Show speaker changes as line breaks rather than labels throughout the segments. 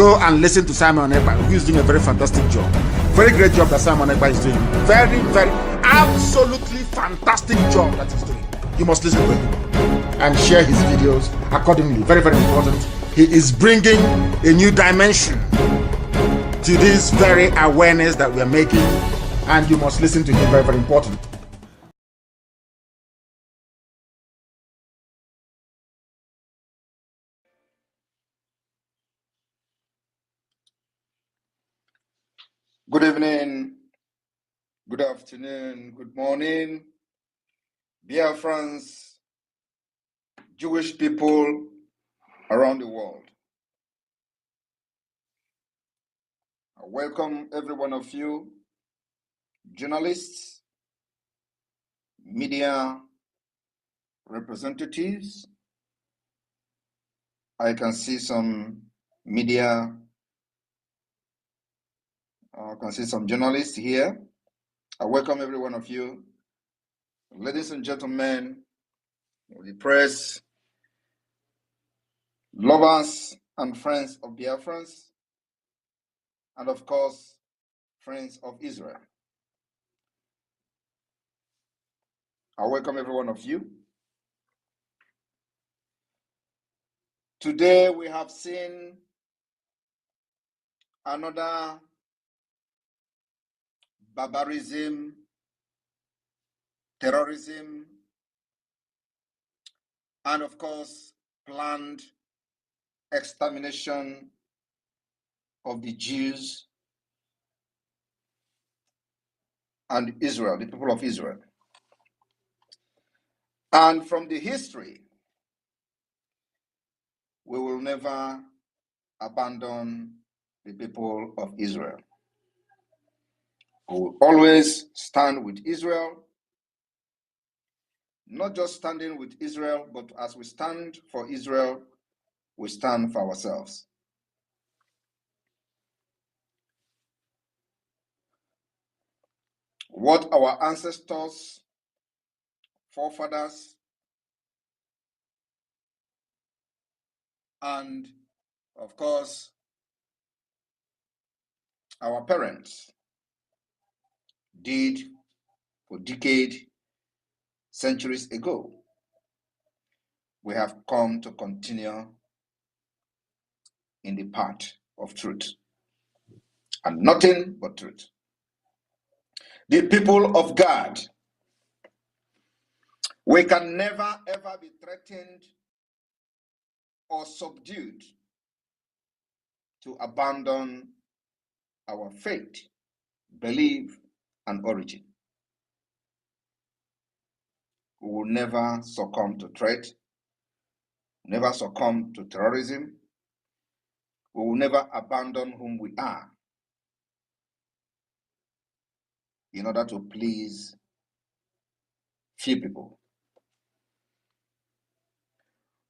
go and listen to Simon Ekpa, who is doing a very fantastic job. Very great job that Simon Ekpa is doing. Very, very, absolutely fantastic job that he's doing. You must listen to him and share his videos accordingly. Very, very important. He is bringing a new dimension to this very awareness that we are making, and you must listen to him. Very, very important.
Good evening, good afternoon, good morning, Biafrans, Jewish people around the world. I welcome every one of you, journalists, media representatives. I can see some media, I can see some journalists here. I welcome every one of you. Ladies and gentlemen, the press, lovers and friends of Biafrans, and of course, friends of Israel. I welcome every one of you. Today we have seen another barbarism, terrorism, and of course, planned extermination of the Jews and Israel, the people of Israel. And from the history, we will never abandon the people of Israel. We will always stand with Israel, not just standing with Israel, but as we stand for Israel, we stand for ourselves. What our ancestors, forefathers, and of course, our parents did for decades, centuries ago, we have come to continue in the path of truth, and nothing but truth. The people of God, we can never ever be threatened or subdued to abandon our faith, belief, and origin. We will never succumb to threat, never succumb to terrorism. We will never abandon whom we are in order to please few people.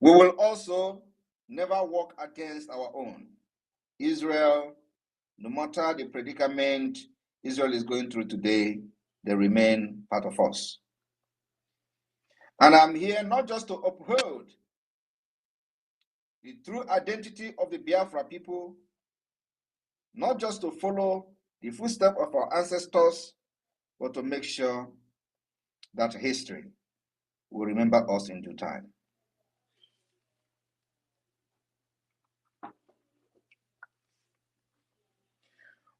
We will also never walk against our own. Israel, no matter the predicament Israel is going through today, they remain part of us. And I'm here not just to uphold the true identity of the Biafra people, not just to follow the footsteps of our ancestors, but to make sure that history will remember us in due time.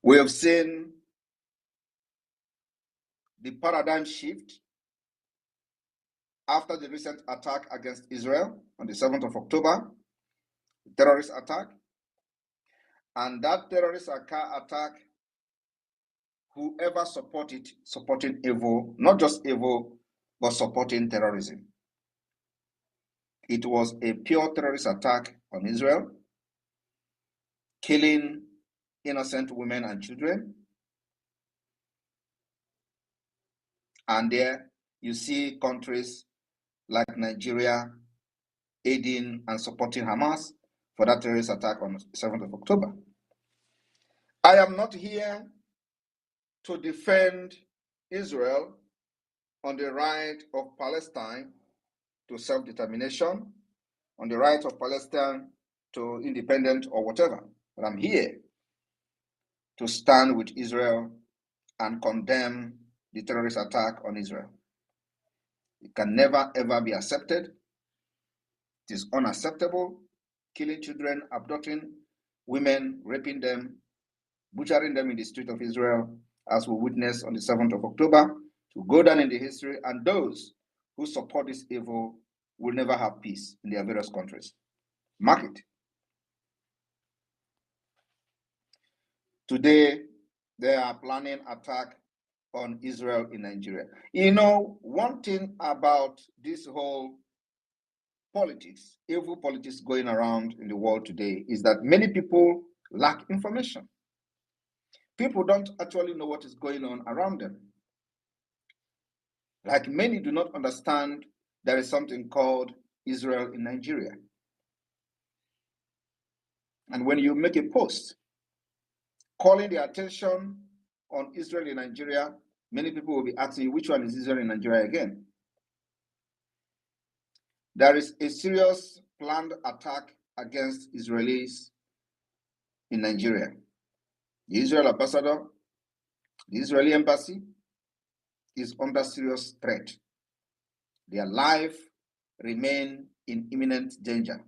We have seen the paradigm shift after the recent attack against Israel on the 7th of October, the terrorist attack. And that terrorist attack, whoever supported evil, not just evil, but supporting terrorism. It was a pure terrorist attack on Israel, killing innocent women and children. And there you see countries like Nigeria aiding and supporting Hamas for that terrorist attack on the 7th of October. I am not here to defend Israel on the right of Palestine to self-determination, on the right of Palestine to independence or whatever. But I'm here to stand with Israel and condemn the terrorist attack on Israel. It can never, ever be accepted. It is unacceptable. Killing children, abducting women, raping them, butchering them in the street of Israel, as we witnessed on the 7th of October, to go down in the history, and those who support this evil will never have peace in their various countries. Mark it. Today, they are planning attack on Israel in Nigeria. You know, one thing about this whole politics, evil politics going around in the world today, is that many people lack information. People don't actually know what is going on around them. Like many do not understand there is something called Israel in Nigeria. And when you make a post calling the attention on Israel in Nigeria, many people will be asking you, which one is Israel in Nigeria again? There is a serious planned attack against Israelis in Nigeria. The Israel ambassador, the Israeli embassy is under serious threat. Their life remain in imminent danger.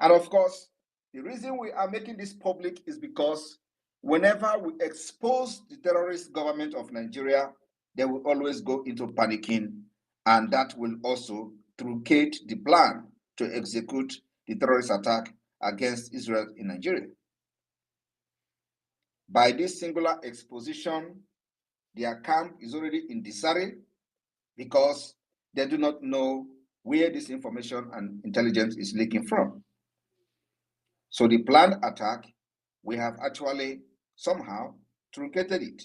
And of course, the reason we are making this public is because whenever we expose the terrorist government of Nigeria, they will always go into panicking, and that will also truncate the plan to execute the terrorist attack against Israel in Nigeria. By this singular exposition, their camp is already in disarray because they do not know where this information and intelligence is leaking from. So the planned attack, we have actually somehow truncated it.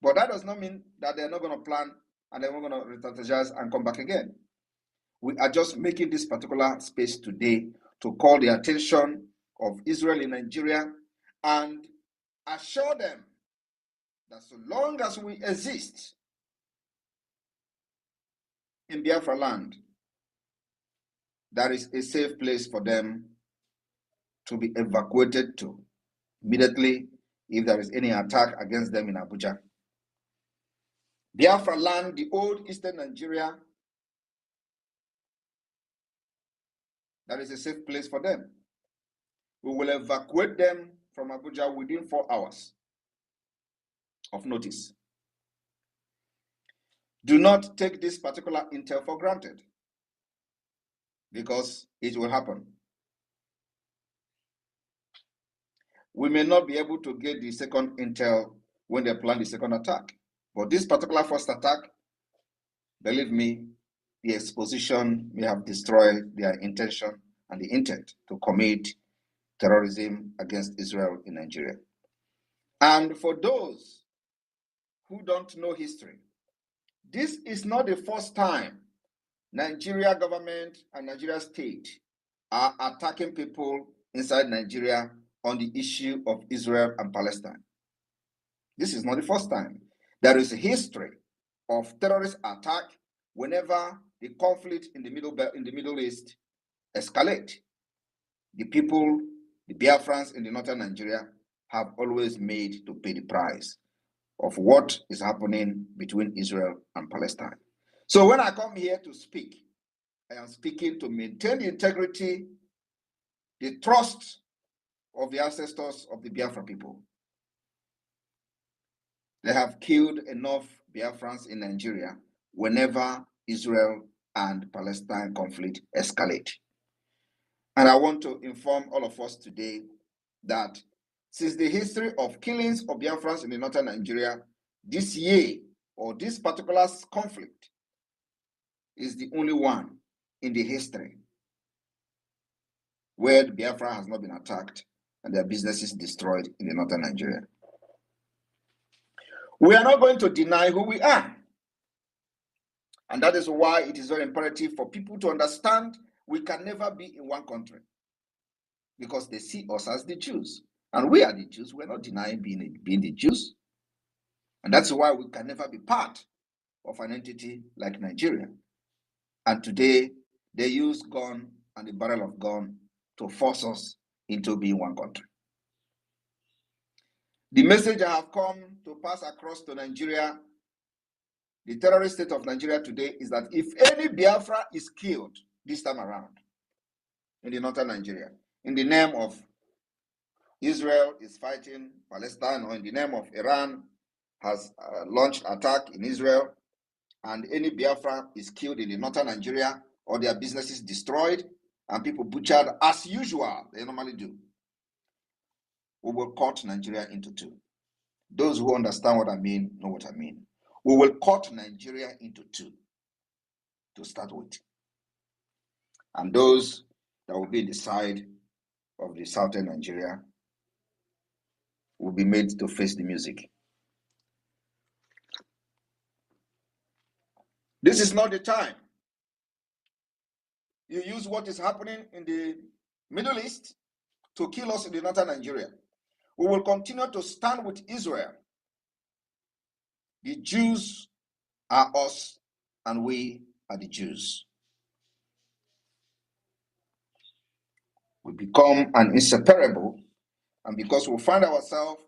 But that does not mean that they're not going to plan and they're not going to re-strategize and come back again. We are just making this particular space today to call the attention of Israel in Nigeria and assure them that so long as we exist in Biafra land, there is a safe place for them to be evacuated to immediately if there is any attack against them in Abuja. Biafra land, the old eastern Nigeria, that is a safe place for them. We will evacuate them from Abuja within 4 hours of notice. Do not take this particular intel for granted, because it will happen. We may not be able to get the second intel when they plan the second attack, but this particular first attack, believe me, the exposition may have destroyed their intention and the intent to commit terrorism against Israel in Nigeria. And for those who don't know history, this is not the first time Nigeria government and Nigeria state are attacking people inside Nigeria on the issue of Israel and Palestine. This is not the first time. There is a history of terrorist attack whenever the conflict in the Middle East escalate. The people, the Biafrans in the northern Nigeria, have always made to pay the price of what is happening between Israel and Palestine. So when I come here to speak, I am speaking to maintain the integrity, the trust of the ancestors of the Biafra people. They have killed enough Biafrans in Nigeria whenever Israel and Palestine conflict escalate. And I want to inform all of us today that since the history of killings of Biafrans in the northern Nigeria, this year, or this particular conflict, is the only one in the history where Biafra has not been attacked and their businesses destroyed in the northern Nigeria. We are not going to deny who we are. And that is why it is very imperative for people to understand we can never be in one country, because they see us as the Jews. And we are the Jews. We're not denying being the Jews. And that's why we can never be part of an entity like Nigeria. And today, they use gun and the barrel of gun to force us into being one country. The message I have come to pass across to Nigeria, the terrorist state of Nigeria today, is that if any Biafra is killed this time around in the northern Nigeria, in the name of Israel is fighting Palestine, or in the name of Iran has launched attack in Israel, and any Biafra is killed in the northern Nigeria, or their businesses destroyed, and people butchered as usual, they normally do, we will cut Nigeria into two. Those who understand what I mean know what I mean. We will cut Nigeria into two to start with. And those that will be in the side of the southern Nigeria will be made to face the music. This is not the time. You use what is happening in the Middle East to kill us in the northern Nigeria. We will continue to stand with Israel. The Jews are us, and we are the Jews. We become an inseparable, and because we find ourselves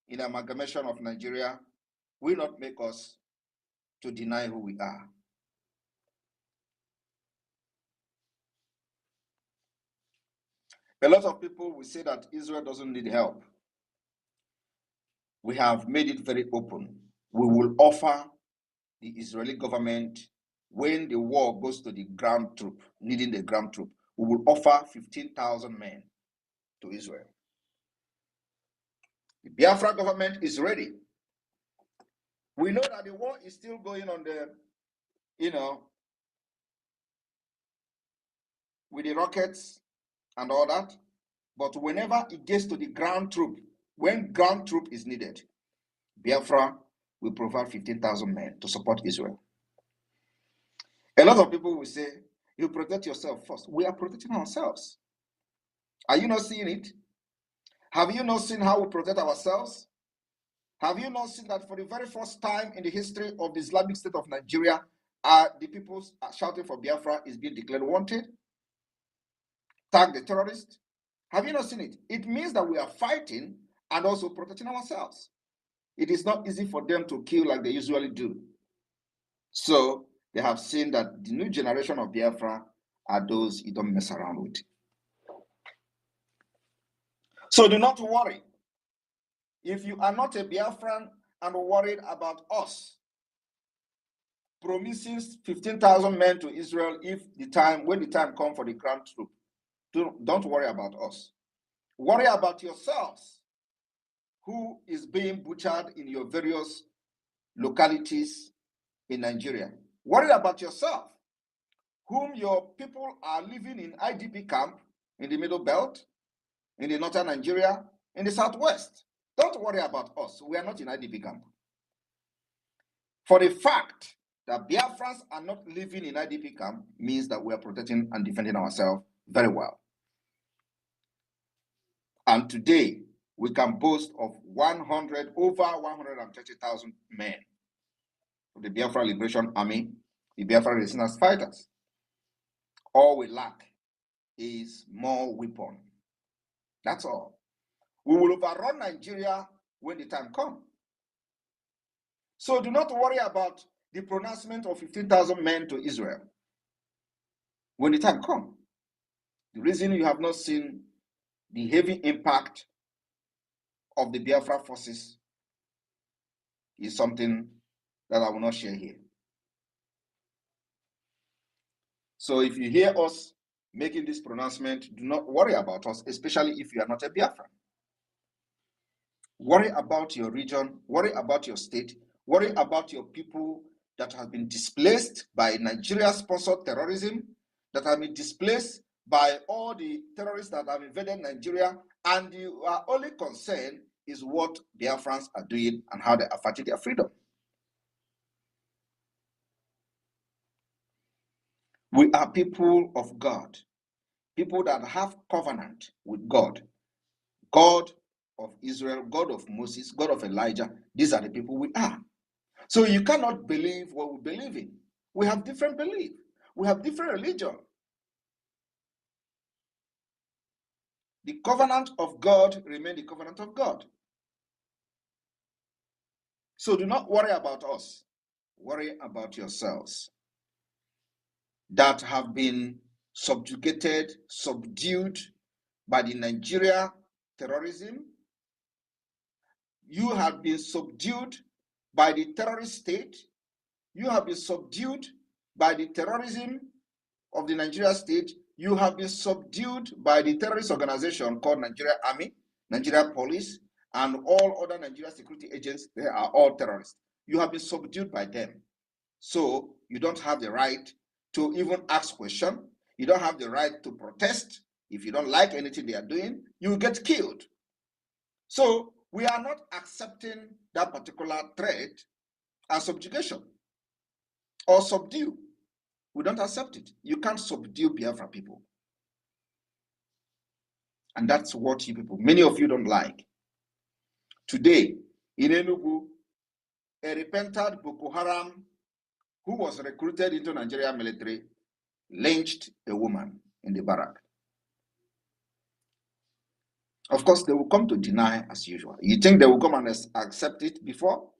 in amalgamation of Nigeria, will not make us to deny who we are. A lot of people will say that Israel doesn't need help. We have made it very open. We will offer the Israeli government, when the war goes to the ground troop, needing the ground troop, we will offer 15,000 men to Israel. The Biafra government is ready. We know that the war is still going on with the rockets and all that. But whenever it gets to the ground troop, when ground troop is needed, Biafra will provide 15,000 men to support Israel. A lot of people will say, you protect yourself first. We are protecting ourselves. Are you not seeing it? Have you not seen how we protect ourselves? Have you not seen that for the very first time in the history of the Islamic State of Nigeria, the people shouting for Biafra is being declared wanted? Tag the terrorist? Have you not seen it? It means that we are fighting and also protecting ourselves. It is not easy for them to kill like they usually do. So they have seen that the new generation of Biafra are those you don't mess around with. So do not worry. If you are not a Biafran and worried about us promising 15,000 men to Israel when the time comes for the ground troop, don't worry about us. Worry about yourselves, who is being butchered in your various localities in Nigeria. Worry about yourself, whom your people are living in IDP camp in the Middle Belt, in the northern Nigeria, in the southwest. Don't worry about us. We are not in IDP camp. For the fact that Biafrans are not living in IDP camp means that we are protecting and defending ourselves very well. And today, we can boast of over 130,000 men of the Biafra Liberation Army, the Biafra resistance fighters. All we lack is more weapons. That's all. We will overrun Nigeria when the time comes. So do not worry about the pronouncement of 15,000 men to Israel when the time comes. The reason you have not seen the heavy impact of the Biafra forces is something that I will not share here. So if you hear us making this pronouncement, do not worry about us, especially if you are not a Biafran. Worry about your region, worry about your state, worry about your people that have been displaced by Nigeria-sponsored terrorism, that have been displaced by all the terrorists that have invaded Nigeria, and you are only concerned is what Biafrans are doing and how they are fighting their freedom. We are people of God, people that have covenant with God, God of Israel, God of Moses, God of Elijah. These are the people we are. So you cannot believe what we believe in. We have different beliefs. We have different religion. The covenant of God remains the covenant of God. So do not worry about us. Worry about yourselves that have been subjugated, subdued by the Nigeria terrorism. You have been subdued by the terrorist state. You have been subdued by the terrorism of the Nigeria state. You have been subdued by the terrorist organization called Nigeria Army, Nigeria Police, and all other Nigeria security agents. They are all terrorists. You have been subdued by them. So you don't have the right to even ask questions. You don't have the right to protest. If you don't like anything they are doing, you will get killed. So we are not accepting that particular threat as subjugation or subdue. We don't accept it. You can't subdue Biafra people. And that's what you people, many of you don't like. Today, in Enugu, a repentant Boko Haram who was recruited into Nigeria military lynched a woman in the barrack. Of course, they will come to deny as usual. You think they will come and accept it before?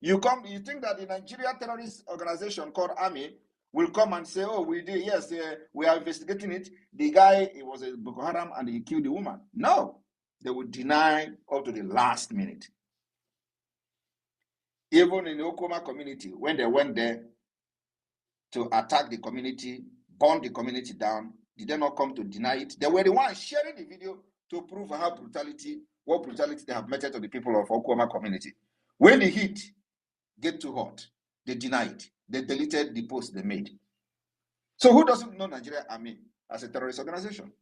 You think that the Nigeria terrorist organization called Army will come and say, oh, we did, yes, we are investigating it. The guy, it was a Boko Haram and he killed the woman. No, they will deny up to the last minute. Even in the Okoma community, when they went there to attack the community, burn the community down, did they not come to deny it? They were the ones sharing the video to prove what brutality they have meted to the people of Okoma community. When the heat get too hot, they deny it. They deleted the post they made. So who doesn't know Nigeria Army as a terrorist organization?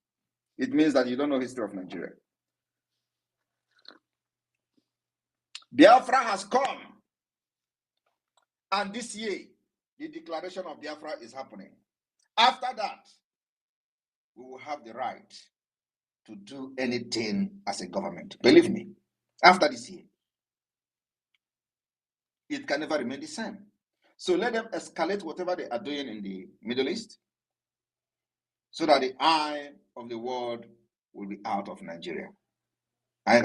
It means that you don't know the history of Nigeria. Biafra has come. And this year, the declaration of Biafra is happening. After that, we will have the right to do anything as a government. Believe me, after this year, it can never remain the same. So let them escalate whatever they are doing in the Middle East so that the eye of the world will be out of Nigeria. I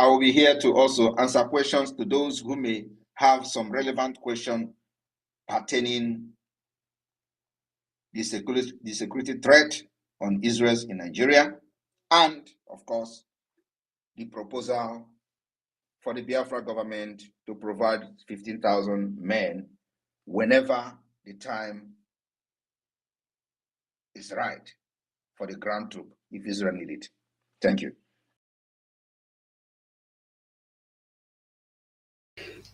will be here to also answer questions to those who may have some relevant question pertaining the security threat on Israel in Nigeria, and of course, the proposal for the Biafra government to provide 15,000 men whenever the time is right for the ground troop, if Israel need it. Thank you.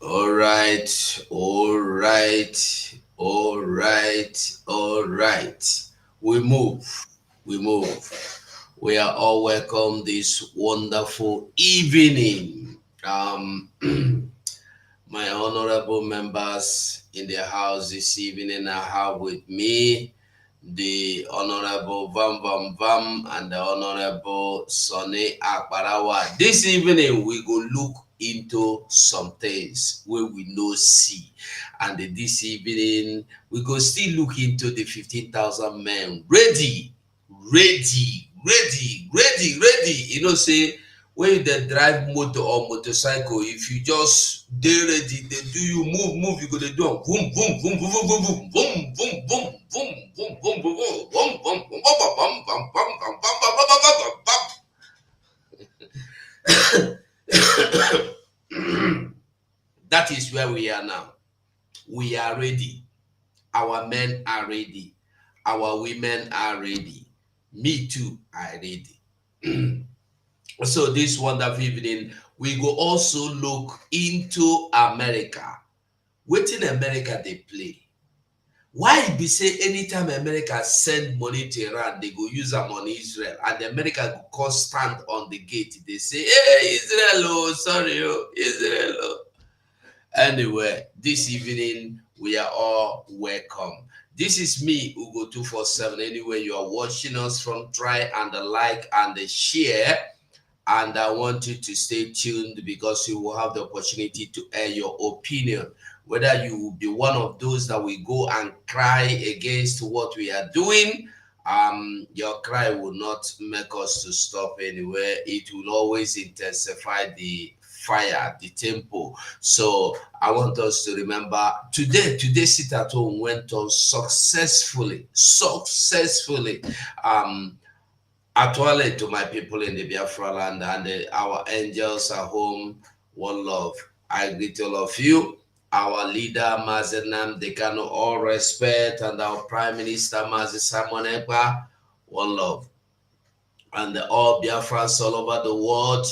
All right, all right, all right, all right. We move. We are all welcome this wonderful evening. My honorable members in the house this evening, I have with me the Honorable Vam and the Honorable Sonny Akbarawa. This evening, we go look into some things where we no see. And this evening, we go still look into the 15,000 men ready. You know, say, when they drive motor or motorcycle, if you just dey ready, they do you move, you go to do boom, boom, boom, boom, boom, boom, boom, boom, boom, boom, boom, boom, boom, boom, boom, boom, boom. That is where we are now. We are ready. Our men are ready. Our women are ready. Me too, I ready. So this wonderful evening, we go also look into America. Wetin America they play? Why be say anytime America send money to Iran, they go use them on Israel, and the America go come stand on the gate. They say, hey, Israel, oh, sorry, oh, Israel. Oh. Anyway, this evening, we are all welcome. This is me, Ugo 247. Anyway, you are watching us from, try and like and share. And I want you to stay tuned because you will have the opportunity to air your opinion. Whether you will be one of those that will go and cry against what we are doing, Your cry will not make us to stop anywhere. It will always intensify the fire, the tempo. So I want us to remember today sit at home went on successfully. Actually, to my people in the Biafra land and our angels at home, one love. I greet all of you. Our leader, Mazenam Dekano, all respect, and our Prime Minister, Mazi Simon Ekpa, one love. And all Biafrans all over the world,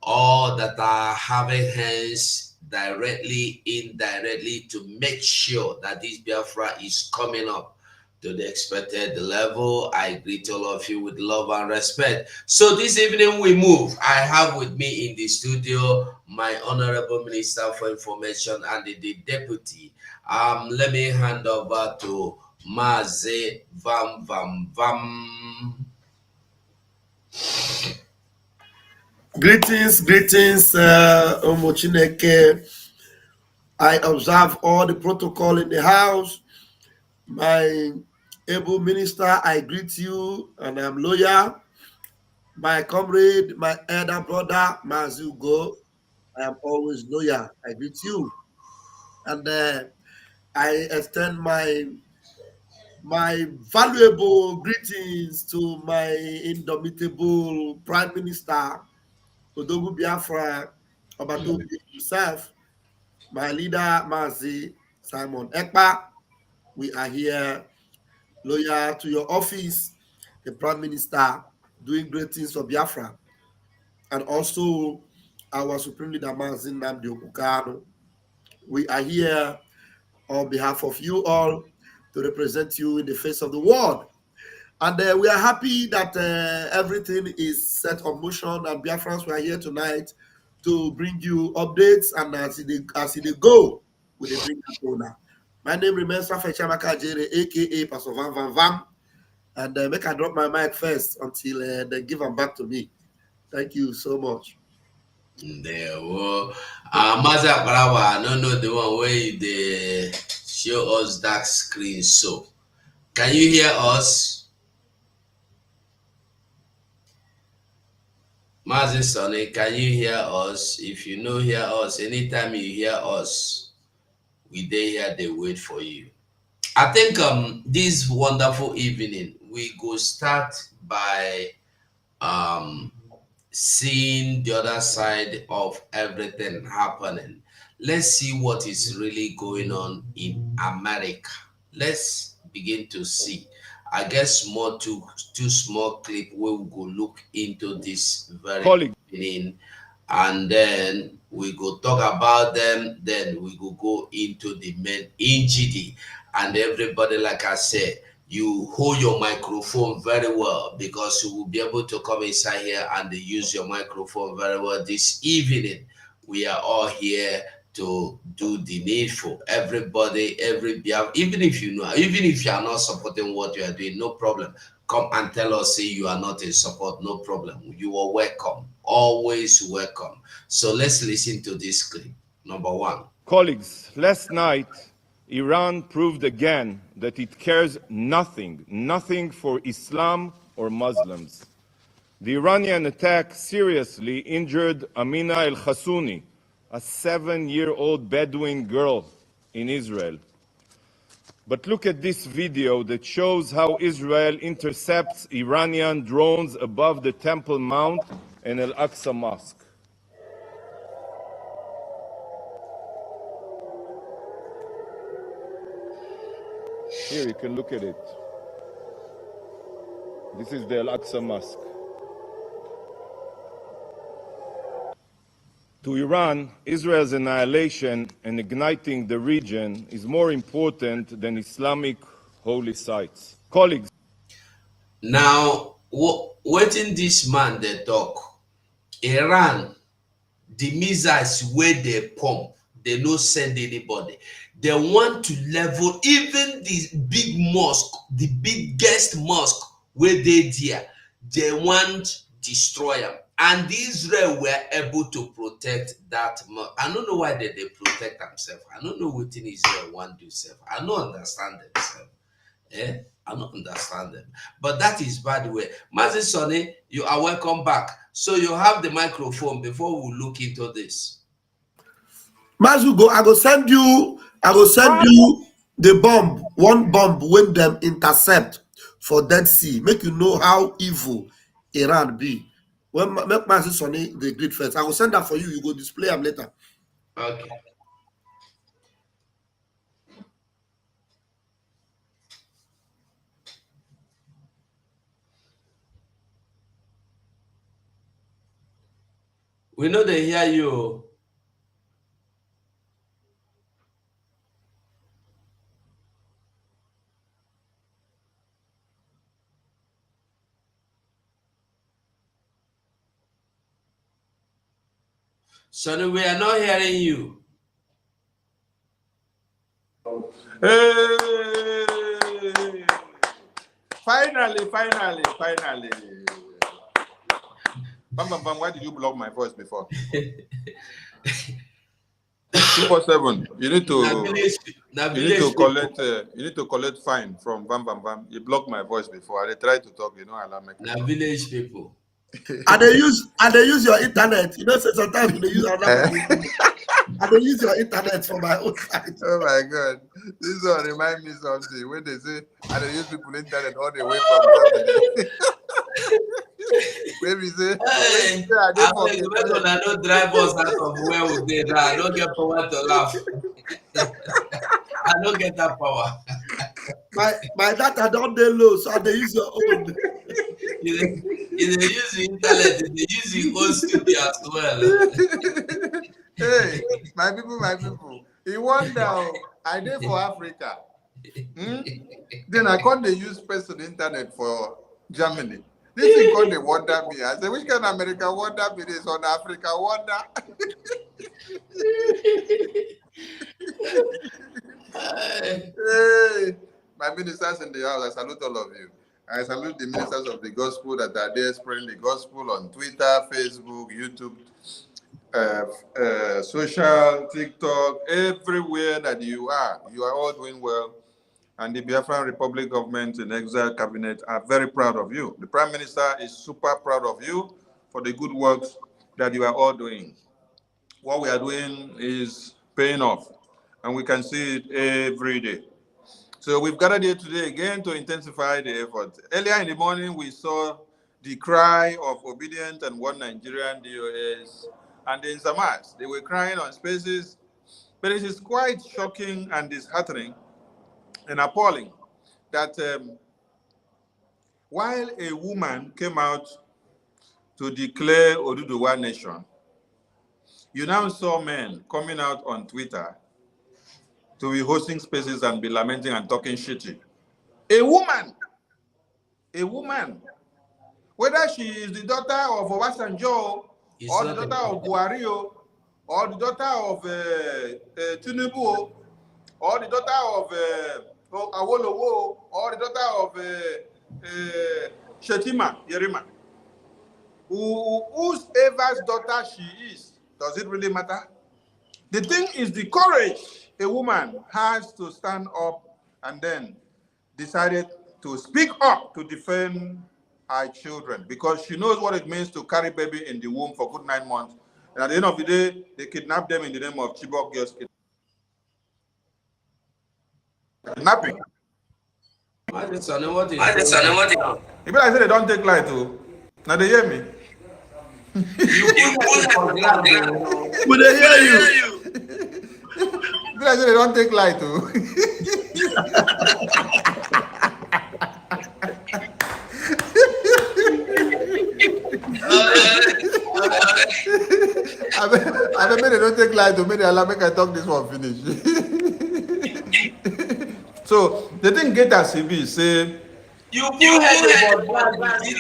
all that are having hands directly, indirectly to make sure that this Biafra is coming up to the expected level. I greet all of you with love and respect. So this evening we move. I have with me in the studio my Honorable Minister for Information and the Deputy. Let me hand over to Maze Vam Vam Vam.
Greetings, Omochineke. I observe all the protocol in the house. My able minister, I greet you, and I'm loyal. My comrade, my elder brother, Mazugo, I am always loyal. I greet you, and I extend my valuable greetings to my indomitable Prime Minister, Odogu Biafra, Obatobi himself, my leader, Mazi Simon Ekpa. We are here loyal to your office, the Prime Minister, doing great things for Biafra, and also our Supreme Leader, Mazi Nnamdi Okukano. We are here on behalf of you all to represent you in the face of the world. And we are happy that everything is set on motion, and Biafrans, we are here tonight to bring you updates, and as they go, we they bring that owner. My name remains Rafa Chamaka Jere, aka Pastor Van Van Vam, and make I drop my mic first until they give them back to me. Thank you so much.
There were Maza Parawa, I don't know the one where they show us that screen. So can you hear us? Mazi Sonny, can you hear us? If you know hear us, anytime you hear us, we dey here, they wait for you. I think this wonderful evening we go start by seeing the other side of everything happening. Let's see what is really going on in America. Let's begin to see. I guess more two small clip where we go look into this very beginning, and then we go talk about them. Then we go into the main NGD, and everybody, like I said, you hold your microphone very well because you will be able to come inside here and use your microphone very well this evening. We are all here to do the needful. Everybody, even if you know, even if you are not supporting what you are doing, no problem. Come and tell us, say you are not in support, no problem. You are welcome, always welcome. So let's listen to this clip. Number one.
Colleagues, last night, Iran proved again that it cares nothing for Islam or Muslims. The Iranian attack seriously injured Amina al-Khassouni, a 7-year-old Bedouin girl in Israel. But look at this video that shows how Israel intercepts Iranian drones above the Temple Mount and Al-Aqsa Mosque. Here, you can look at it. This is the Al-Aqsa Mosque. To Iran, Israel's annihilation and igniting the region is more important than Islamic holy sites. Colleagues.
Now, waiting this man they talk, Iran, the missiles where they pump, they no send anybody. They want to level even the big mosque, the biggest mosque where they there. They want destroy them. And Israel were able to protect that mosque. I don't know why they protect themselves. I don't know what in Israel want to do self. I don't understand themselves. I don't understand them. But that is bad way. Mazi Sonny, you are welcome back. So you have the microphone before we look into this.
Mazu, I will send you the bomb, one bomb when them intercept for Dead Sea. Make you know how evil Iran be. When make Mazi Sonny the great first. I will send that for you. You go display them later.
Okay. We know they hear you. Sonny, we are not hearing you.
Hey! Finally. Bam, why did you block my voice before? 247. You need to collect fine from Bam. You blocked my voice before. I tried to talk, allow me.
Now village people.
And they use your internet. You know, sometimes they use another. And they use your internet for my own side.
Oh my God. This one remind me something. When they say, and they use people internet all the way from Germany. When we say,
I don't drive us out of where we did. I don't get power to laugh. I don't get that power.
My data don't they low, so they use your own.
If they use the internet, they use your own studio as well.
Hey, my people. You wonder, I did for Africa. Then I can't use personal internet for Germany. This thing called they wonder me. I said, which kind of America wonder me is on Africa wonder? Hey, my ministers in the house, I salute all of you. I salute the ministers of the gospel that are there spreading the gospel on Twitter, Facebook, YouTube, social, TikTok, everywhere that you are all doing well. And the Biafran Republic government and exile cabinet are very proud of you. The Prime Minister is super proud of you for the good works that you are all doing. What we are doing is paying off, and we can see it every day. So we've gathered here today again to intensify the effort. Earlier in the morning, we saw the cry of obedient and one Nigerian DOS and the Insamas. They were crying on spaces, but it is quite shocking and disheartening and appalling that while a woman came out to declare Oduduwa nation, you now saw men coming out on Twitter to be hosting spaces and be lamenting and talking shitty. A woman, whether she is the daughter of Obasanjo, or the daughter of Buhari, or the daughter of Tinubu, or the daughter of Awolowo, or the daughter of Shetima Yerima, whosever's daughter she is, does it really matter? The thing is the courage a woman has to stand up and then decided to speak up to defend her children, because she knows what it means to carry baby in the womb for good 9 months. And at the end of the day, they kidnap them in the name of Chibok girls kidnapping.
What is what is
If I say they don't take light too, now they hear me.
Will they hear you?
If I say they don't take light too. I mean, they don't take light to me. They allow me to talk this one finish. So the thing get as CV say
you put head about
it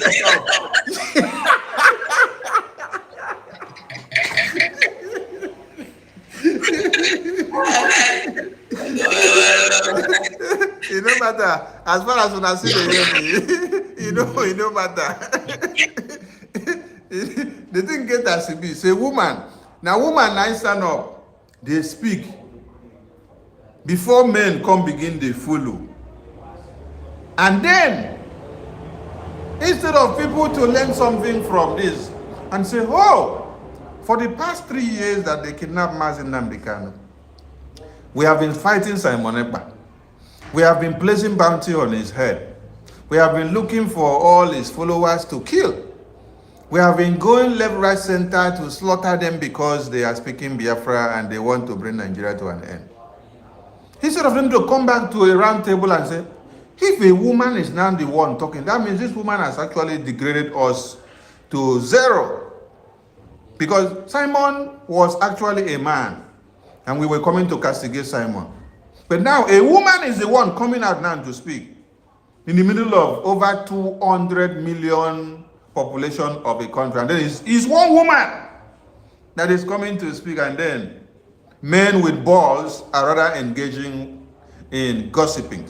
no matter as far as when I see they hear me. it no matter. The thing get as it be say woman. Now woman now stand up, they speak before men come begin they follow. And then, instead of people to learn something from this and say, oh, for the past 3 years that they kidnapped Mazi Nnamdi Kanu, we have been fighting Simon Ekpa. We have been placing bounty on his head. We have been looking for all his followers to kill. We have been going left, right, center to slaughter them because they are speaking Biafra and they want to bring Nigeria to an end. Instead of them to come back to a round table and say, if a woman is now the one talking, that means this woman has actually degraded us to zero. Because Simon was actually a man and we were coming to castigate Simon. But now a woman is the one coming out now to speak in the middle of over 200 million population of a country. And then it's one woman that is coming to speak, and then men with balls are rather engaging in gossiping,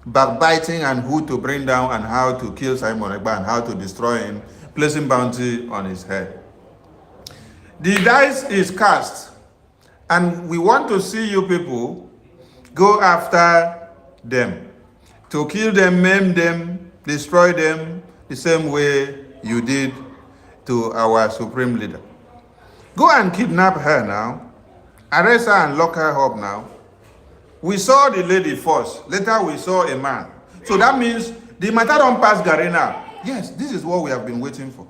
backbiting, and who to bring down and how to kill Simon Ekpa and how to destroy him, placing bounty on his head. The dice is cast, and we want to see you people go after them, to kill them, maim them, destroy them the same way you did to our supreme leader. Go and kidnap her now, arrest her and lock her up now. We saw the lady first, later we saw a man. So that means the matter don't pass Garena. Yes, this is what we have been waiting for.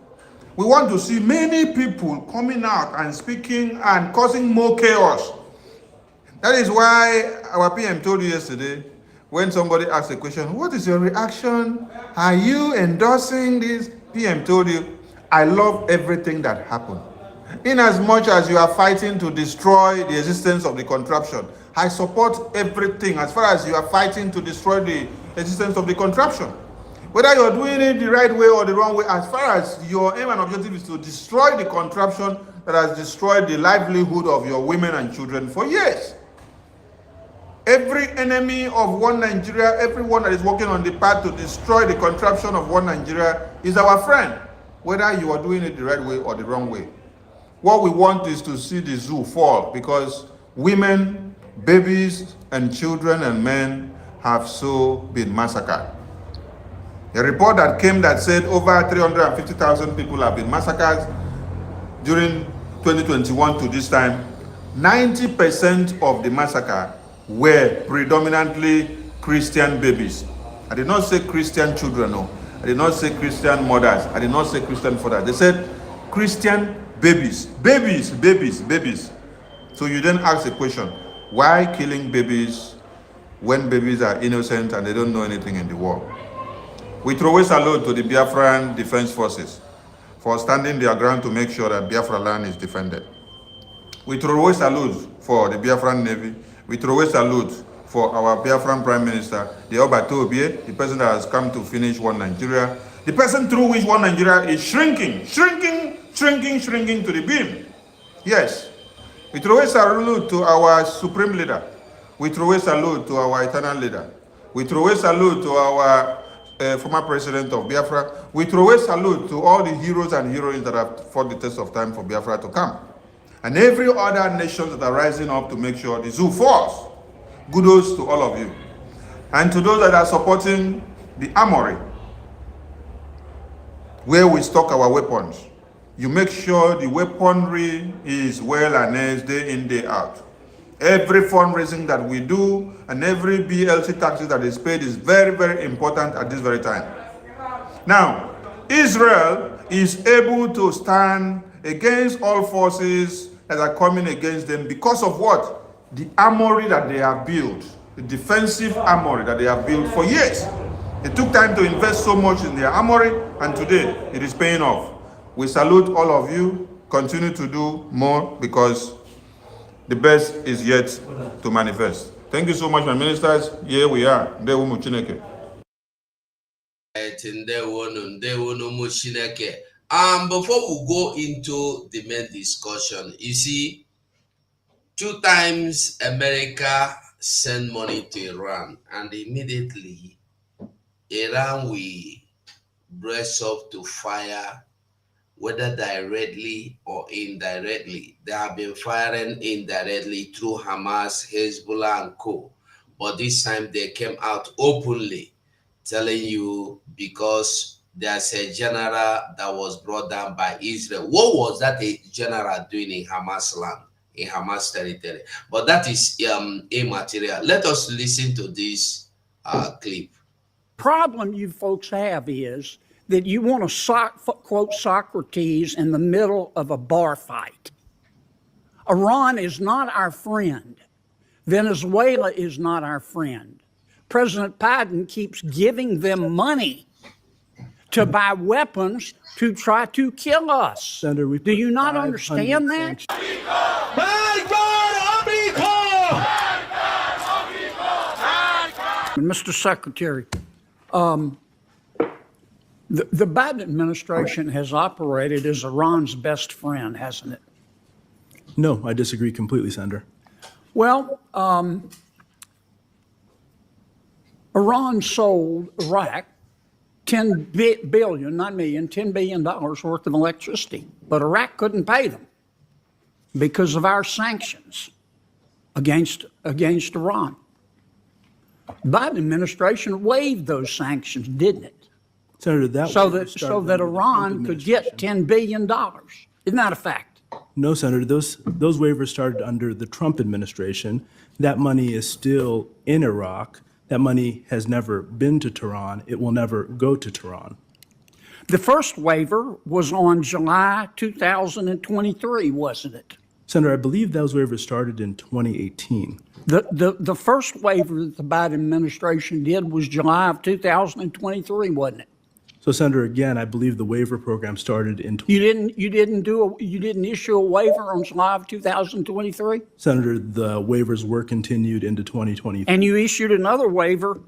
We want to see many people coming out and speaking and causing more chaos. That is why our PM told you yesterday, when somebody asked a question, what is your reaction? Are you endorsing this? PM told you, I love everything that happened. In as much as you are fighting to destroy the existence of the contraption, I support everything as far as you are fighting to destroy the existence of the contraption. Whether you're doing it the right way or the wrong way, as far as your aim and objective is to destroy the contraption that has destroyed the livelihood of your women and children for years. Every enemy of one Nigeria, everyone that is working on the path to destroy the contraption of one Nigeria is our friend, whether you are doing it the right way or the wrong way. What we want is to see the zoo fall, because women, babies, and children and men have so been massacred. A report that came that said over 350,000 people have been massacred during 2021 to this time. 90% of the massacre were predominantly Christian babies. I did not say Christian children, no. I did not say Christian mothers. I did not say Christian fathers. They said Christian babies. Babies, babies, babies. So you then ask the question, why killing babies when babies are innocent and they don't know anything in the war? We throw a salute to the Biafran Defense Forces for standing their ground to make sure that Biafra land is defended. We throw a salute for the Biafran Navy. We throw a salute for our Biafran Prime Minister, the Obato Obie, the person that has come to finish one Nigeria, the person through which one Nigeria is shrinking to the beam. Yes. We throw a salute to our supreme leader. We throw a salute to our eternal leader. We throw a salute to our former president of Biafra. We throw a salute to all the heroes and heroines that have fought the test of time for Biafra to come. And every other nation that are rising up to make sure the zoo falls. Kudos to all of you. And to those that are supporting the armory, where we stock our weapons. You make sure the weaponry is well harnessed day in, day out. Every fundraising that we do and every BLC taxes that is paid is very, very important at this very time. Now, Israel is able to stand against all forces that are coming against them because of what? The armory that they have built, the defensive armory that they have built for years. It took time to invest so much in their armory, and today it is paying off. We salute all of you. Continue to do more, because the best is yet to manifest. Thank you so much, my ministers. Here we are.
Before we go into the main discussion, you see, 2 times America sent money to Iran, and immediately Iran will brace up to fire, whether directly or indirectly. They have been firing indirectly through Hamas, Hezbollah, and co. But this time they came out openly telling you because there's a general that was brought down by Israel. What was that a general doing in Hamas land, in Hamas territory? But that is immaterial. Let us listen to this clip.
Problem you folks have is that you want to quote Socrates in the middle of a bar fight. Iran is not our friend. Venezuela is not our friend. President Biden keeps giving them money to buy weapons to try to kill us.
Senator,
do you not understand that? Mr. Secretary, the Biden administration has operated as Iran's best friend, hasn't it?
No, I disagree completely, Senator.
Well, Iran sold Iraq $10 billion, not million, $10 billion worth of electricity, but Iraq couldn't pay them because of our sanctions against Iran. The Biden administration waived those sanctions, didn't it?
Senator, that
so that Iran could get $10 billion. Isn't that a fact?
No, Senator. Those waivers started under the Trump administration. That money is still in Iraq. That money has never been to Tehran. It will never go to Tehran.
The first waiver was on July 2023, wasn't it?
Senator, I believe those waivers started in 2018.
The first waiver that the Biden administration did was July of 2023, wasn't it?
So, Senator, again, I believe the waiver program started in.
You didn't issue a waiver on July of 2023.
Senator, the waivers were continued into 2020.
And you issued another waiver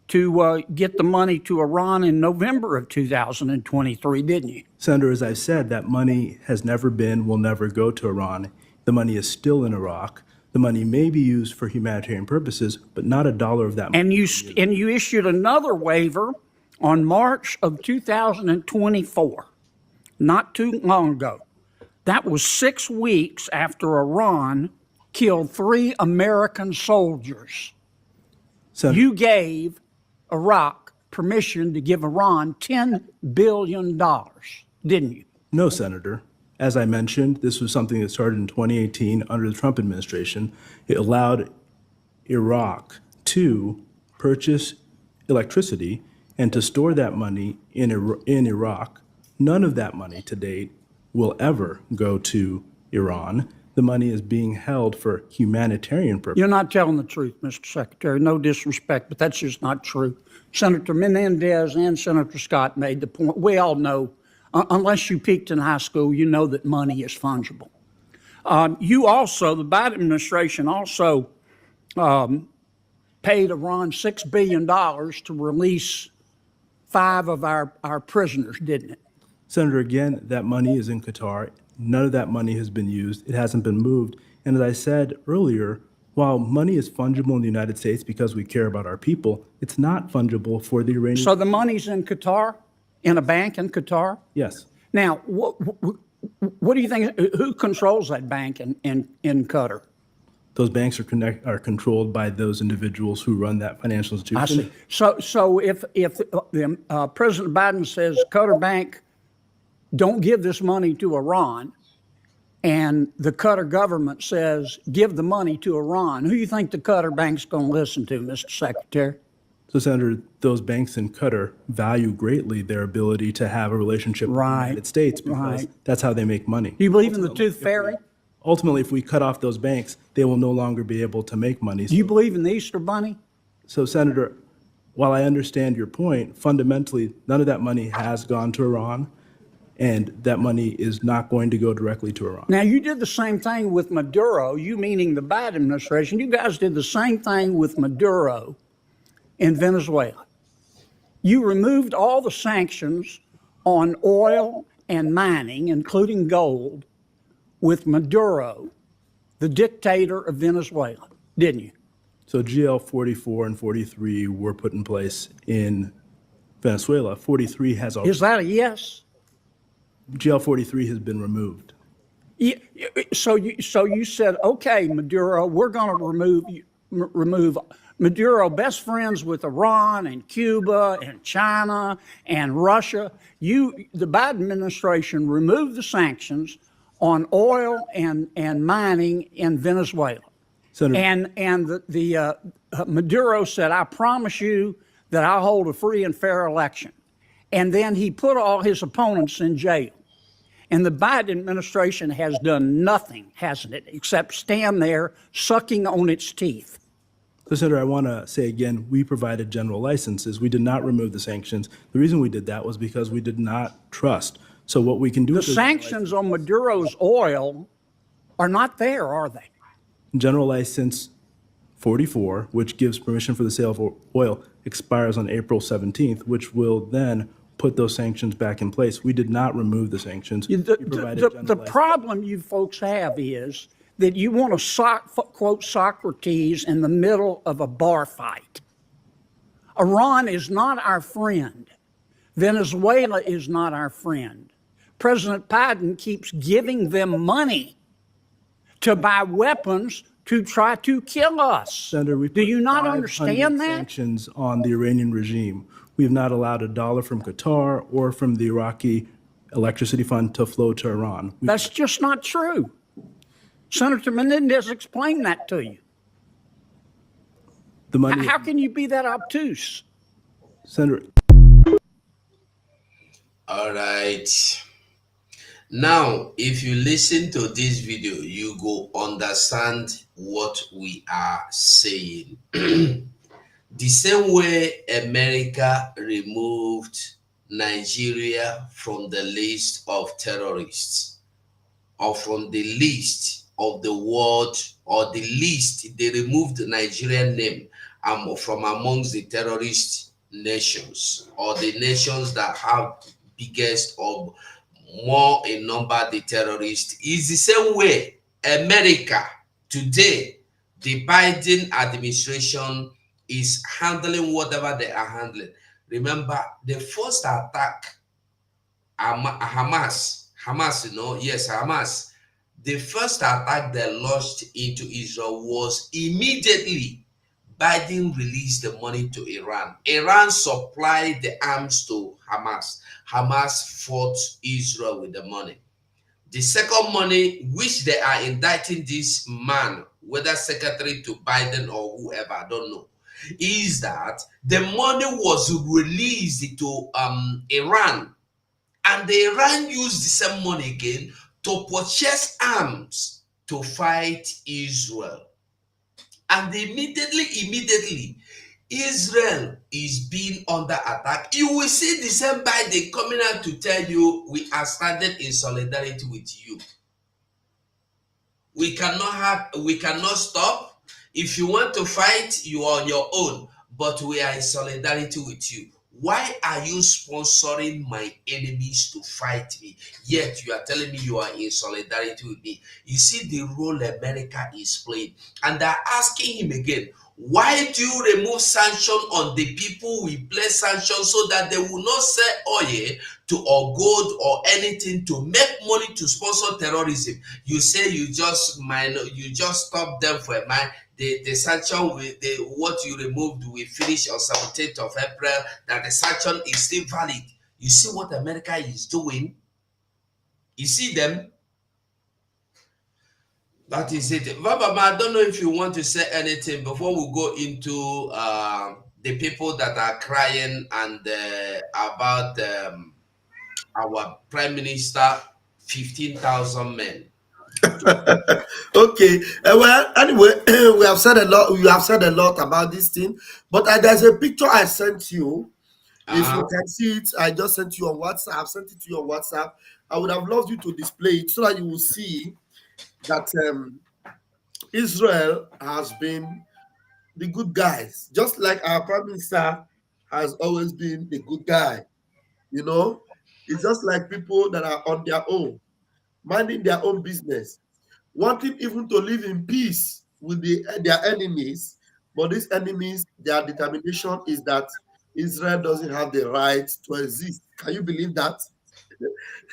to get the money to Iran in November of 2023, didn't you?
Senator, as I said, that money has never been, will never go to Iran. The money is still in Iraq. The money may be used for humanitarian purposes, but not a dollar of that money.
And you issued another waiver on March of 2024, not too long ago. That was 6 weeks after Iran killed 3 American soldiers.
Senator,
You gave Iraq permission to give Iran $10 billion, didn't you?
No, Senator. As I mentioned, this was something that started in 2018 under the Trump administration. It allowed Iraq to purchase electricity and to store that money in Iraq. None of that money to date will ever go to Iran. The money is being held for humanitarian purposes.
You're not telling the truth, Mr. Secretary. No disrespect, but that's just not true. Senator Menendez and Senator Scott made the point. We all know, unless you peaked in high school, you know that money is fungible. You also, the Biden administration also paid Iran $6 billion to release 5 of our prisoners, didn't it?
Senator, again, that money is in Qatar. None of that money has been used. It hasn't been moved. And as I said earlier, while money is fungible in the United States because we care about our people, it's not fungible for the Iranian.
So the money's in Qatar, in a bank in Qatar?
Yes.
Now, what do you think? Who controls that bank in Qatar?
Those banks are controlled by those individuals who run that financial institution.
I see. So if President Biden says Qatar Bank, don't give this money to Iran, and the Qatar government says give the money to Iran, who do you think the Qatar Bank's going to listen to, Mr. Secretary?
So, Senator, those banks in Qatar value greatly their ability to have a relationship with the United States because that's how they make money.
Do you believe in the tooth fairy?
Ultimately, if we cut off those banks, they will no longer be able to make money.
Do you believe in the Easter Bunny?
So, Senator, while I understand your point, fundamentally, none of that money has gone to Iran, and that money is not going to go directly to Iran.
Now, you did the same thing with Maduro, you meaning the Biden administration. You guys did the same thing with Maduro in Venezuela. You removed all the sanctions on oil and mining, including gold, with Maduro, the dictator of Venezuela, didn't you?
So GL 44 and 43 were put in place in Venezuela. 43 has already.
Is that a yes?
GL 43 has been removed.
Yeah, so you said, okay, Maduro, we're going to remove Maduro best friends with Iran and Cuba and China and Russia. The Biden administration removed the sanctions on oil and mining in Venezuela.
Senator,
And Maduro said, I promise you that I'll hold a free and fair election. And then he put all his opponents in jail. And the Biden administration has done nothing, hasn't it, except stand there sucking on its teeth.
So, Senator, I want to say again, we provided general licenses. We did not remove the sanctions. The reason we did that was because we did not trust. So what we can do
The
with
sanctions on Maduro's oil are not there, are they?
General License 44, which gives permission for the sale of oil, expires on April 17th, which will then put those sanctions back in place. We did not remove the sanctions.
The problem you folks have is that you want to quote Socrates in the middle of a bar fight. Iran is not our friend. Venezuela is not our friend. President Biden keeps giving them money to buy weapons to try to kill us.
Senator,
do you not understand that?
Sanctions on the Iranian regime. We have not allowed a dollar from Qatar or from the Iraqi electricity fund to flow to Iran.
That's just not true. Senator Menendez explained that to you.
The money.
How can you be that obtuse?
Senator.
All right. Now, if you listen to this video, you go understand what we are saying. The same way America removed Nigeria from the list of terrorists, or from the list of the world, or the list, they removed the Nigerian name from amongst the terrorist nations, or the nations that have biggest or more in number the terrorists. Is the same way America today, the Biden administration is handling whatever they are handling. Remember, the first attack, Hamas, Hamas. The first attack they launched into Israel was immediately Biden released the money to Iran. Iran supplied the arms to Hamas. Hamas fought Israel with the money. The second money, which they are indicting this man, whether secretary to Biden or whoever, I don't know, is that the money was released to Iran. And the Iran used the same money again to purchase arms to fight Israel. And immediately, Israel is being under attack. You will see the same Biden coming out to tell you, we are standing in solidarity with you. We cannot stop. If you want to fight, you are on your own, but we are in solidarity with you. Why are you sponsoring my enemies to fight me? Yet you are telling me you are in solidarity with me. You see the role America is playing. And they're asking him again, why do you remove sanction on the people we place sanctions so that they will not sell oil to or gold or anything to make money to sponsor terrorism? You say you just stop them for a man. The sanction what you removed will finish on 17th of April, that the sanction is still valid. You see what America is doing? You see them? That is it. Baba, I don't know if you want to say anything before we go into the people that are crying and about our Prime Minister, 15,000 men.
Okay. Well, anyway, we have said a lot. You have said a lot about this thing, but there's a picture I sent you. If you can see it, I just sent you on WhatsApp. I've sent it to you on WhatsApp. I would have loved you to display it so that you will see that Israel has been the good guys, just like our Prime Minister has always been the good guy. You know, it's just like people that are on their own, minding their own business, wanting even to live in peace with their enemies. But these enemies, their determination is that Israel doesn't have the right to exist. Can you believe that?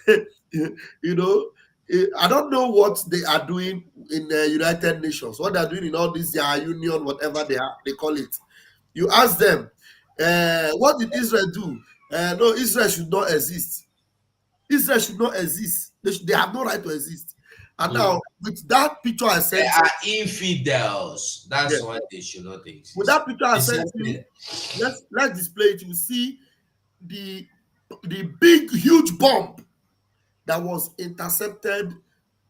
You know, I don't know what they are doing in the United Nations, what they are doing in all these union, whatever they call it. You ask them, what did Israel do? No, Israel should not exist. Israel should not exist. They have no right to exist. And now, with that picture I
They
sent
are infidels. That's
you,
why they should not exist.
with that picture I
It's
sent
something-
you, let's display it. You see the big, huge bomb that was intercepted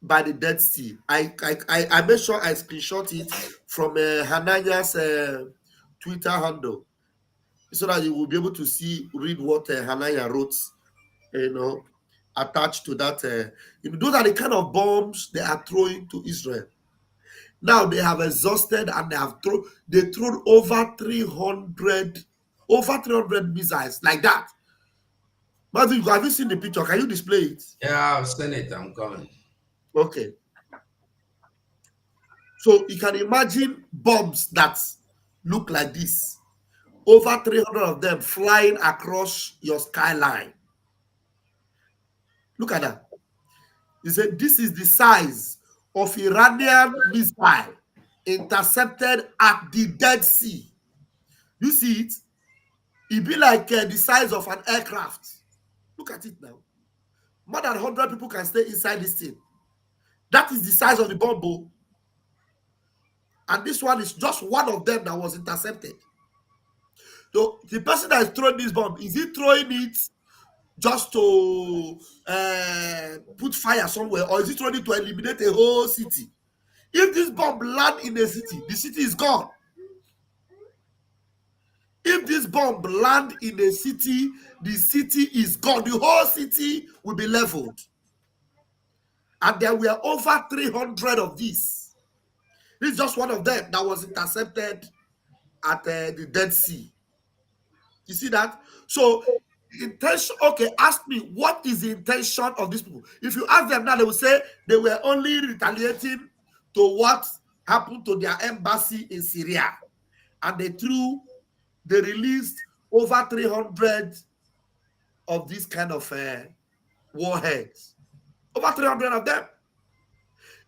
by the Dead Sea. I made sure I screenshot it from Hananiah's Twitter handle, so that you will be able to read what Hananiah wrote, attached to that. Those are the kind of bombs they are throwing to Israel. Now they have exhausted and they thrown over 300 missiles like that. Matthew, have you seen the picture? Can you display it?
Yeah, I've seen it. I'm coming.
Okay. So you can imagine bombs that look like this. Over 300 of them flying across your skyline. Look at that. He said this is the size of Iranian missile intercepted at the Dead Sea. You see it? It be like the size of an aircraft. Look at it now. More than 100 people can stay inside this thing. That is the size of the bomb. And this one is just one of them that was intercepted. So the person that is throwing this bomb, is he throwing it just to put fire somewhere, or is he throwing it to eliminate a whole city? If this bomb lands in a city, the city is gone. If this bomb lands in a city, the city is gone. The whole city will be leveled. And there were over 300 of these. This is just one of them that was intercepted at the Dead Sea. You see that? So, intention. Okay, ask me, what is the intention of these people? If you ask them now, they will say they were only retaliating to what happened to their embassy in Syria. And they released over 300 of these kind of warheads. Over 300 of them.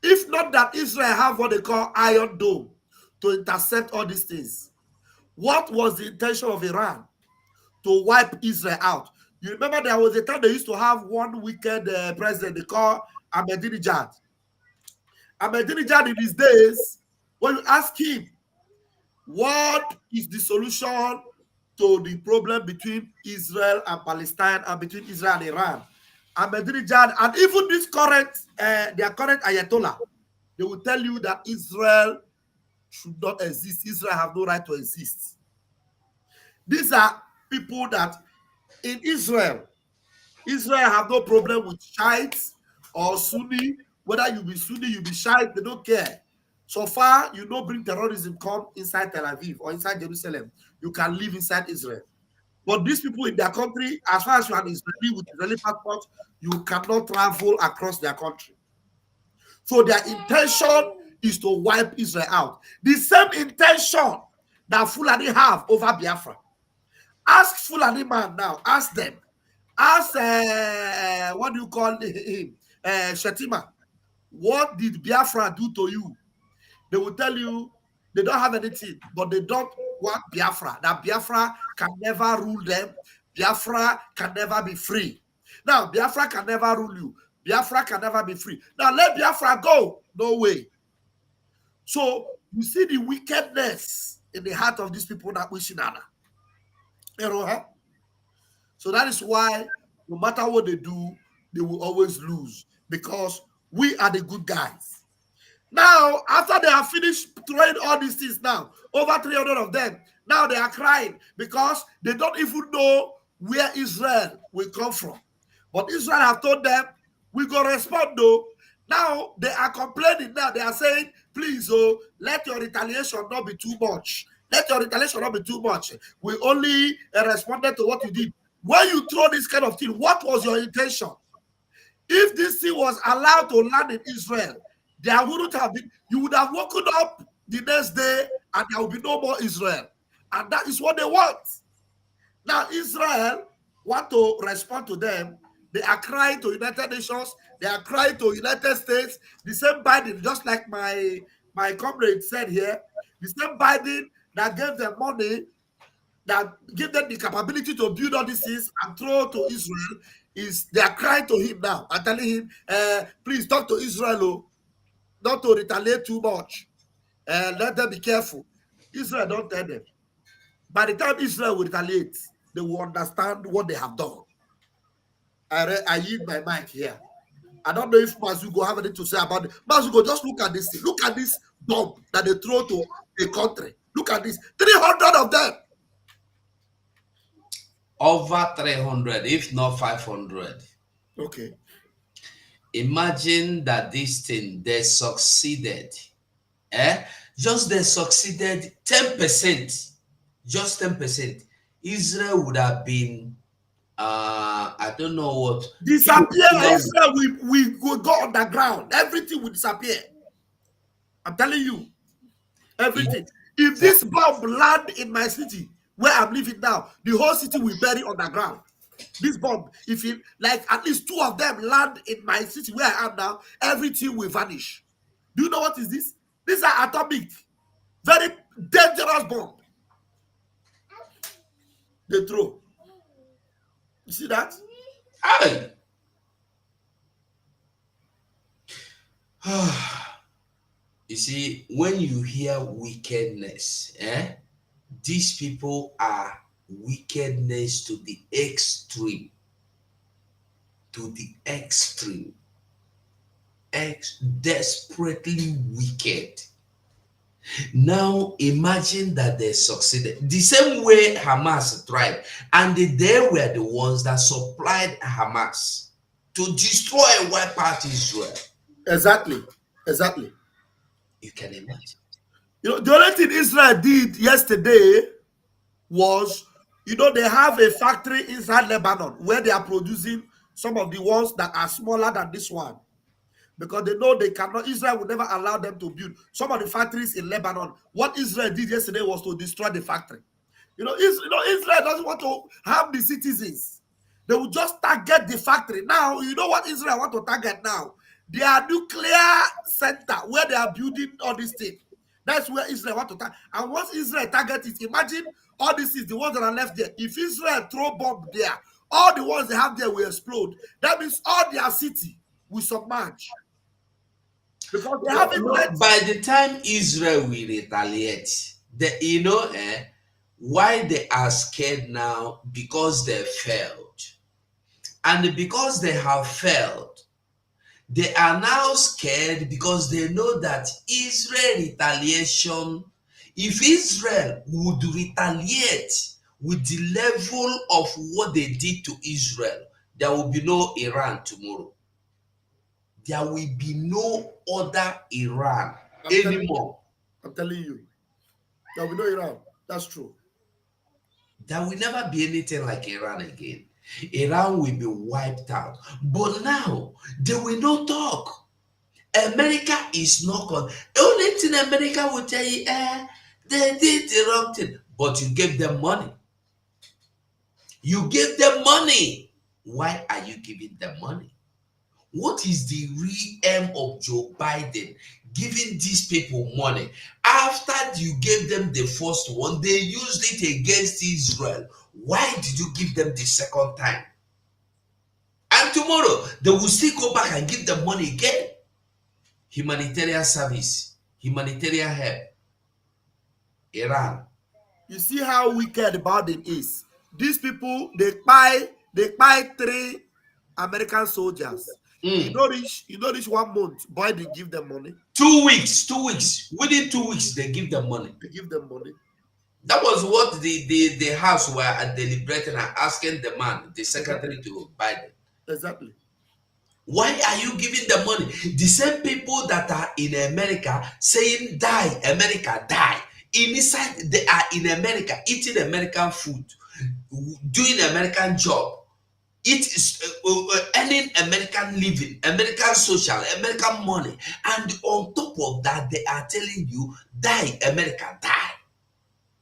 If not that Israel have what they call Iron Dome to intercept all these things, what was the intention of Iran? To wipe Israel out. You remember there was a time they used to have one wicked president they call Ahmadinejad. Ahmadinejad in his days, when you ask him, what is the solution to the problem between Israel and Palestine and between Israel and Iran? Ahmadinejad and even this their current Ayatollah, they will tell you that Israel should not exist. Israel have no right to exist. These are people that in Israel have no problem with Shiites or Sunni. Whether you be Sunni, you be Shiite, they don't care. So far, you don't bring terrorism come inside Tel Aviv or inside Jerusalem. You can live inside Israel. But these people in their country, as far as you are an Israeli with Israeli passport, you cannot travel across their country. So their intention is to wipe Israel out. The same intention that Fulani have over Biafra. Ask Fulani man now. Ask them. Ask, what do you call him? Shetima. What did Biafra do to you? They will tell you they don't have anything, but they don't want Biafra. That Biafra can never rule them. Biafra can never be free. Now, Biafra can never rule you. Biafra can never be free. Now, let Biafra go. No way. So, you see the wickedness in the heart of these people that wish Nana. So that is why no matter what they do, they will always lose, because we are the good guys. Now, after they have finished throwing all these things now, over 300 of them, now they are crying because they don't even know where Israel will come from. But Israel have told them, we go respond though. Now they are complaining now. They are saying, please, let your retaliation not be too much. Let your retaliation not be too much. We only responded to what you did. When you throw this kind of thing, what was your intention? If this thing was allowed to land in Israel, there wouldn't have been, you would have woken up the next day and there will be no more Israel. And that is what they want. Now, Israel want to respond to them They are crying to United Nations. They are crying to United States. The same Biden, just like my comrade said here, the same Biden that gave them money, that gave them the capability to build all these things and throw to Israel, they are crying to him now and telling him, please talk to Israel, not to retaliate too much. Let them be careful. Israel don't tell them. By the time Israel will retaliate, they will understand what they have done. I yield my mic here. I don't know if Mazugo have anything to say about it. Mazugo, just look at this thing. Look at this bomb that they throw to a country. Look at this. 300 of them.
Over 300, if not 500.
Okay.
Imagine that this thing, they succeeded. Just they succeeded 10%. Just 10%. Israel would have been, I don't know what.
Disappear. Israel will go underground. Everything will disappear. I'm telling you. Everything. If this bomb land in my city, where I'm living now, the whole city will bury underground. This bomb, if it, like at least 2 of them land in my city where I am now, everything will vanish. Do you know what is this? These are atomic, very dangerous bomb. They throw. You see that?
Hey. You see, when you hear wickedness, these people are wickedness to the extreme. To the extreme. Desperately wicked. Now imagine that they succeeded. The same way Hamas tried, and they were the ones that supplied Hamas to destroy and wipe out Israel.
Exactly. Exactly.
You can imagine.
You know, the only thing Israel did yesterday was, you know, they have a factory inside Lebanon where they are producing some of the ones that are smaller than this one. Because they know they cannot, Israel will never allow them to build some of the factories in Lebanon. What Israel did yesterday was to destroy the factory. You know, Israel doesn't want to harm the citizens. They will just target the factory. Now, you know what Israel want to target now? Their nuclear center where they are building all these things. That's where Israel want to target. And once Israel target it, imagine all this is the ones that are left there. If Israel throw bomb there, all the ones they have there will explode. That means all their city will submerge. Because they haven't
by the time Israel will retaliate, why they are scared now? Because they failed. And because they have failed, they are now scared because they know that Israel retaliation, if Israel would retaliate with the level of what they did to Israel, there will be no Iran tomorrow. There will be no other Iran anymore.
I'm telling you. There will be no Iran. That's true.
There will never be anything like Iran again. Iran will be wiped out. But now, they will not talk. America is not on. The only thing America will tell you, they did the wrong thing. But you gave them money. You gave them money. Why are you giving them money? What is the real aim of Joe Biden giving these people money? After you gave them the first one, they used it against Israel. Why did you give them the second time? And tomorrow, they will still go back and give them money again. Humanitarian service, humanitarian help. Iran.
You see how wicked Biden is. These people, they buy 3 American soldiers. You know this 1 month, Biden give them money.
2 weeks. Within 2 weeks, they give them money.
They give them money.
That was what the House were deliberating and asking the man, the secretary to Biden.
Exactly.
Why are you giving them money? The same people that are in America saying, die, America, die. Inside, they are in America, eating American food, doing American job. It is earning American living, American social, American money. And on top of that, they are telling you, die, America, die.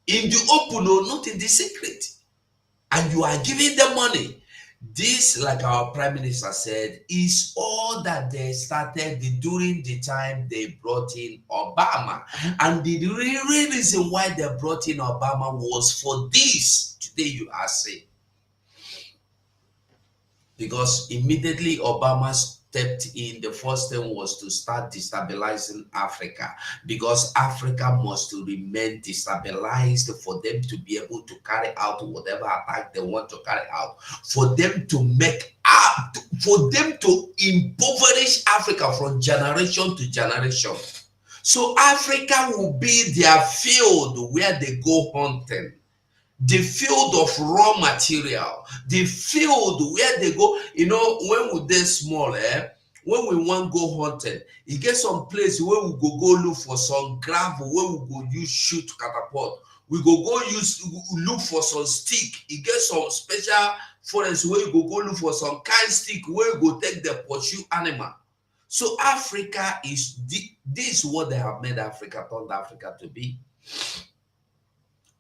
In the open or not in the secret. And you are giving them money. This, like our prime minister said, is all that they started during the time they brought in Obama. And the real reason why they brought in Obama was for this. Today you are saying. Because immediately Obama stepped in, the first thing was to start destabilizing Africa, because Africa must remain destabilized for them to be able to carry out whatever attack they want to carry out, for them to make up, for them to impoverish Africa from generation to generation. So Africa will be their field where they go hunting, the field of raw material, the field where they go. You know, when we dey small, when we want go hunting, e get some place where we go look for some gravel where we go use shoot catapult. We go use look for some stick. E get some special forest where you go look for some kind stick where you go take the pursue animal. So Africa is this is what they have made Africa, turned Africa to be.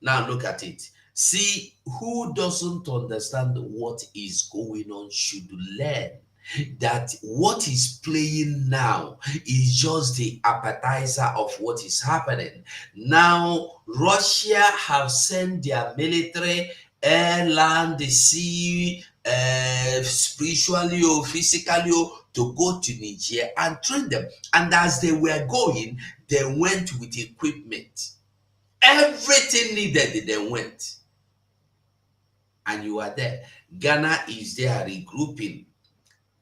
Now look at it. See, who doesn't understand what is going on should learn that what is playing now is just the appetizer of what is happening. Now, Russia have sent their military, air, land, the sea, spiritually or physically, to go to Niger and train them. And as they were going, they went with equipment. Everything needed, they went. And you are there. Ghana is there regrouping.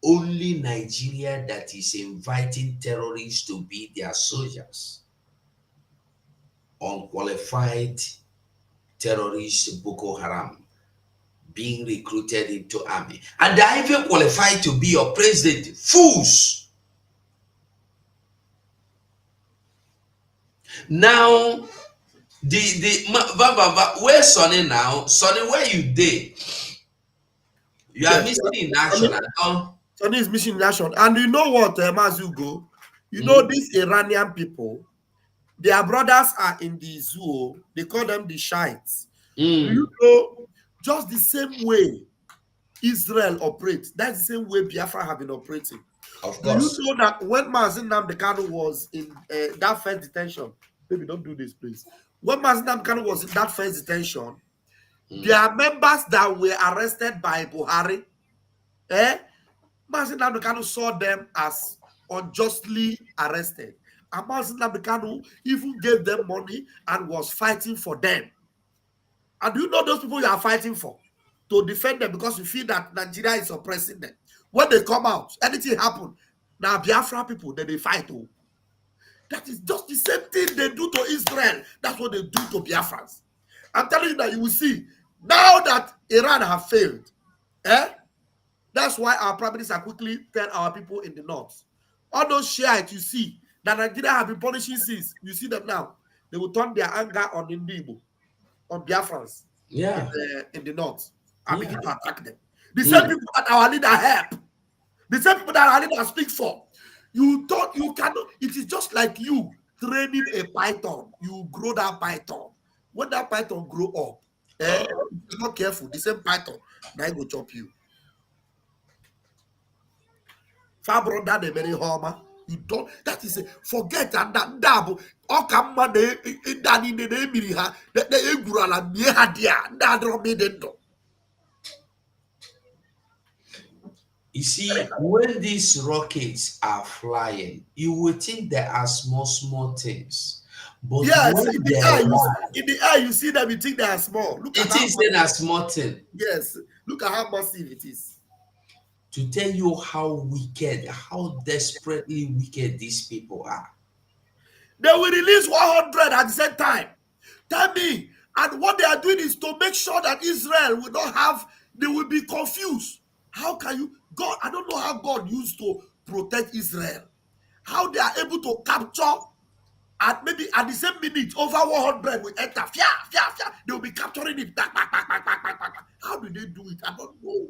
Only Nigeria that is inviting terrorists to be their soldiers. Unqualified terrorists, Boko Haram, being recruited into army. And they are even qualified to be your president. Fools. Now, where's Sonny now? Sonny, where you dey? You are missing in action.
Sonny is missing in action. And you know what, Mazugo? You know, these Iranian people, their brothers are in the zoo. They call them the Shiites. You know, just the same way Israel operates, that's the same way Biafra have been operating.
Of course.
Do you know that when Mazin Nnamdi Kanu was in that first detention, baby, don't do this, please. When Mazin Nnamdi Kanu was in that first detention, there are members that were arrested by Buhari. Mazin Nnamdi Kanu saw them as unjustly arrested. And Mazin Nnamdi Kanu even gave them money and was fighting for them. And do you know those people you are fighting for? To defend them, because you feel that Nigeria is oppressing them. When they come out, anything happen, now Biafra people, then they fight. Oh. That is just the same thing they do to Israel. That's what they do to Biafrans. I'm telling you that you will see, now that Iran have failed, that's why our prime minister quickly tell our people in the north. All those Shiites you see, that Nigeria have been punishing since, you see them now. They will turn their anger on Indibo, on Biafrans, in the north, and begin to attack them. The same people that our leader help, the same people that our leader speak for. You thought you cannot, it is just like you training a python. You grow that python. When that python grow up, if you're not careful, the same python, now it will chop you. Far brother, the very homer. You don't, that is a forget and that double. All come man, they in the name ha, they gurala me hadia, that don't mean them.
You see, when these rockets are flying, you would think they are small things. But
yes, in the air, you see them, you think they are small. Look,
it is a small thing.
Yes, look at how massive it is.
To tell you how wicked, how desperately wicked these people are.
They will release 100 at the same time. Tell me. And what they are doing is to make sure that Israel will not have, they will be confused. How can you, God, I don't know how God used to protect Israel. How they are able to capture, at maybe at the same minute, over 100 will enter. They will be capturing it. How do they do it? I don't know.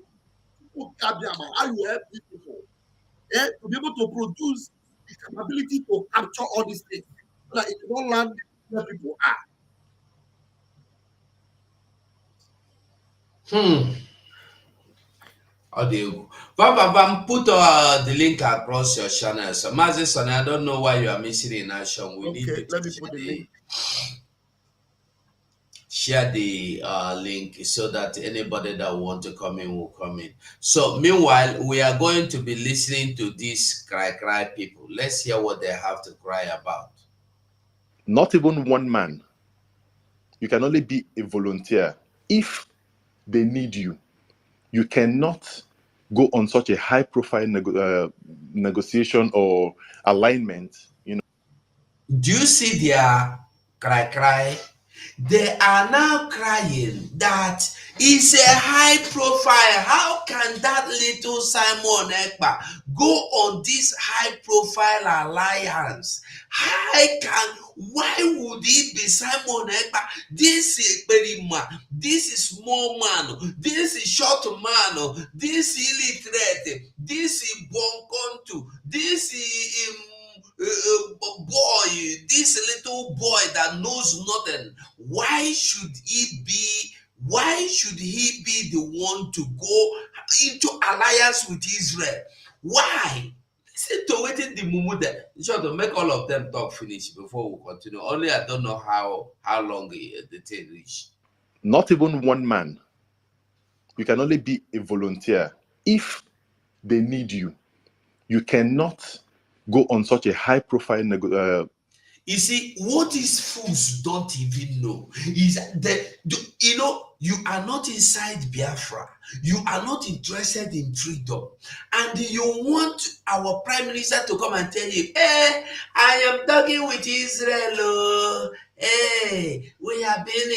How you help these people to be able to produce the capability to capture all these things so that it won't land where people are.
Audio. Put the link across your channel. So, Mazi Sonny, I don't know why you are missing in action. We need
Okay,
you
let
to
me put the link.
share the link so that anybody that want to come in will come in. So, meanwhile, we are going to be listening to these cry people. Let's hear what they have to cry about.
Not even one man. You can only be a volunteer if they need you. You cannot go on such a high-profile negotiation or alignment. You know.
Do you see their cry? They are now crying that it's a high profile. How can that little Simon Ekpa go on this high profile alliance? Why would it be Simon Ekpa? This is Berima, this is small man, this is short man, this is illiterate, this is Bonkontu, this is boy, this little boy that knows nothing. Why should he be the one to go into alliance with Israel? Why? Listen to waiting the mumu there. Sure, to make all of them talk finish before we continue. Only I don't know how long the thing reach.
Not even one man. You can only be a volunteer if they need you. You cannot go on such a high-profile
You see, what these fools don't even know is that, you are not inside Biafra. You are not interested in freedom. And you want our prime minister to come and tell you, hey, I am talking with Israel. Oh. Hey, we have been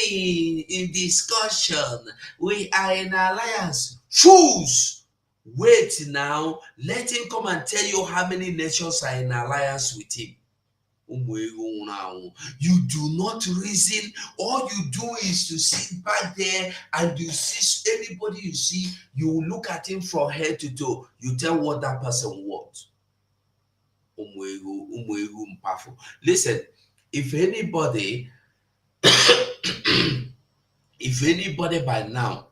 in discussion. We are in alliance. Fools! Wait now. Let him come and tell you how many nations are in alliance with him. You do not reason. All you do is to sit back there and you see anybody you see, you look at him from head to toe. You tell what that person wants. Listen, if anybody by now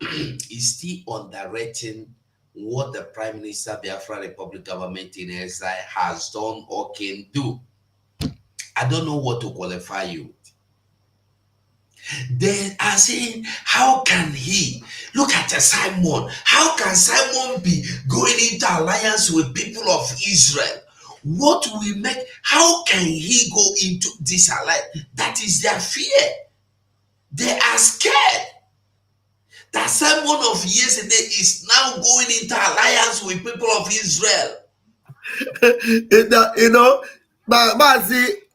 is still underrating what the Prime Minister Biafra Republic government in exile has done or can do, I don't know what to qualify you. They are saying, how can he look at Simon? How can Simon be going into alliance with people of Israel? What will make, how can he go into this alliance? That is their fear. They are scared that Simon of yesterday is now going into alliance with people of Israel.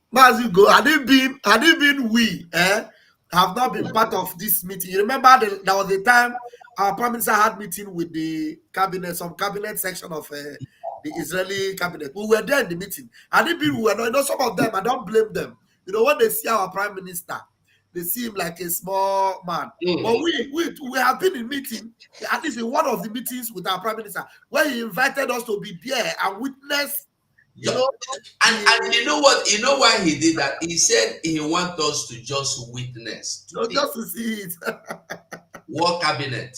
Mazi go, had it been we, have not been part of this meeting. You remember there was a time our prime minister had meeting with the cabinet, some cabinet section of the Israeli cabinet. We were there in the meeting. Had it been we were not, some of them, I don't blame them. When they see our prime minister, they see him like a small man. But we have been in meeting, at least in one of the meetings with our prime minister, where he invited us to be there and witness.
And you know what? You know why he did that? He said he wants us to just witness.
Just to see it.
War cabinet.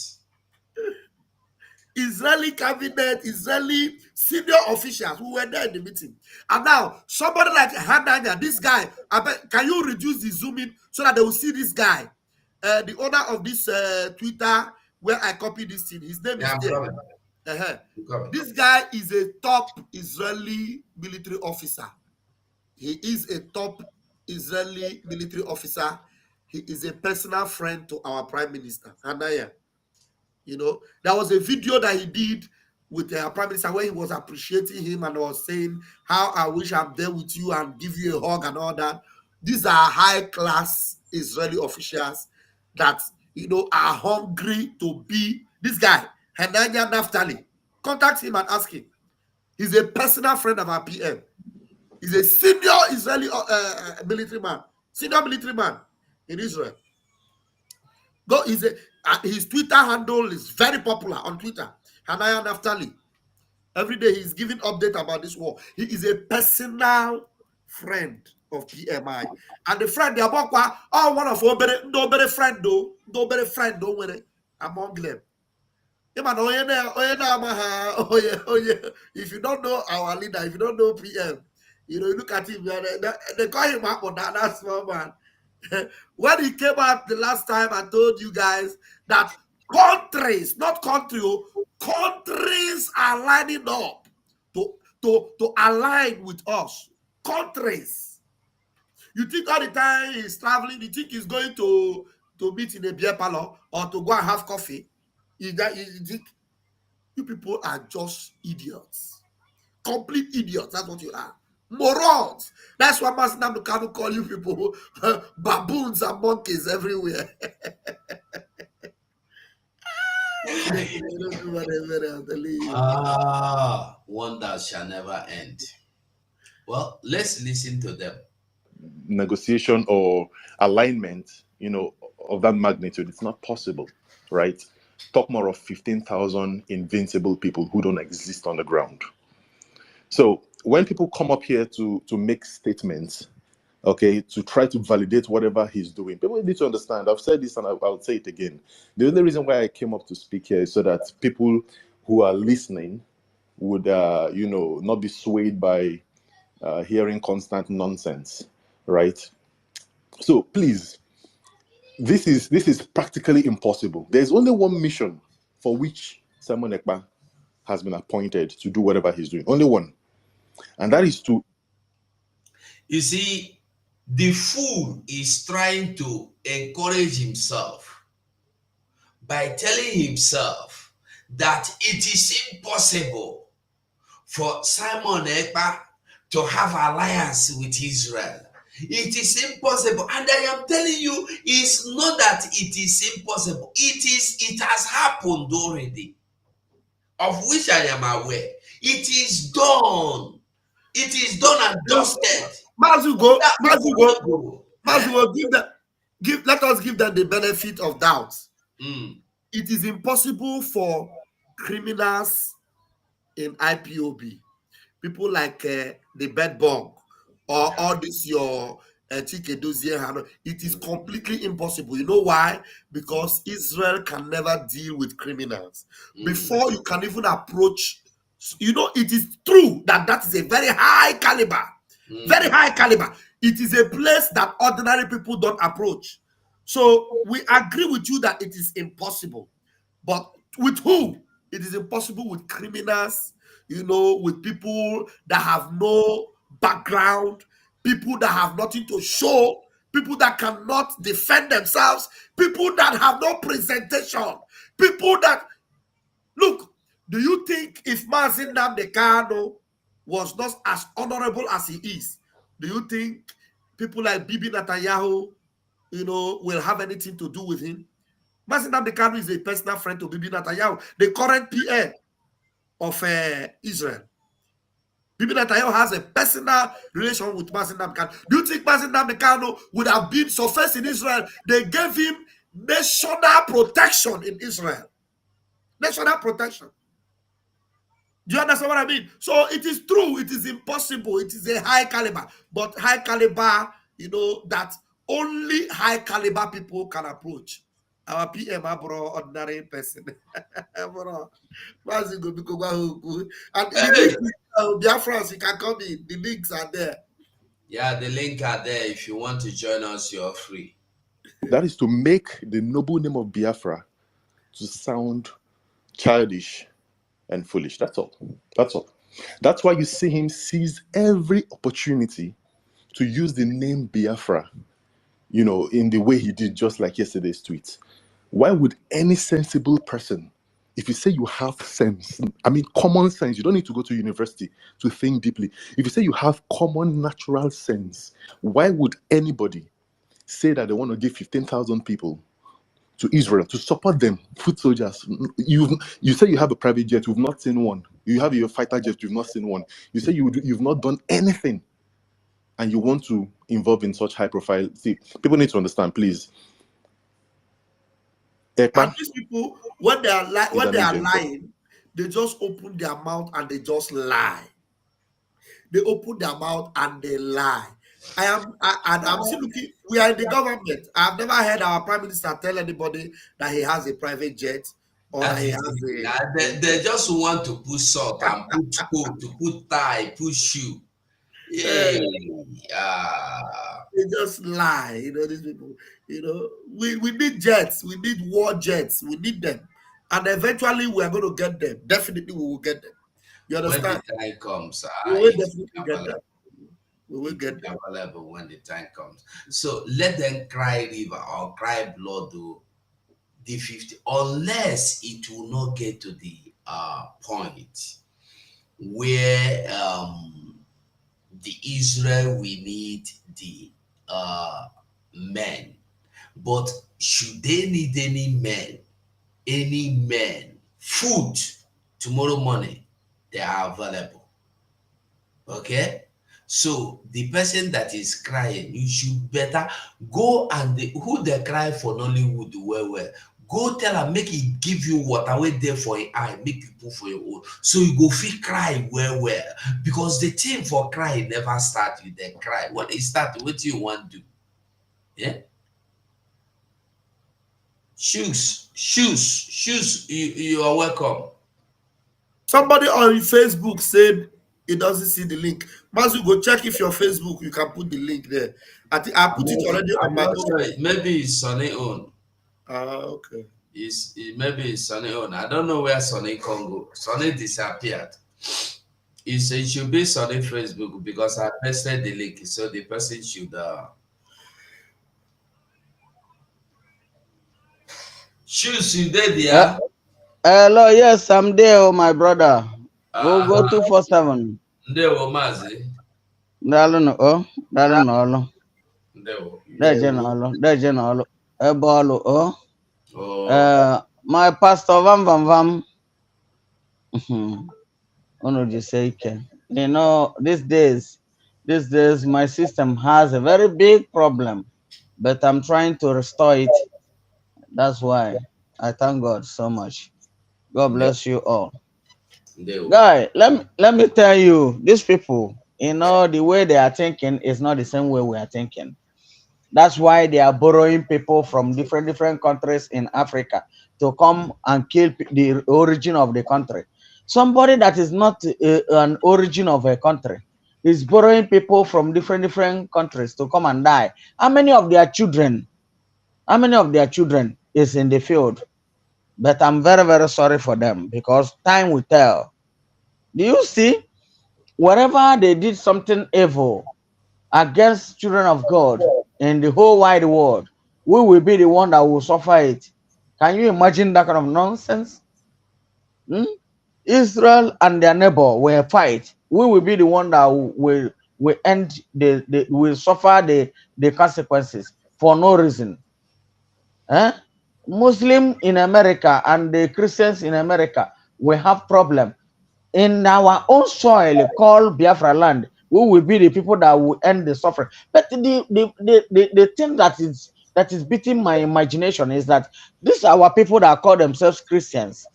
Israeli cabinet, Israeli senior officials who were there in the meeting. And now, somebody like Hananya, this guy, can you reduce the zoom in so that they will see this guy? The owner of this Twitter, where I copied this thing, his name is there. This guy is a top Israeli military officer. He is a top Israeli military officer. He is a personal friend to our prime minister, Hanaya. There was a video that he did with our prime minister where he was appreciating him and was saying how I wish I'm there with you and give you a hug and all that. These are high-class Israeli officials that are hungry to be this guy, Hananya Naftali. Contact him and ask him. He's a personal friend of our PM. He's a senior Israeli military man, senior military man in Israel. His Twitter handle is very popular on Twitter. Hanaya Naftali. Every day he's giving update about this war. He is a personal friend of PMI. And the friend, they are one of our no better friend though, among them. If you don't know our leader, if you don't know PM, you look at him, they call him up on that small man. When he came out the last time, I told you guys that countries, not country, countries are lining up to align with us. Countries. You think all the time he's traveling, you think he's going to meet in a beer parlor or to go and have coffee? You think you people are just idiots. Complete idiots. That's what you are. Morons. That's why Master Namdekanu call you people baboons and monkeys everywhere.
Wonders shall never end. Well, let's listen to them.
Negotiation or alignment, of that magnitude, it's not possible, right? Talk more of 15,000 invincible people who don't exist on the ground. So when people come up here to make statements, okay, to try to validate whatever he's doing, people need to understand. I've said this and I'll say it again. The only reason why I came up to speak here is so that people who are listening would, not be swayed by hearing constant nonsense, right? So please, this is practically impossible. There's only one mission for which Simon Ekpa has been appointed to do whatever he's doing. Only one. And that is to...
You see, the fool is trying to encourage himself by telling himself that it is impossible for Simon Ekpa to have alliance with Israel. It is impossible. And I am telling you, it's not that it is impossible. It has happened already, of which I am aware. It is done. It is done and dusted.
Mazugo, let us give them the benefit of doubt. It is impossible for criminals in IPOB, people like the bedbug or all this your Chike Dozie. It is completely impossible. You know why? Because Israel can never deal with criminals. Before you can even approach, it is true that is a very high caliber. Very high caliber. It is a place that ordinary people don't approach. So we agree with you that it is impossible. But with who? It is impossible with criminals, with people that have no background, people that have nothing to show, people that cannot defend themselves, people that have no presentation, people that... Look, do you think if Mazi Nnamdi Kanu was not as honorable as he is, do you think people like Bibi Netanyahu, will have anything to do with him? Mazi Nnamdi Kanu is a personal friend to Bibi Netanyahu, the current PM of Israel. Bibi Netanyahu has a personal relation with Mazi Nnamdi Kanu. Do you think Mazi Nnamdi Kanu would have been so first in Israel? They gave him national protection in Israel. National protection. Do you understand what I mean? So it is true, it is impossible, it is a high caliber, but high caliber, that only high caliber people can approach. Our PM, bro, ordinary person. Bro, and Biafrans, you can come in. The links are there.
Yeah, the link are there. If you want to join us, you're free.
That is to make the noble name of Biafra to sound childish and foolish. That's all. That's all. That's why you see him seize every opportunity to use the name Biafra, in the way he did just like yesterday's tweet. Why would any sensible person, if you say you have sense, common sense, you don't need to go to university to think deeply. If you say you have common natural sense, why would anybody say that they want to give 15,000 people to Israel to support them, foot soldiers? You say you have a private jet, you've not seen one. You have your fighter jet, you've not seen one. You say you've not done anything, and you want to involve in such high profile. See, people need to understand, please.
And these people, when they are lying, they just open their mouth and they just lie. They open their mouth and they lie. I'm still looking. We are in the government. I've never heard our prime minister tell anybody that he has a private jet or
That
he
is
has
it.
a.
They just want to put sock and put coat, to put tie, put shoe.
Eh,
Hey,
they just lie, these people. We need jets, we need war jets, we need them. And eventually we are going to get them. Definitely we will get them. You
when the
understand?
time comes,
We will
it will
definitely
be
get
available.
them. We will
It will
get
be
them.
available when the time comes. So let them cry river or cry blood, though, the 50, unless it will not get to the point where the Israel we need the men. But should they need any men, food tomorrow morning, they are available. Okay? So the person that is crying, you should better go and who they cry for Nollywood well. Go tell her, make it give you water wait there for your eye, make you put for your own. So you go feel cry well. Because the thing for cry never start with the cry. When it start, what you want to do? Yeah? Shoes, you are welcome.
Somebody on Facebook said he doesn't see the link. Mazu, go check if your Facebook, you can put the link there. I think I put it already on
I'm
my
not
own.
sure. Maybe it's Sonny own.
Okay.
Maybe it's Sonny own. I don't know where Sonny Congo. Sonny disappeared. It should be Sonny Facebook because I pasted the link, so the person should shoes you did there.
Hello, yes, I'm there, oh, my brother. Go 247.
Ndewo mazi.
Dalo oh, dalo no.
Ndewo.
Deje no. Ebolo oh.
Oh.
My pastor vam. Ono just say can. These days my system has a very big problem, but I'm trying to restore it. That's why I thank God so much. God bless you all.
Ndewo.
Guy, let me tell you, these people, the way they are thinking is not the same way we are thinking. That's why they are borrowing people from different countries in Africa to come and kill the origin of the country. Somebody that is not an origin of a country is borrowing people from different countries to come and die. How many of their children is in the field? But I'm very, very sorry for them because time will tell. Do you see? Wherever they did something evil against children of God in the whole wide world, we will be the one that will suffer it. Can you imagine that kind of nonsense? Israel and their neighbor will fight. We will be the one that will end will suffer the consequences for no reason. Muslim in America and the Christians in America will have problem. In our own soil called Biafra land, we will be the people that will end the suffering. But the thing that is beating my imagination is that these are our people that call themselves Christians.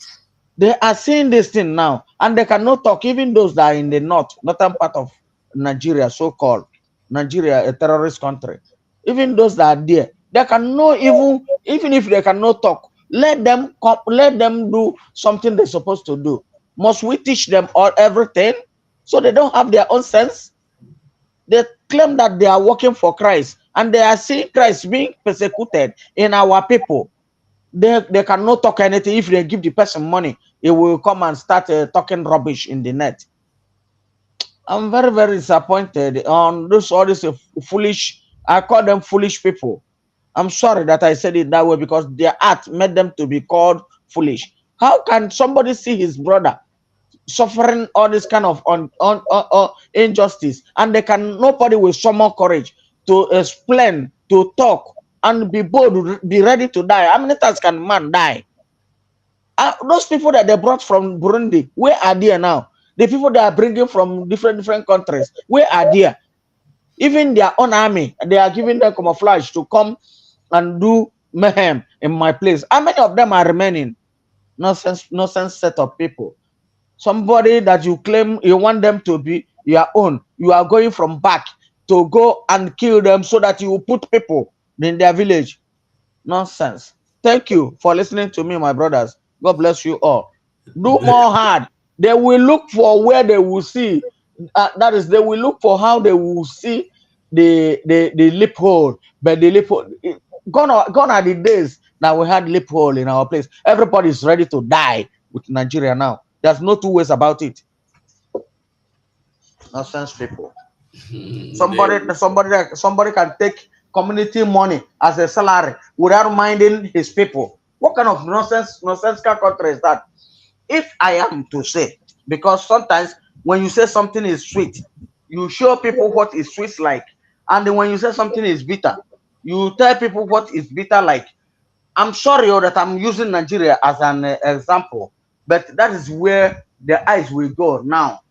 They are seeing this thing now, and they cannot talk. Even those that are in the northern part of Nigeria, so-called Nigeria, a terrorist country. Even those that are there, they cannot even if they cannot talk. Let them do something they're supposed to do. Must we teach them everything so they don't have their own sense? They claim that they are working for Christ and they are seeing Christ being persecuted in our people. They cannot talk anything. If they give the person money, he will come and start talking rubbish in the net. I'm very, very disappointed on all this foolish. I call them foolish people. I'm sorry that I said it that way because their act made them to be called foolish. How can somebody see his brother suffering all this kind of injustice, and nobody will summon courage to explain, to talk, and be bold, be ready to die? How many times can man die? Those people that they brought from Burundi, where are they now? The people they are bringing from different countries, where are they? Even their own army, they are giving them camouflage to come and do mayhem in my place. How many of them are remaining? Nonsense set of people. Somebody that you claim you want them to be your own, you are going from back to go and kill them so that you will put people in their village. Nonsense. Thank you for listening to me, my brothers. God bless you all. Do more hard. They will look for where they will see. That is, they will look for how they will see the loophole. But the loophole, gone are the days that we had loophole in our place. Everybody is ready to die with Nigeria now. There's no two ways about it. Nonsense people. Somebody can take community money as a salary without minding his people. What kind of nonsensical country is that? If I am to say, because sometimes when you say something is sweet, you show people what is sweet like, and then when you say something is bitter, you tell people what is bitter like. I'm sorry that I'm using Nigeria as an example, but that is where the eyes will go now.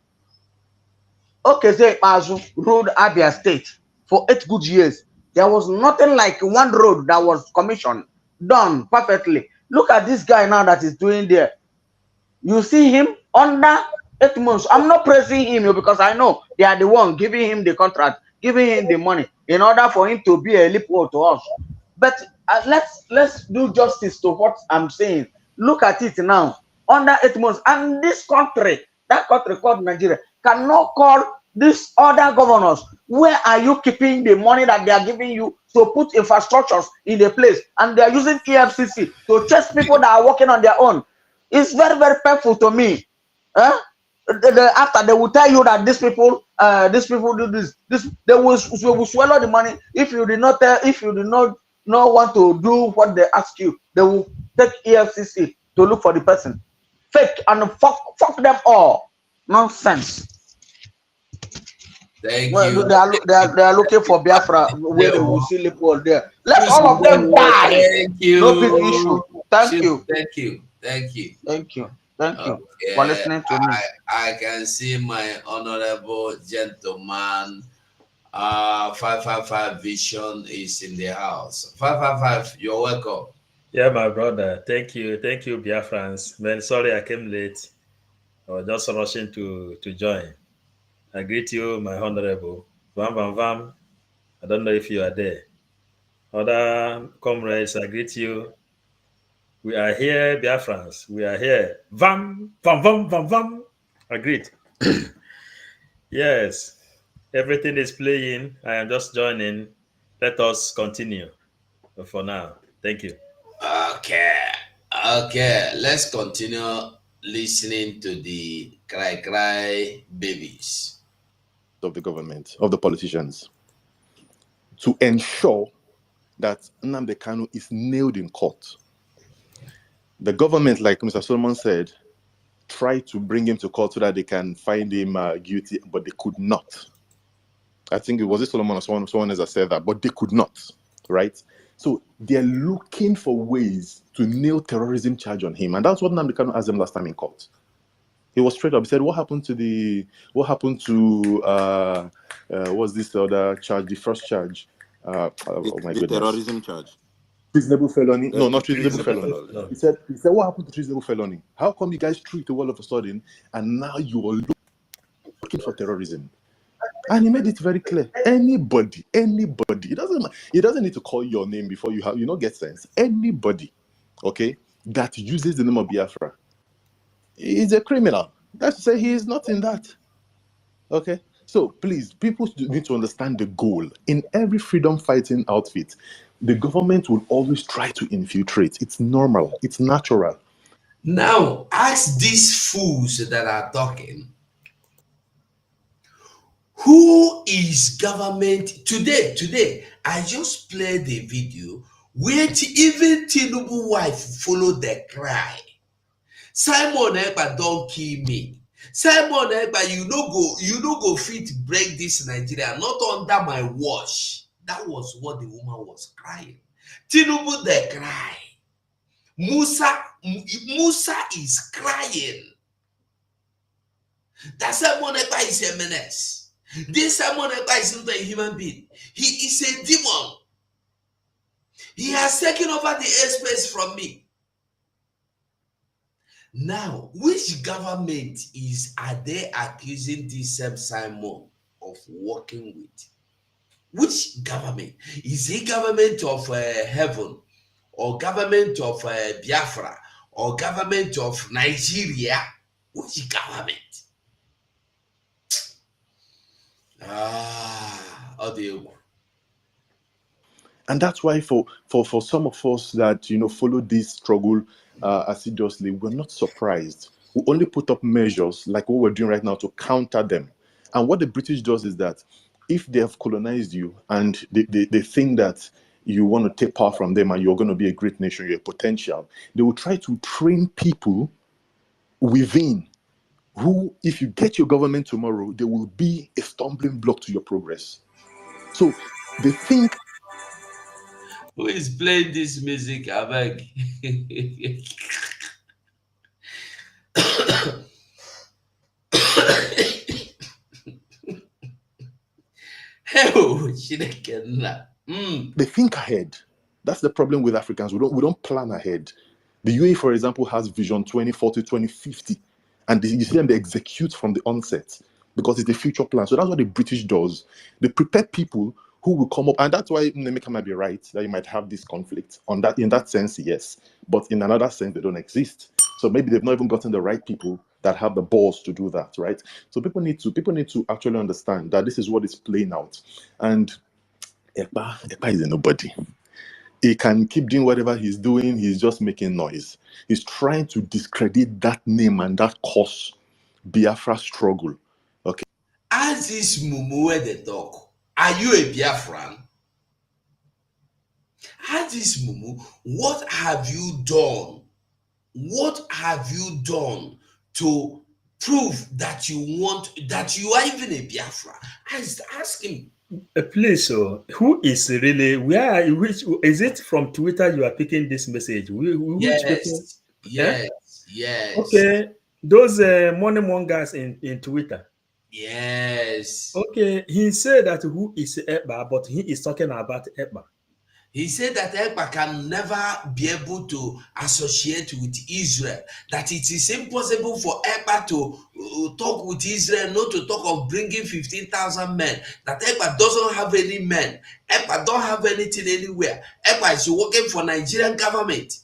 Okay, say Mazu ruled Abia State for 8 good years. There was nothing like one road that was commissioned, done perfectly. Look at this guy now that is doing there. You see him under 8 months. I'm not praising him because I know they are the one giving him the contract, giving him the money in order for him to be a loophole to us. But let's do justice to what I'm saying. Look at it now. Under 8 months, and this country, that country called Nigeria, cannot call these other governors. Where are you keeping the money that they are giving you to put infrastructures in the place? And they are using EFCC to chase people that are working on their own. It's very, very painful to me. After they will tell you that these people do this. They will swallow the money if you did not want to do what they ask you. They will take EFCC to look for the person. Fake and fuck them all. Nonsense.
Thank you.
They are looking for Biafra where they will see people there. Let all of them die.
Thank you.
No big issue. Thank you.
Thank you
For listening to me.
I can see my honorable gentleman. 555 Vision is in the house. 555, you're welcome.
Yeah, my brother. Thank you, Biafrans. Man, sorry I came late. I was just rushing to join. I greet you, my honorable. Vam. I don't know if you are there. Other comrades, I greet you. We are here, Biafrans. We are here. Vam. I greet. Yes, everything is playing. I am just joining. Let us continue for now. Thank you.
Okay. Let's continue listening to the cry babies
of the government, of the politicians, to ensure that Nnamdi Kanu is nailed in court. The government, like Mr. Solomon said, tried to bring him to court so that they can find him guilty, but they could not. I think it was Solomon or someone else that said that, but they could not, right? So they're looking for ways to nail terrorism charge on him, and that's what Nnamdi Kanu asked them last time in court. He was straight up. He said, "What happened to what's this other charge? The first charge? Oh my goodness,
terrorism charge."
Treasonable felony? No, not treasonable felony.
No.
He said, what happened to treasonable felony? How come you guys treat it all of a sudden, and now you are looking for terrorism? And he made it very clear. Anybody, it doesn't need to call your name before you get sense. Anybody, okay, that uses the name of Biafra is a criminal. That's to say he is not in that. Okay? So please, people need to understand the goal. In every freedom fighting outfit, the government will always try to infiltrate. It's normal. It's natural.
Now, ask these fools that are talking. Who is government today? I just played the video where even Tinubu wife followed the cry. Simon Ekpa don't kill me. Simon Ekpa, you no go fit break this Nigeria, not under my watch. That was what the woman was crying. Tinubu the cry. Musa is crying. That Simon Ekpa is a menace. This Simon Ekpa is not a human being. He is a demon. He has taken over the airspace from me. Now, which government are they accusing this same Simon of working with? Which government? Is it government of heaven, or government of Biafra, or government of Nigeria, which government? Audio.
And that's why for some of us that follow this struggle assiduously, we're not surprised. We only put up measures like what we're doing right now to counter them. And what the British does is that if they have colonized you and they think that you want to take power from them and you're going to be a great nation, you're a potential, they will try to train people within who, if you get your government tomorrow, they will be a stumbling block to your progress. So they think.
Who is playing this music? I beg.
They think ahead. That's the problem with Africans. We don't plan ahead. The UAE, for example, has Vision 2040, 2050, and you see them, they execute from the onset because it's the future plan. So that's what the British does. They prepare people who will come up, and that's why Nemeka might be right that you might have this conflict. In that sense, yes, but in another sense, they don't exist. So maybe they've not even gotten the right people that have the balls to do that, right? So people need to actually understand that this is what is playing out, and Ekpa is a nobody. He can keep doing whatever he's doing. He's just making noise. He's trying to discredit that name and that cause, Biafra struggle. Okay.
As this mumu where they talk, are you a Biafran? As this mumu, what have you done? What have you done to prove that you are even a Biafra? Ask him.
Please, so who is really, which is it from Twitter you are picking this message? Which people?
Yes.
Okay, those money mongers in Twitter.
Yes.
Okay, he said that who is Ekpa, but he is talking about Ekpa.
He said that Ekpa can never be able to associate with Israel, that it is impossible for Ekpa to talk with Israel, not to talk of bringing 15,000 men, that Ekpa doesn't have any men, Ekpa don't have anything anywhere, Ekpa is working for Nigerian government.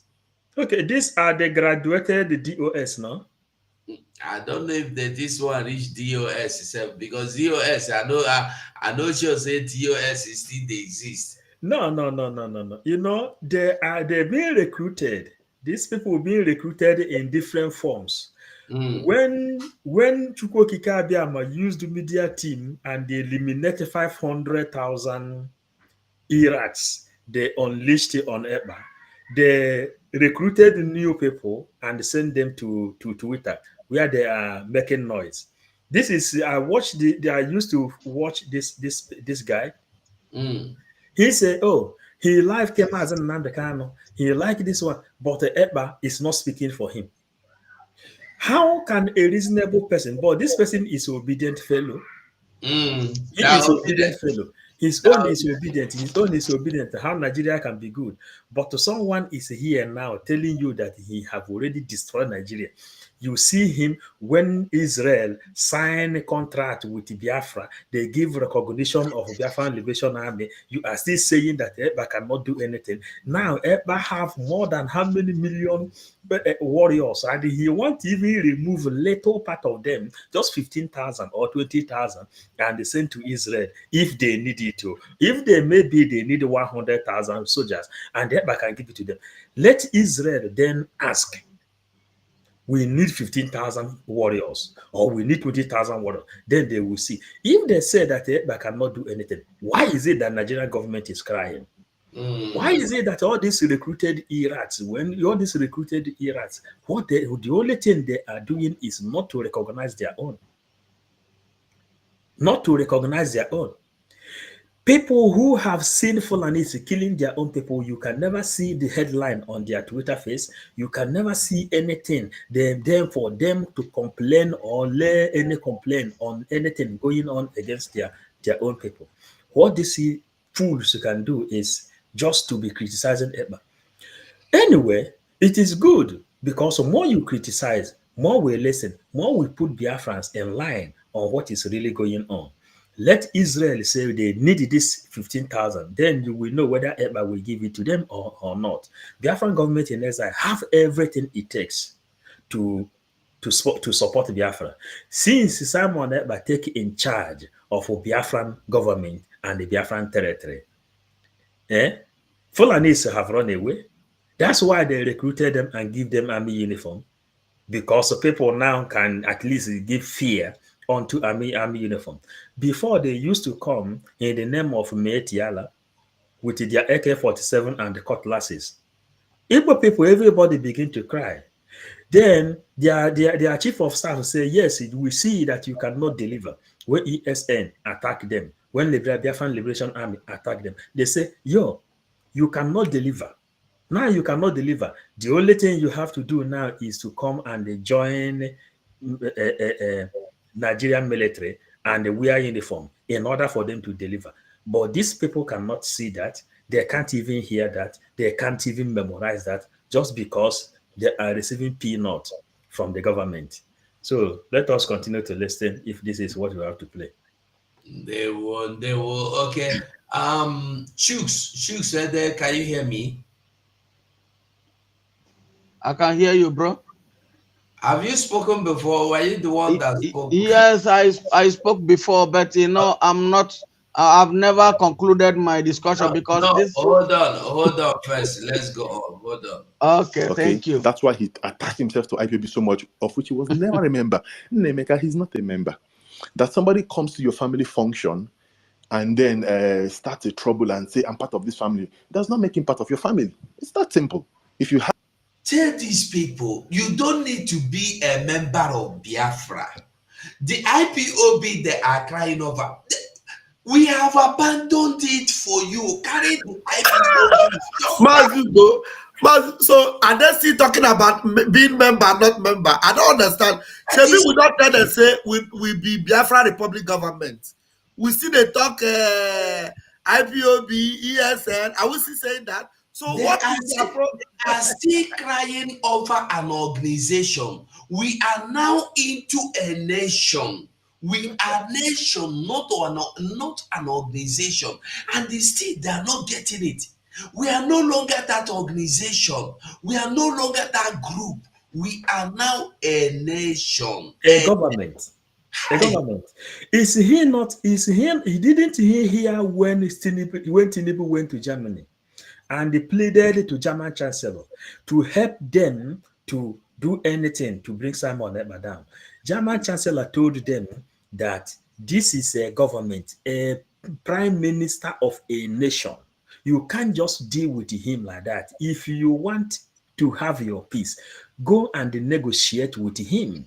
Okay, these are the graduated DOS, no?
I don't know if this one reach DOS itself, because DOS, I know she'll say DOS is still they exist.
No. You know, they're being recruited. These people being recruited in different forms. When Chukwokika Abiyama used the media team and they eliminated 500,000 Iraqs, they unleashed it on Ekpa. They recruited new people and sent them to Twitter, where they are making noise. This is I used to watch this guy. He said, "Oh, he live came as an Nandekano. He liked this one, but the Ekpa is not speaking for him." How can a reasonable person, but this person is obedient fellow. He is obedient fellow. His own is obedient. How Nigeria can be good. But to someone is here now telling you that he have already destroyed Nigeria. You see him when Israel signed a contract with Biafra, they give recognition of Biafran Liberation Army. You are still saying that Ekpa cannot do anything. Now Ekpa have more than how many million warriors, and he won't even remove a little part of them, just 15,000 or 20,000, and they send to Israel if they need it to. If they need 100,000 soldiers, and Ekpa can give it to them. Let Israel then ask, we need 15,000 warriors, or we need 20,000 warriors. Then they will see. If they say that Ekpa cannot do anything, why is it that Nigerian government is crying? Why is it that all these recruited Iraqs, the only thing they are doing is not to recognize their own? Not to recognize their own. People who have seen Fulanis killing their own people, you can never see the headline on their Twitter face. You can never see anything. Then for them to complain or lay any complaint on anything going on against their own people. What these fools can do is just to be criticizing Ekpa. Anyway, it is good because the more you criticize, more we listen, more we put Biafrans in line on what is really going on. Let Israel say they need this 15,000. Then you will know whether Eba will give it to them or not. The Biafran government in exile have everything it takes to support Biafra. Since Simon Eba take in charge of the Biafran government and the Biafran territory, Fulanis have run away. That's why they recruited them and give them army uniform, because people now can at least give fear onto army uniform. Before, they used to come in the name of Meetiala with their AK-47 and the cutlasses. Igbo people, everybody begin to cry. Then their chief of staff will say, yes, we see that you cannot deliver. When ESN attack them, when the Biafran Liberation Army attack them, they say, yo, you cannot deliver. Now you cannot deliver. The only thing you have to do now is to come and join Nigerian military and wear uniform in order for them to deliver. But these people cannot see that. They can't even hear that. They can't even memorize that, just because they are receiving peanuts from the government. So let us continue to listen if this is what we have to play.
They will. Okay. Shooks said there, can you hear me?
I can hear you, bro.
Have you spoken before? Were you the one that spoke?
Yes, I spoke before, but I've never concluded my discussion because this.
Hold on first. Let's go on. Hold
on. Okay, thank you.
That's why he attached himself to IPOB so much, of which he was never a member. Nemeka, he's not a member. That somebody comes to your family function and then starts a trouble and say, I'm part of this family, does not make him part of your family. It's that simple. If you have.
Tell these people, you don't need to be a member of Biafra. The IPOB they are crying over, we have abandoned it for you. Carry the
IPOB. So are they still talking about being member, not member? I don't understand. Maybe we don't tell them say we be Biafra Republic government. We see they talk IPOB, ESN. Are we still saying that? So
they
what
are
is the approach?
They are still crying over an organization. We are now into a nation. We are a nation, not an organization. And they are not getting it. We are no longer that organization. We are no longer that group. We are now a nation.
A government. A government. He didn't hear when Tinubu went to Germany and they pleaded to German Chancellor to help them to do anything to bring Simon Ekpa down. German Chancellor told them that this is a government, a prime minister of a nation. You can't just deal with him like that. If you want to have your peace, go and negotiate with him.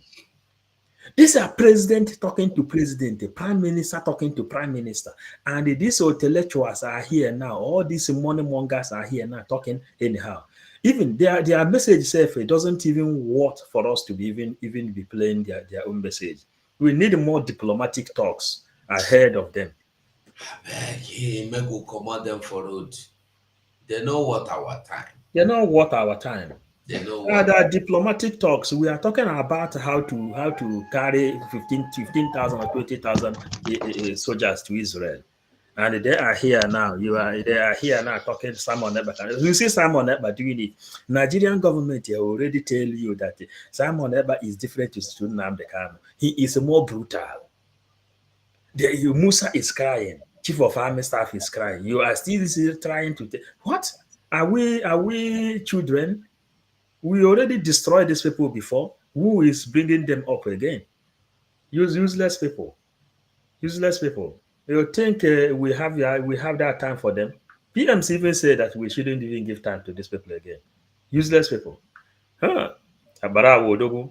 These are president talking to president, the prime minister talking to prime minister. And these intellectuals are here now. All these money mongers are here now talking anyhow. Even their message itself, it doesn't even worth for us to be even be playing their own message. We need more diplomatic talks ahead of them.
Maybe we'll command them for road. They know what our time.
They know what our time.
They know
the diplomatic talks. We are talking about how to carry 15,000 or 20,000 soldiers to Israel, and they are here now. They are here now talking Simon Ekpa. You see Simon Ekpa doing it. Nigerian government already tell you that Simon Ekpa is different to Nnamdi Kanu. He is more brutal. Musa is crying. Chief of Army Staff is crying. You are still trying to what? Are we children? We already destroyed these people before. Who is bringing them up again? Useless people. Useless people. You think we have that time for them? PMC even said that we shouldn't even give time to these people again. Useless people. Abara Odogu.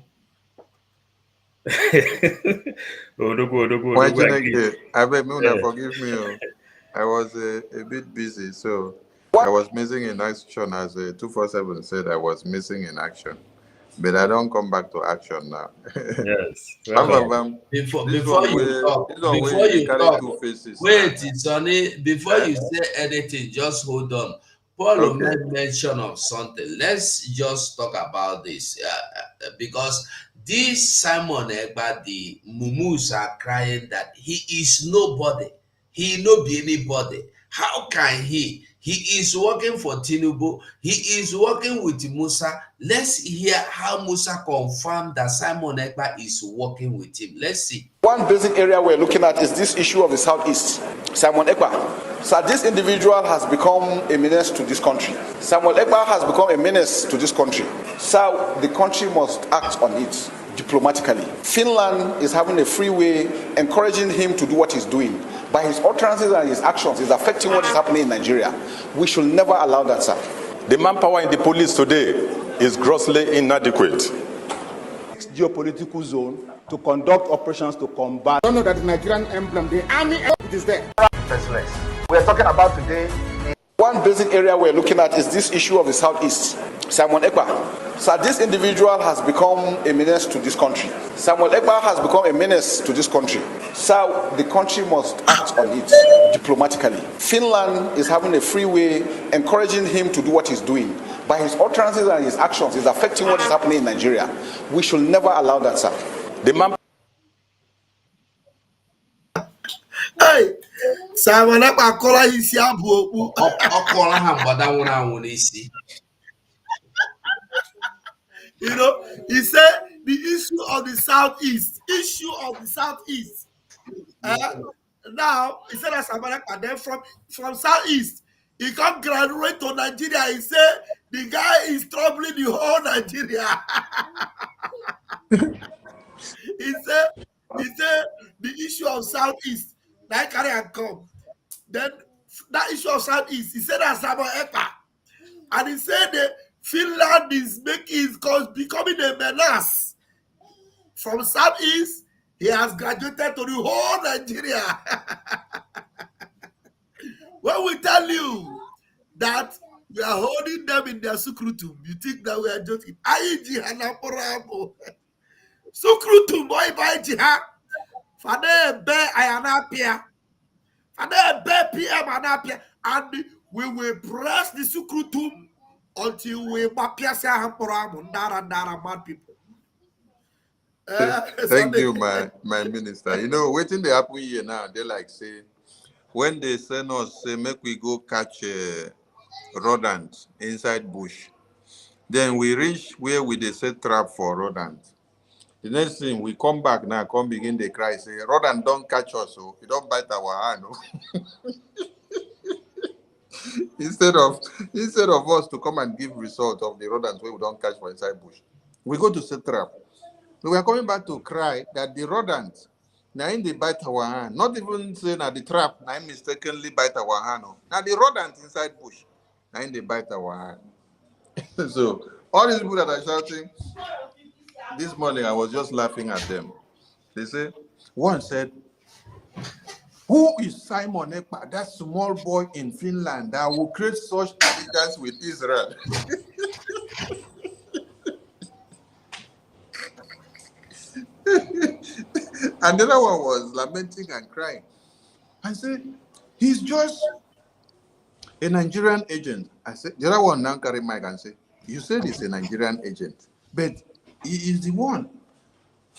Odogu. I beg me, forgive me. I was a bit busy, so I was missing in action, as 247 said. I was missing in action, but I don't come back to action now.
Yes.
Before you talk, wait, it's only before you say anything. Just hold on. Paul made mention of something. Let's just talk about this because This Simon Egba, the mumus are crying that he is nobody. He no be anybody. How can he? He is working for Tinubu. He is working with Musa. Let's hear how Musa confirmed that Simon Egba is working with him. Let's see.
One basic area we're looking at is this issue of the Southeast. Simon Ekpa. So this individual has become a menace to this country. Simon Ekpa has become a menace to this country. So the country must act on it diplomatically. Finland is having a free way, encouraging him to do what he's doing. By his utterances and his actions, is affecting what is happening in Nigeria. We should never allow that, sir.
The manpower in the police today is grossly inadequate.
Geopolitical zone to conduct operations to combat.
I don't know that the Nigerian emblem, the army, it is there.
We are talking about today. One basic area we're looking at is this issue of the Southeast. Simon Ekpa. So this individual has become a menace to this country. Simon Ekpa has become a menace to this country. So the country must act on it diplomatically. Finland is having a free way, encouraging him to do what he's doing. By his utterances and his actions, is affecting what is happening in Nigeria. We should never allow that, sir.
Hey, Simon Ekpa kola isi abu okpu.
Okola ha gbada nwụrụ anwụ n'isi.
You know, he said the issue of the Southeast. Now, he said that Simon Ekpa, then from Southeast, he come graduate to Nigeria. He said the guy is troubling the whole Nigeria. he said the issue of Southeast, that carry and come. Then that issue of Southeast, he said that Simon Ekpa, and he said that Finland is becoming a menace. From Southeast, he has graduated to the whole Nigeria. When we tell you that we are holding them in their sukrutum, you think that we are joking. Aiji hanaporamo. Sukrutum boy by jiha. Fade be ayanapia. Fade be PM anapia. And we will press the sukrutum until we mapiasa hamporamo. Ndara mad people.
Thank you, my minister. You know, waiting the happen here now, they like say, when they send us, say, make we go catch rodents inside bush. Then we reach where we they set trap for rodents. The next thing, we come back now, come begin the cry, say, rodent don't catch us, so you don't bite our hand. Instead of us to come and give result of the rodents where we don't catch for inside bush, we go to set trap. We are coming back to cry that the rodent, now in they bite our hand, not even saying that the trap, now mistakenly bite our hand. Now the rodent inside bush, now in they bite our hand. So all these people that are shouting, this morning I was just laughing at them. They say, one said, who is Simon Ekpa, that small boy in Finland that will create such alliance with Israel? And the other one was lamenting and crying. I said, he's just a Nigerian agent. I said, the other one now carry mic and say, you said he's a Nigerian agent, but he is the one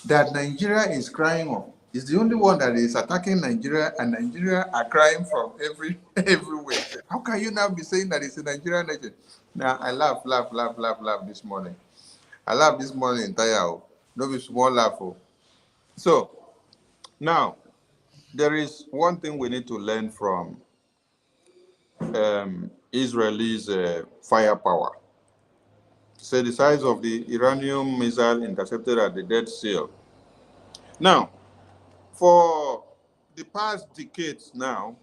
that Nigeria is crying on. He's the only one that is attacking Nigeria, and Nigeria are crying from everywhere. How can you now be saying that he's a Nigerian agent? Now I laugh this morning. I laugh this morning entire. No be small laugh. So now there is one thing we need to learn from Israelis' firepower. Say the size of the Iranian missile intercepted at the Dead Sea. Now, for the past decades now,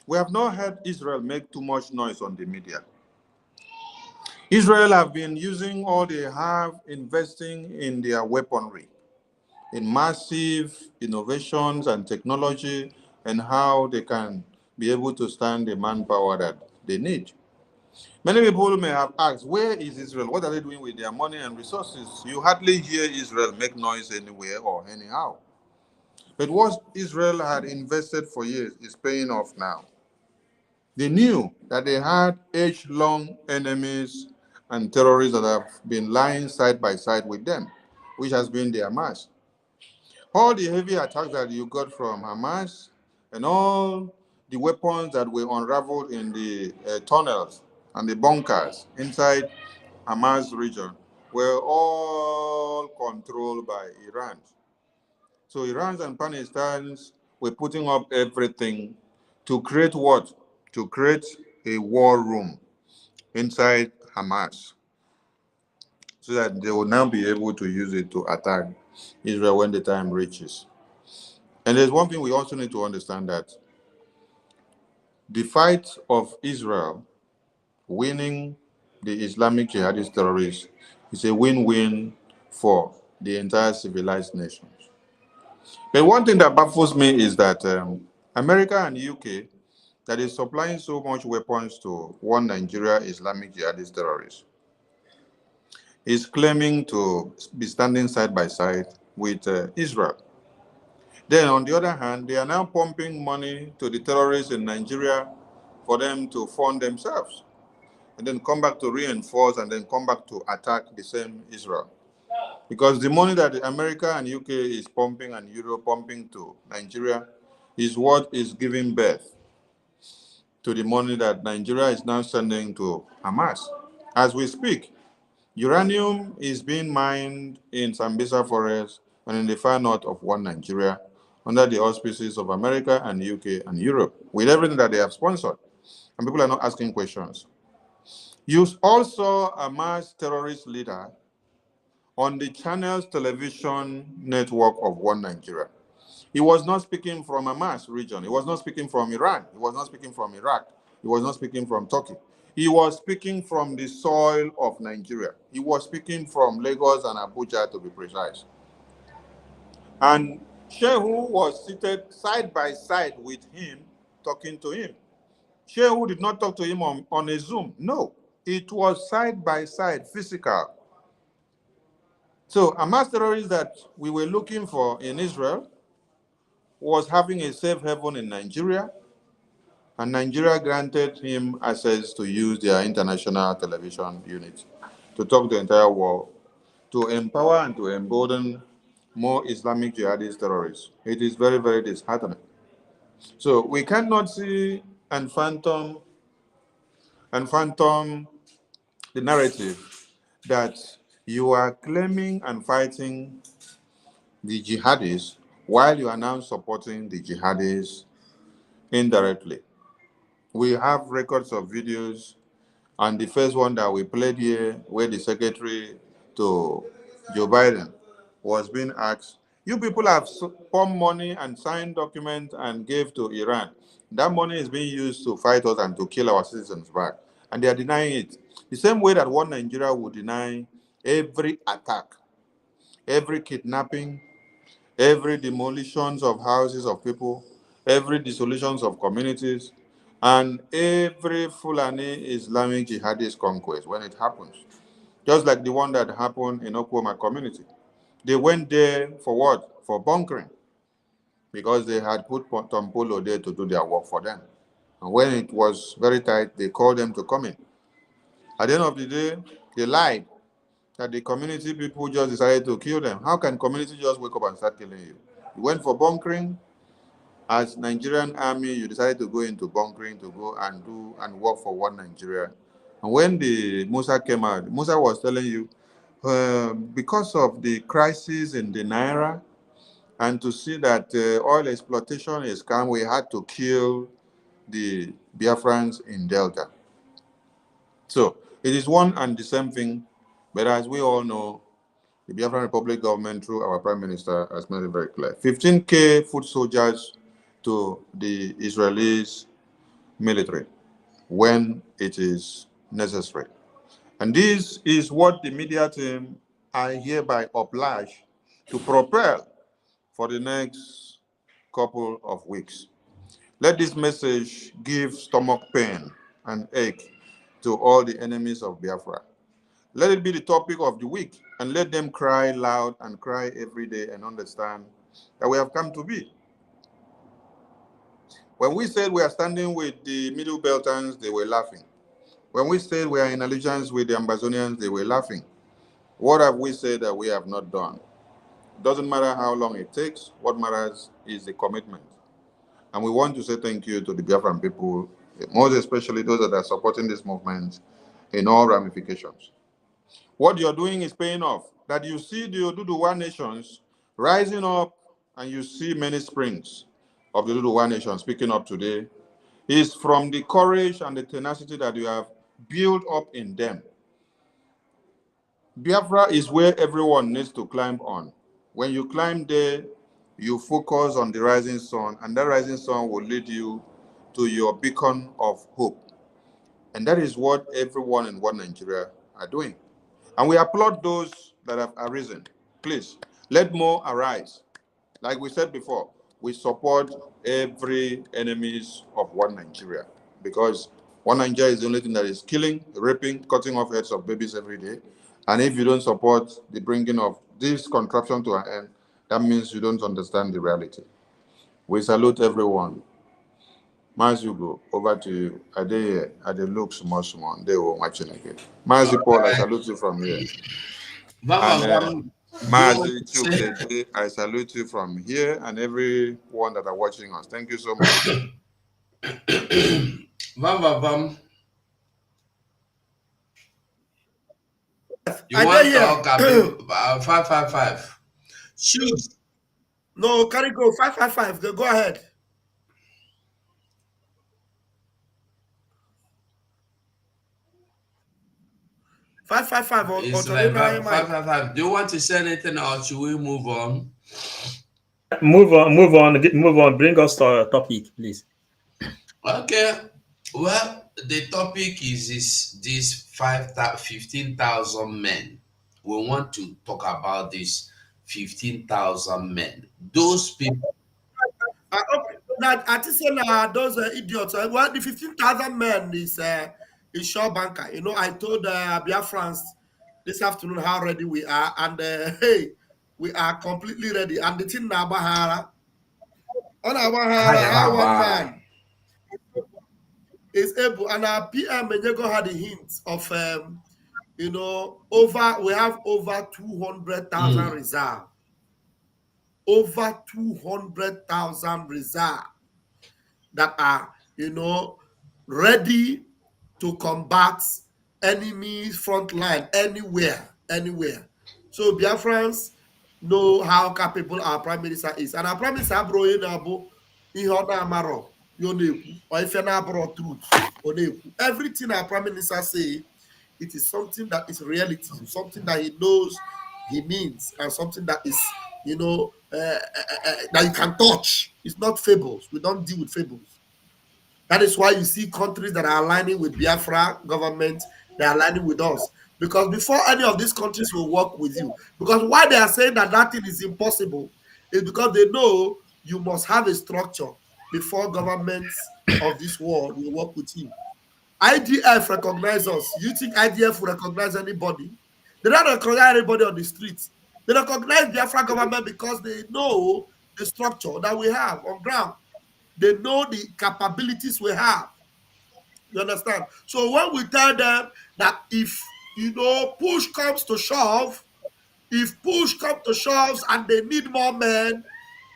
we have not heard Israel make too much noise on the media. Israel have been using all they have, investing in their weaponry, in massive innovations and technology, and how they can be able to stand the manpower that they need. Many people may have asked, where is Israel? What are they doing with their money and resources? You hardly hear Israel make noise anywhere or anyhow. But what Israel had invested for years is paying off now. They knew that they had age-long enemies and terrorists that have been lying side by side with them. which has been the Hamas. All the heavy attacks that you got from Hamas and all the weapons that were unraveled in the tunnels and the bunkers inside Hamas region were all controlled by Iran. So Iran and Palestinians were putting up everything to create what? To create a war room inside Hamas so that they will now be able to use it to attack Israel when the time reaches. And there's one thing we also need to understand, that the fight of Israel winning the Islamic jihadist terrorists is a win-win for the entire civilized nations. But one thing that baffles me is that America and UK, that is supplying so much weapons to one Nigeria Islamic jihadist terrorist, is claiming to be standing side by side with Israel. Then, on the other hand, they are now pumping money to the terrorists in Nigeria for them to fund themselves, and then come back to reinforce and then come back to attack the same Israel. Because the money that America and UK is pumping and Europe pumping to Nigeria is what is giving birth to the money that Nigeria is now sending to Hamas. As we speak, uranium is being mined in Sambisa Forest and in the far north of one Nigeria under the auspices of America and UK and Europe, with everything that they have sponsored. And people are not asking questions. You also a Hamas terrorist leader on the channel's television network of one Nigeria. He was not speaking from Hamas region. He was not speaking from Iran. He was not speaking from Iraq. He was not speaking from Turkey. He was speaking from the soil of Nigeria. He was speaking from Lagos and Abuja, to be precise. And Shehu was seated side by side with him, talking to him. Shehu did not talk to him on a Zoom. No, it was side by side, physical. So Hamas terrorists that we were looking for in Israel was having a safe haven in Nigeria, and Nigeria granted him access to use their international television unit to talk to the entire world, to empower and to embolden more Islamic jihadist terrorists. It is very, very disheartening. So we cannot see and phantom the narrative that you are claiming and fighting the jihadists while you are now supporting the jihadists indirectly. We have records of videos, and the first one that we played here, where the secretary to Joe Biden was being asked, you people have pumped money and signed documents and gave to Iran. That money is being used to fight us and to kill our citizens back. And they are denying it. The same way that one Nigeria would deny every attack, every kidnapping, every demolitions of houses of people, every dissolutions of communities, and every Fulani Islamic jihadist conquest when it happens. Just like the one that happened in Oklahoma community. They went there for what? For bunkering. Because they had put Tompolo there to do their work for them. And when it was very tight, they called them to come in. At the end of the day, they lied that the community people just decided to kill them. How can community just wake up and start killing you? You went for bunkering. As Nigerian army, you decided to go into bunkering to go and do and work for one Nigeria. And when the Musa came out, Musa was telling you, because of the crisis in the Naira, and to see that oil exploitation is come, we had to kill the Biafrans in Delta. So it is one and the same thing, but as we all know, the Biafran Republic government, through our Prime Minister, has made it very clear. 15K foot soldiers to the Israelis military when it is necessary. And this is what the media team are hereby obliged to propel for the next couple of weeks. Let this message give stomach pain and ache to all the enemies of Biafra. Let it be the topic of the week, and let them cry loud and cry every day and understand that we have come to be. When we said we are standing with the Middle Beltans, they were laughing. When we said we are in allegiance with the Ambazonians, they were laughing. What have we said that we have not done? Doesn't matter how long it takes. What matters is the commitment. And we want to say thank you to the Biafran people, most especially those that are supporting this movement in all ramifications. What you're doing is paying off. That you see the Oduduwa nations rising up, and you see many springs of the Oduduwa nations speaking up today, is from the courage and the tenacity that you have built up in them. Biafra is where everyone needs to climb on. When you climb there, you focus on the rising sun, and that rising sun will lead you to your beacon of hope. And that is what everyone in One Nigeria are doing. And we applaud those that have arisen. Please, let more arise. Like we said before, we support every enemies of One Nigeria, because One Nigeria is the only thing that is killing, raping, cutting off heads of babies every day. And if you don't support the bringing of this contraption to an end, that means you don't understand the reality. We salute everyone. Mas Hugo, over to you. Are they here? Are they look small? They were watching again. Mas Paul, I salute you from here. And Mazi Chukede, I salute you from here, and everyone that are watching us. Thank you so much.
You want to talk about 555? Shoot.
No, can it go 555? Go ahead. Five five five.
It's like 555. Do you want to say anything, or should we move on?
Move on. Bring us to our topic, please.
Okay. Well, the topic is this 15,000 men. We want to talk about this 15,000 men. Those people.
Okay. Now, I think those idiots. Well, the 15,000 men is shore banker. You know, I told Biafrans this afternoon how ready we are, and hey, we are completely ready. And the thing now, Bahara, on our one man is able, and our PM Menyego had the hints of you know, we have over 200,000 reserve. Over 200,000 reserve that are, you know, ready to combat enemies front line anywhere. So Biafrans know how capable our prime minister is, and our prime minister bro truth. Everything our prime minister say, it is something that is reality, something that he knows he means, and something that is, you know, that you can touch. It's not fables. We don't deal with fables. That is why you see countries that are aligning with Biafra government, they are aligning with us. Because before any of these countries will work with you, because why they are saying that thing is impossible is because they know you must have a structure before governments of this world will work with you. IDF recognize us. You think IDF will recognize anybody? They don't recognize anybody on the streets. They recognize the Afra government because they know the structure that we have on ground. They know the capabilities we have. You understand? So when we tell them that if, you know, push comes to shove, and they need more men,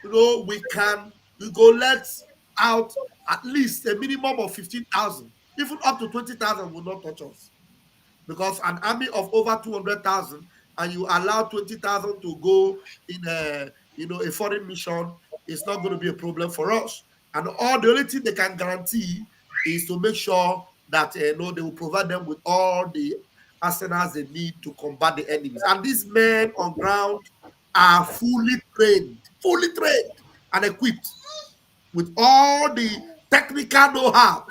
you know, we go let out at least a minimum of 15,000. Even up to 20,000 will not touch us. Because an army of over 200,000, and you allow 20,000 to go in a foreign mission, it's not going to be a problem for us. And the only thing they can guarantee is to make sure that they will provide them with all the arsenals they need to combat the enemies. And these men on ground are fully trained and equipped with all the technical know-how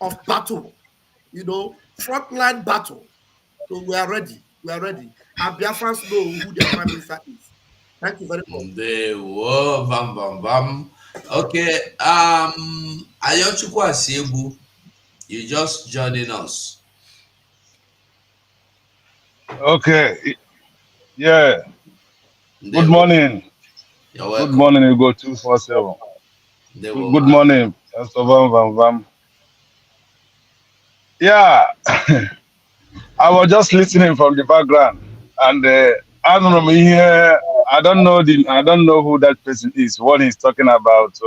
of battle, you know, frontline battle. So we are ready. And Biafrans know who their prime minister is. Thank you very much.
Okay. Ayochukwu Asiegbu, you just joining us.
Okay. Yeah. Good morning.
You're welcome.
Good morning, you go 247. Good morning, Vam. Yeah. I was just listening from the background, and I don't know here. I don't know who that person is. What he's talking about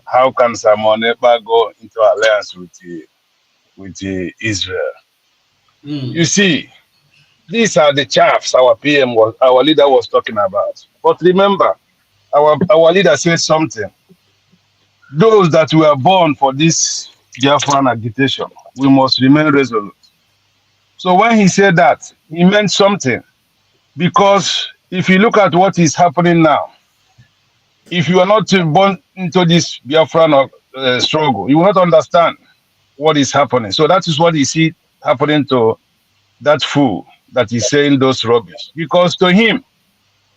how can Simon Ekpa go into alliance with Israel. You see, these are the chaffs our our leader was talking about. But remember, our leader said something. Those that were born for this Biafran agitation, we must remain resolute. So when he said that, he meant something. Because if you look at what is happening now, if you are not born into this Biafran struggle, you will not understand what is happening. So that is what you see happening to that fool that is saying those rubbish. Because to him,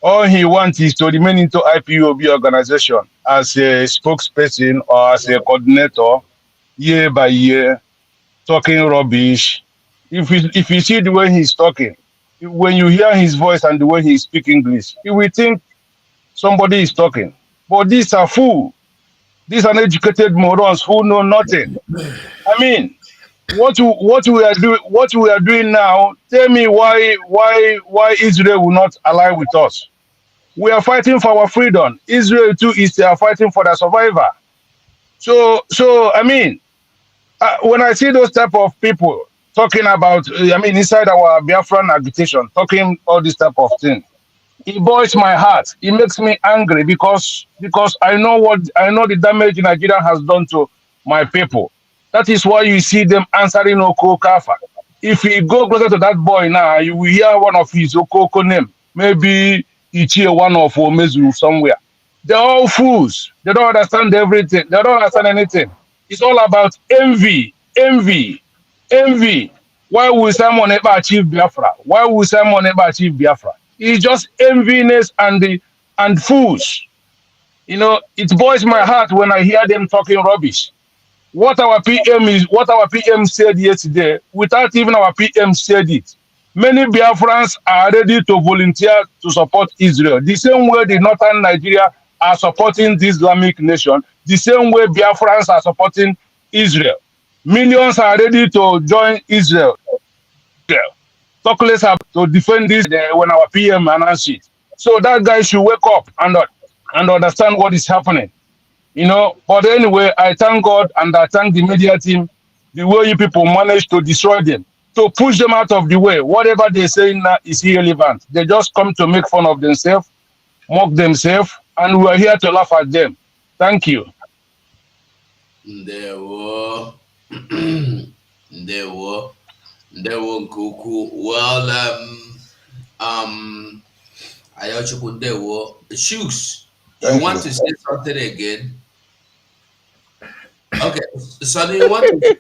all he wants is to remain into IPOB organization as a spokesperson or as a coordinator, year by year, talking rubbish. If you see the way he's talking, when you hear his voice and the way he speaks English, you will think somebody is talking. But these are fools. These uneducated morons who know nothing. I mean, what we are doing now, tell me why Israel will not ally with us. We are fighting for our freedom. Israel too is fighting for their survivor. So I mean, when I see those type of people talking about, inside our Biafran agitation, talking all this type of thing, it boils my heart. It makes me angry because I know the damage Nigeria has done to my people. That is why you see them answering Oko Kafa. If you go closer to that boy now, you will hear one of his Okoko name. Maybe Ichie one of Omezu somewhere. They're all fools. They don't understand everything. They don't understand anything. It's all about envy. Why will someone ever achieve Biafra? Why will someone ever achieve Biafra? It's just enviness and fools. You know, it boils my heart when I hear them talking rubbish. What our PM said yesterday, without even our PM said it. Many Biafrans are ready to volunteer to support Israel. The same way the northern Nigeria are supporting the Islamic nation, the same way Biafrans are supporting Israel. Millions are ready to join Israel. Talk less about to defend this when our PM announced it. So that guy should wake up and understand what is happening. You know, but anyway, I thank God and I thank the media team, the way you people managed to destroy them, to push them out of the way. Whatever they're saying now is irrelevant. They just come to make fun of themselves, mock themselves, and we're here to laugh at them. Thank you.
There were Kuku. Well, I also put there were Shooks. You want to say something again? Okay, so do you want to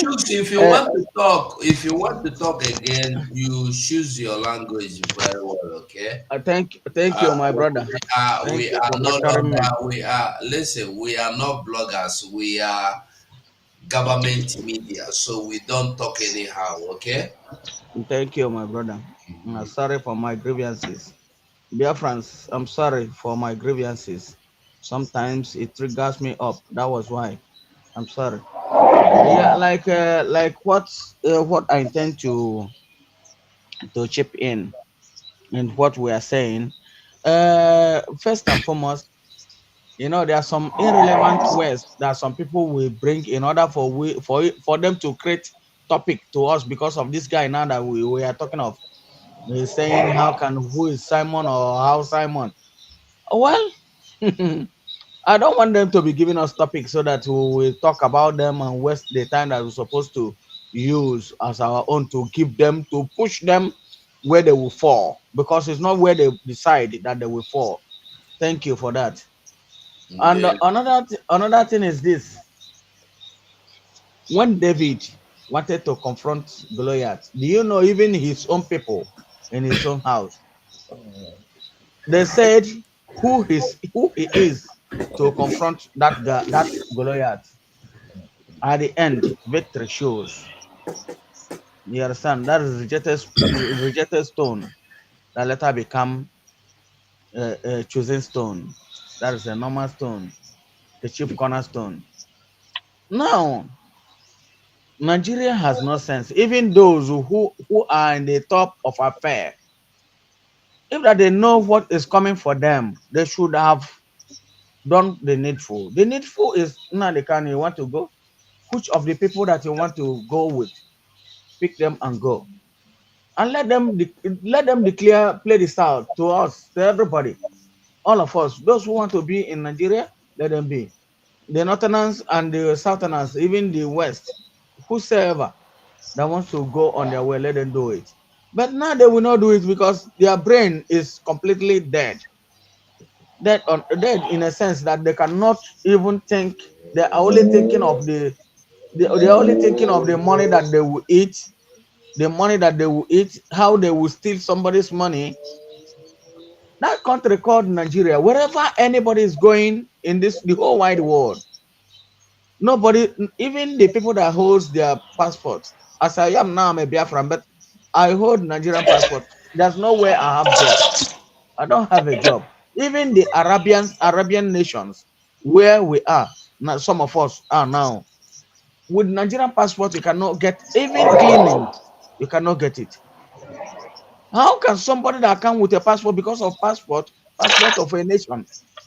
choose if you want to talk again, you choose your language very well, okay?
Thank you, my brother.
We are not bloggers, we are government media, so we don't talk anyhow, okay?
Thank you, my brother. I'm sorry for my grievances. Biafrans, I'm sorry for my grievances. Sometimes it triggers me up. That was why. I'm sorry. Yeah, like what I intend to chip in and what we are saying. First and foremost, you know, there are some irrelevant words that some people will bring in order for them to create topic to us because of this guy now that we are talking of. We're saying who is Simon or how Simon? Well, I don't want them to be giving us topics so that we will talk about them and waste the time that we're supposed to use as our own to give them, to push them where they will fall, because it's not where they decide that they will fall. Thank you for that. And another thing is this: when David wanted to confront Goliath, do you know even his own people in his own house, they said who he is to confront that Goliath. At the end, victory shows. You understand? That is rejected stone that later become a chosen stone. That is a normal stone, the chief cornerstone. Now, Nigeria has no sense. Even those who are in the top of affair, If that they know what is coming for them, they should have done the needful. The needful is now the kind you want to go. Which of the people that you want to go with, pick them and go, and let them declare, play this out to us, to everybody, all of us. Those who want to be in Nigeria, let them be. The Northerners and the Southerners, even the West, whosoever that wants to go on their way, let them do it. But now they will not do it because their brain is completely dead. Dead in a sense that they cannot even think. They are only thinking of they're only thinking of the money that they will eat, how they will steal somebody's money. That country called Nigeria, wherever anybody is going in the whole wide world, nobody, even the people that holds their passports. As I am now, I'm a Biafran, but I hold Nigerian passport. There's nowhere I have job. I don't have a job. Even the Arabian nations, where we are now, some of us are now with Nigerian passport. You cannot get even cleaning. You cannot get it. How can somebody that come with a passport because of passport of a nation,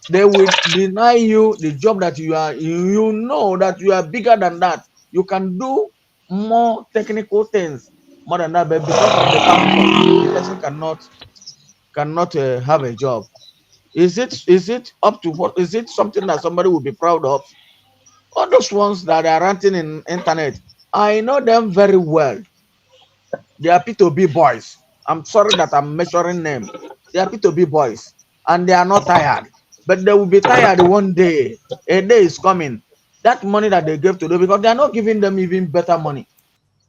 they will deny you the job that you are, you know that you are bigger than that. You can do more technical things more than that, but because of the passport, the person cannot have a job. Is it up to what? Is it something that somebody will be proud of? All those ones that are ranting in internet, I know them very well. They are P2B boys. I'm sorry that I'm measuring them. They are P2B boys, and they are not tired. But they will be tired one day. A day is coming. That money that they gave to them, because they are not giving them even better money.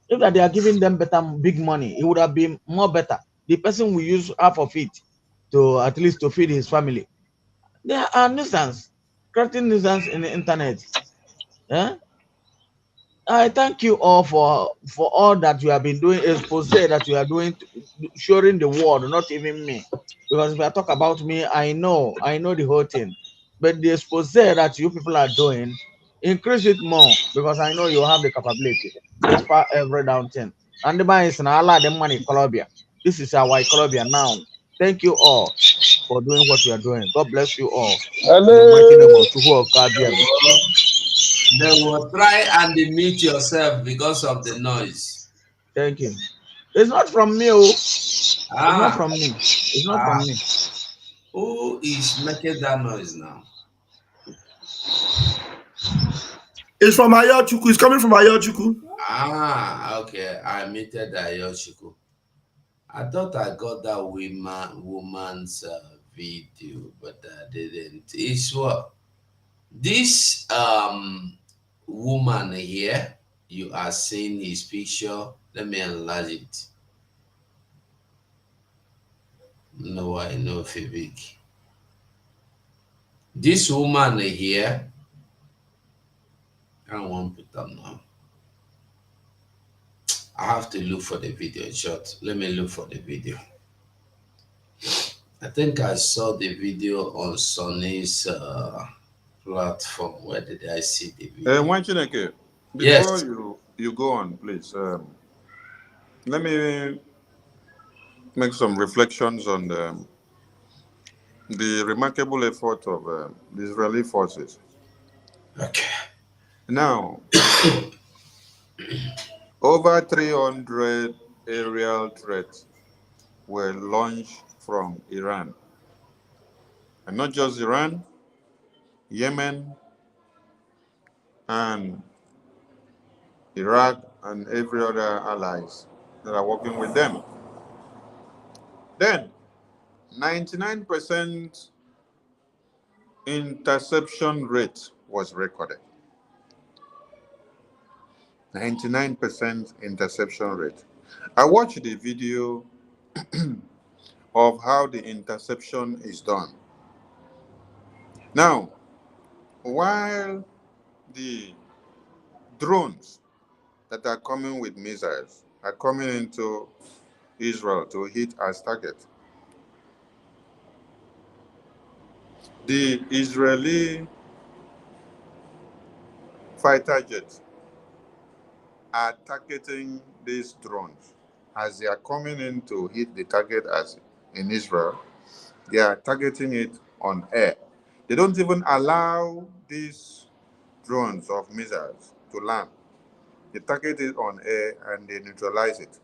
If that they are giving them better big money, it would have been more better. The person will use half of it to at least to feed his family. There are nuisance, creating nuisance in the internet. Eh? I thank you all for all that you have been doing, expose that you are doing, showing the world, not even me. Because if I talk about me, I know the whole thing. But the expose that you people are doing, increase it more because I know you have the capability, despite every down thing. And the man is an Allah, the money Colombia. This is our Colombia now. Thank you all for doing what you are doing. God bless you all. In the mighty name of Chuhu of Kabiam.
They will try and mute yourself because of the noise.
Thank you. It's not from me. Oh. It's not from me. It's not from me.
Who is making that noise now?
It's from Ayochuku. It's coming from Ayochuku.
Okay. I muted Ayochuku. I thought I got that woman's video, but I didn't. It's what? This woman here, you are seeing his picture. Let me enlarge it. No, I know Fibik. This woman here, I won't put them now. I have to look for the video in short. Let me look for the video. I think I saw the video on Sonny's platform. Where did I see the video?
Before
Yes.
you go on, please, let me make some reflections on the remarkable effort of the Israeli forces.
Okay.
Now, over 300 aerial threats were launched from Iran. And not just Iran, Yemen, and Iraq, and every other allies that are working with them. Then, 99% interception rate was recorded. 99% interception rate. I watched the video of how the interception is done. Now, while the drones that are coming with missiles are coming into Israel to hit as target, the Israeli fighter jets are targeting these drones as they are coming in to hit the target as in Israel, they are targeting it on air. They don't even allow these drones of missiles to land. They target it on air and they neutralize it.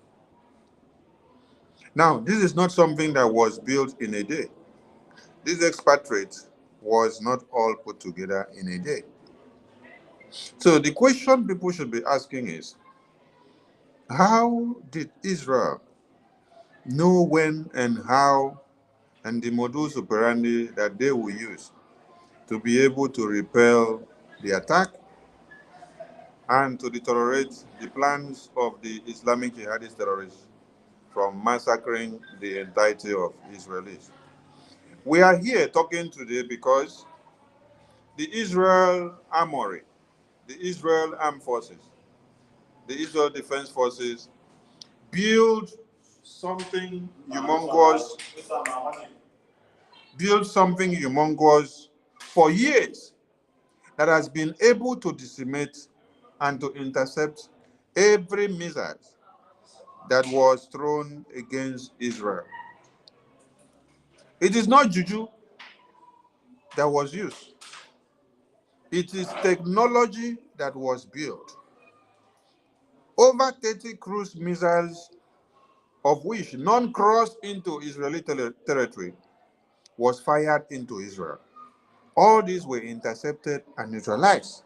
Now, this is not something that was built in a day. This expatriate was not all put together in a day. So the question people should be asking is, how did Israel know when and how and the modus operandi that they will use to be able to repel the attack and to deteriorate the plans of the Islamic jihadist terrorists from massacring the entirety of Israelis? We are here talking today because the Israel Armory, the Israel Armed Forces, the Israel Defense Forces build something humongous, for years that has been able to decimate and to intercept every missile that was thrown against Israel. It is not juju that was used. It is technology that was built. Over 30 cruise missiles, of which none crossed into Israeli territory, was fired into Israel. All these were intercepted and neutralized.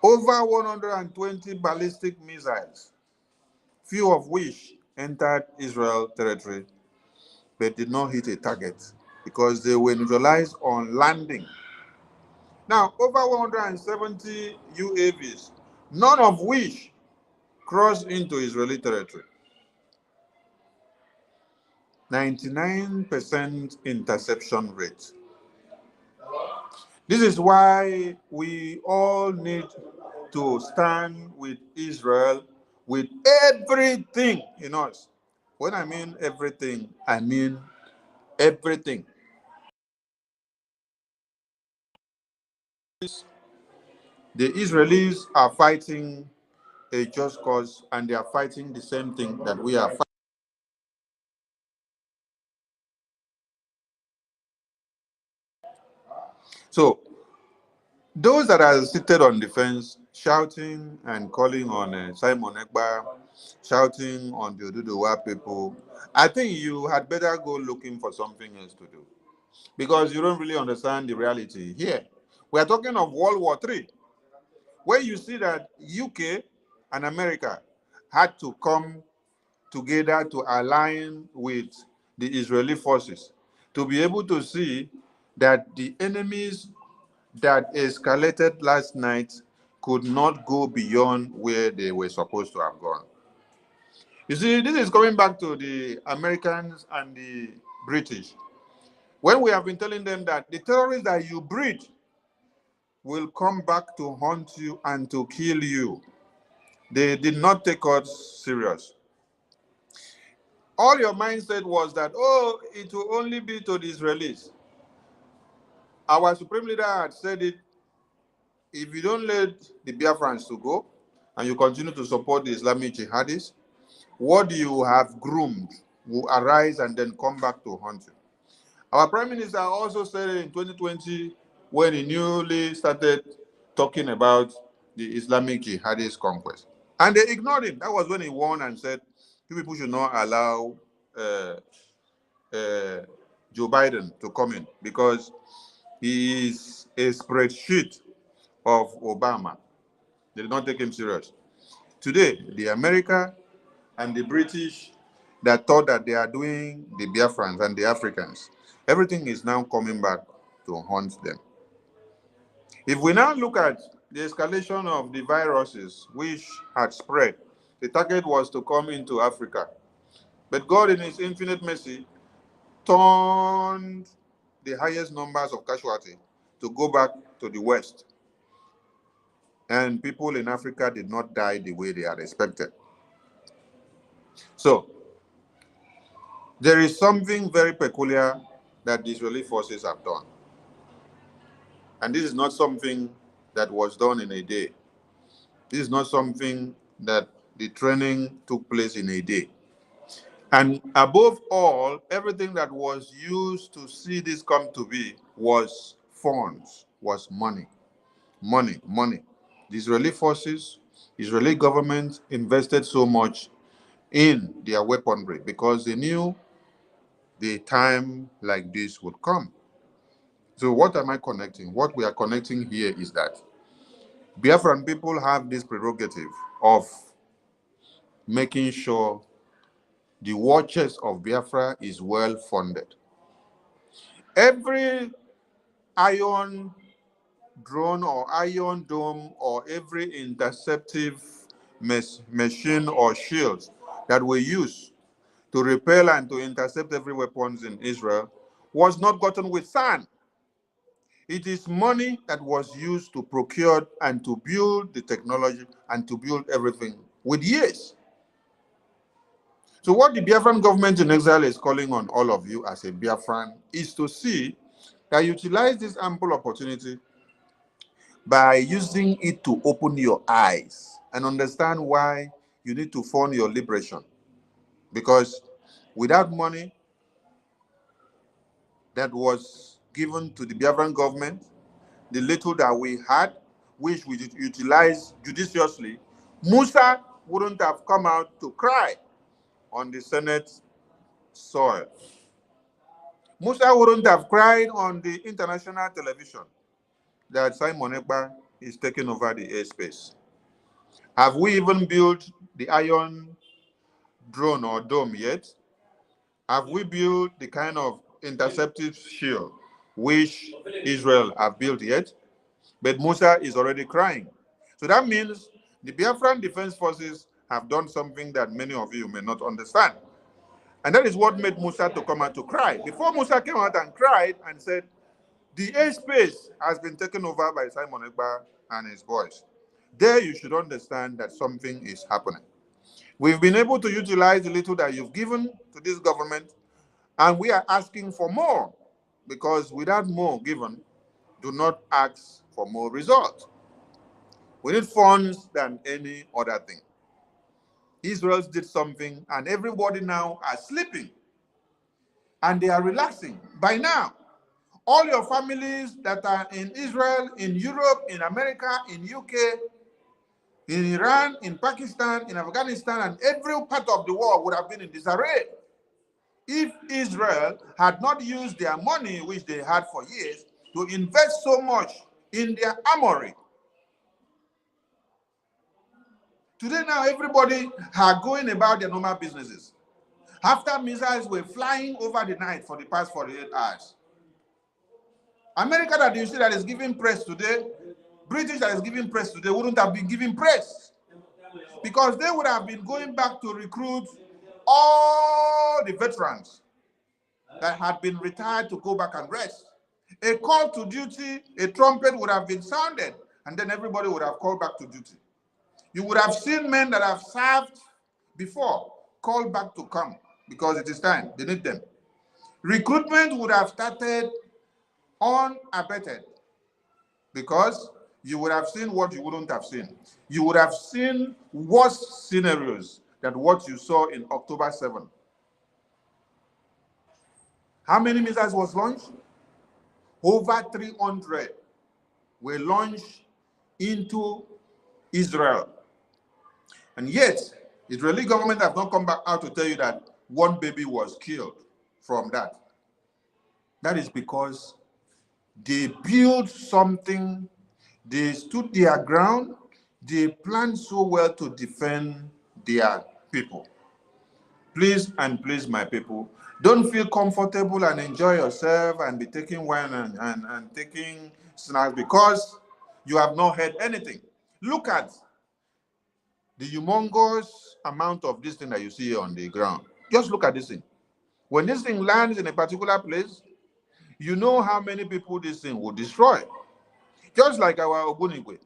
Over 120 ballistic missiles, few of which entered Israel territory, but did not hit a target because they were neutralized on landing. Now, over 170 UAVs, none of which crossed into Israeli territory. 99% interception rate. This is why we all need to stand with Israel with everything in us. When I mean everything, I mean everything. The Israelis are fighting a just cause, and they are fighting the same thing that we are fighting. So, those that are seated on the fence, shouting and calling on Simon Ekpa, shouting on the Oduduwa people, I think you had better go looking for something else to do, because you don't really understand the reality here. We are talking of World War III, where you see that UK and America had to come together to align with the Israeli forces to be able to see that the enemies that escalated last night could not go beyond where they were supposed to have gone. You see, this is coming back to the Americans and the British. When we have been telling them that the terrorists that you breed will come back to haunt you and to kill you, they did not take us serious. All your mindset was that, oh, it will only be to the Israelis. Our supreme leader had said it, if you don't let the Biafrans to go and you continue to support the Islamic jihadists, what you have groomed will arise and then come back to haunt you. Our prime minister also said in 2020, when he newly started talking about the Islamic jihadist conquest. And they ignored him. That was when he warned and said, you people should not allow Joe Biden to come in because he is a spreadsheet of Obama. They did not take him serious. Today, the America and the British that thought that they are doing the Biafrans and the Africans, everything is now coming back to haunt them. If we now look at the escalation of the viruses which had spread, the target was to come into Africa. But God, in his infinite mercy, turned the highest numbers of casualties to go back to the West. And people in Africa did not die the way they had expected. So, there is something very peculiar that the Israeli forces have done. And this is not something that was done in a day. This is not something that the training took place in a day. And above all, everything that was used to see this come to be was funds, was money. Money, money. The Israeli forces, Israeli government invested so much in their weaponry because they knew the time like this would come. So what am I connecting? What we are connecting here is that Biafran people have this prerogative of making sure the war chest of Biafra is well funded. Every iron drone or iron dome or every interceptive machine or shields that we use to repel and to intercept every weapons in Israel was not gotten with sand. It is money that was used to procure and to build the technology and to build everything with years. So what the Biafran government in exile is calling on all of you as a Biafran is to see that you utilize this ample opportunity by using it to open your eyes and understand why you need to fund your liberation. Because without money that was given to the Biafran government, the little that we had, which we utilized judiciously, Musa wouldn't have come out to cry on the Senate soil. Musa wouldn't have cried on the international television that Simon Ekpa is taking over the airspace. Have we even built the iron drone or dome yet? Have we built the kind of interceptive shield which Israel have built yet? But Musa is already crying. So that means the Biafran Defense Forces have done something that many of you may not understand. And that is what made Musa to come out to cry. Before Musa came out and cried and said, the airspace has been taken over by Simon Ekpa and his boys. There you should understand that something is happening. We've been able to utilize the little that you've given to this government, and we are asking for more, because without more given, do not ask for more results. We need funds than any other thing. Israel did something, and everybody now are sleeping, and they are relaxing. By now, all your families that are in Israel, in Europe, in America, in UK, in Iran, in Pakistan, in Afghanistan, and every part of the world would have been in disarray if Israel had not used their money, which they had for years, to invest so much in their armory. Today now, everybody are going about their normal businesses. After missiles were flying over the night for the past 48 hours. America that you see that is giving press today, British that is giving press today wouldn't have been giving press, because they would have been going back to recruit all the veterans that had been retired to go back and rest. A call to duty, a trumpet would have been sounded, and then everybody would have called back to duty. You would have seen men that have served before called back to come because it is time. They need them. Recruitment would have started unabated, because you would have seen what you wouldn't have seen. You would have seen worse scenarios than what you saw in October 7. How many missiles was launched? Over 300 were launched into Israel. And yet, the Israeli government have not come back out to tell you that one baby was killed from that. That is because they built something, they stood their ground, they planned so well to defend their people. Please and please, my people, don't feel comfortable and enjoy yourself and be taking wine and taking snacks because you have not heard anything. Look at the humongous amount of this thing that you see on the ground. Just look at this thing. When this thing lands in a particular place, you know how many people this thing will destroy. Just like our Ogunigwe.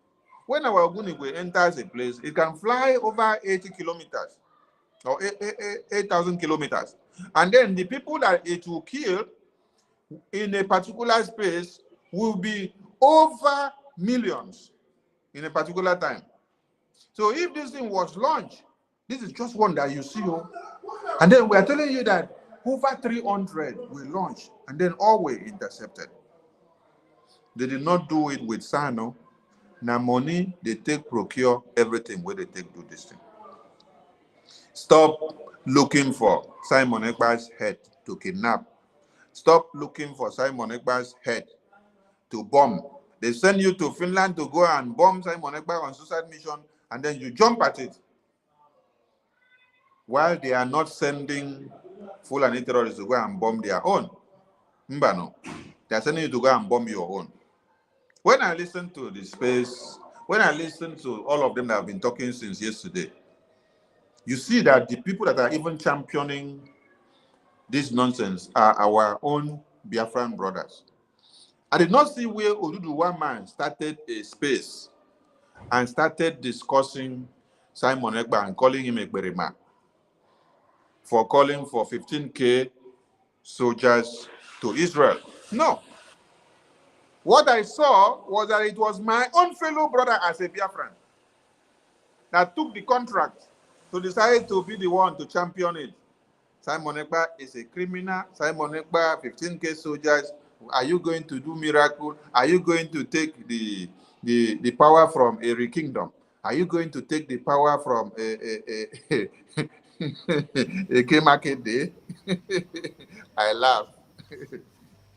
When our Ogunigwe enters a place, it can fly over 80 kilometers or 8,000 kilometers. And then the people that it will kill in a particular space will be over millions in a particular time. So if this thing was launched This is just one that you see. Oh. And then we are telling you that over 300 we launched, and then all were intercepted. They did not do it with Sano. Now money, they take procure everything where they take do this thing. Stop looking for Simon Ekpa's head to kidnap. Stop looking for Simon Ekpa's head to bomb. They send you to Finland to go and bomb Simon Ekpa on suicide mission, and then you jump at it. While they are not sending Fulani terrorists to go and bomb their own. Mbano. They are sending you to go and bomb your own. When I listen to the space, when I listen to all of them that have been talking since yesterday, you see that the people that are even championing this nonsense are our own Biafran brothers. I did not see where Oduduwa man started a space and started discussing Simon Ekpa and calling him a Berima for calling for 15K soldiers to Israel. No. What I saw was that it was my own fellow brother as a Biafran that took the contract to decide to be the one to champion it. Simon Ekpa is a criminal. Simon Ekpa, 15K soldiers. Are you going to do miracle? Are you going to take the power from a kingdom? Are you going to take the power from a K market day? I laugh.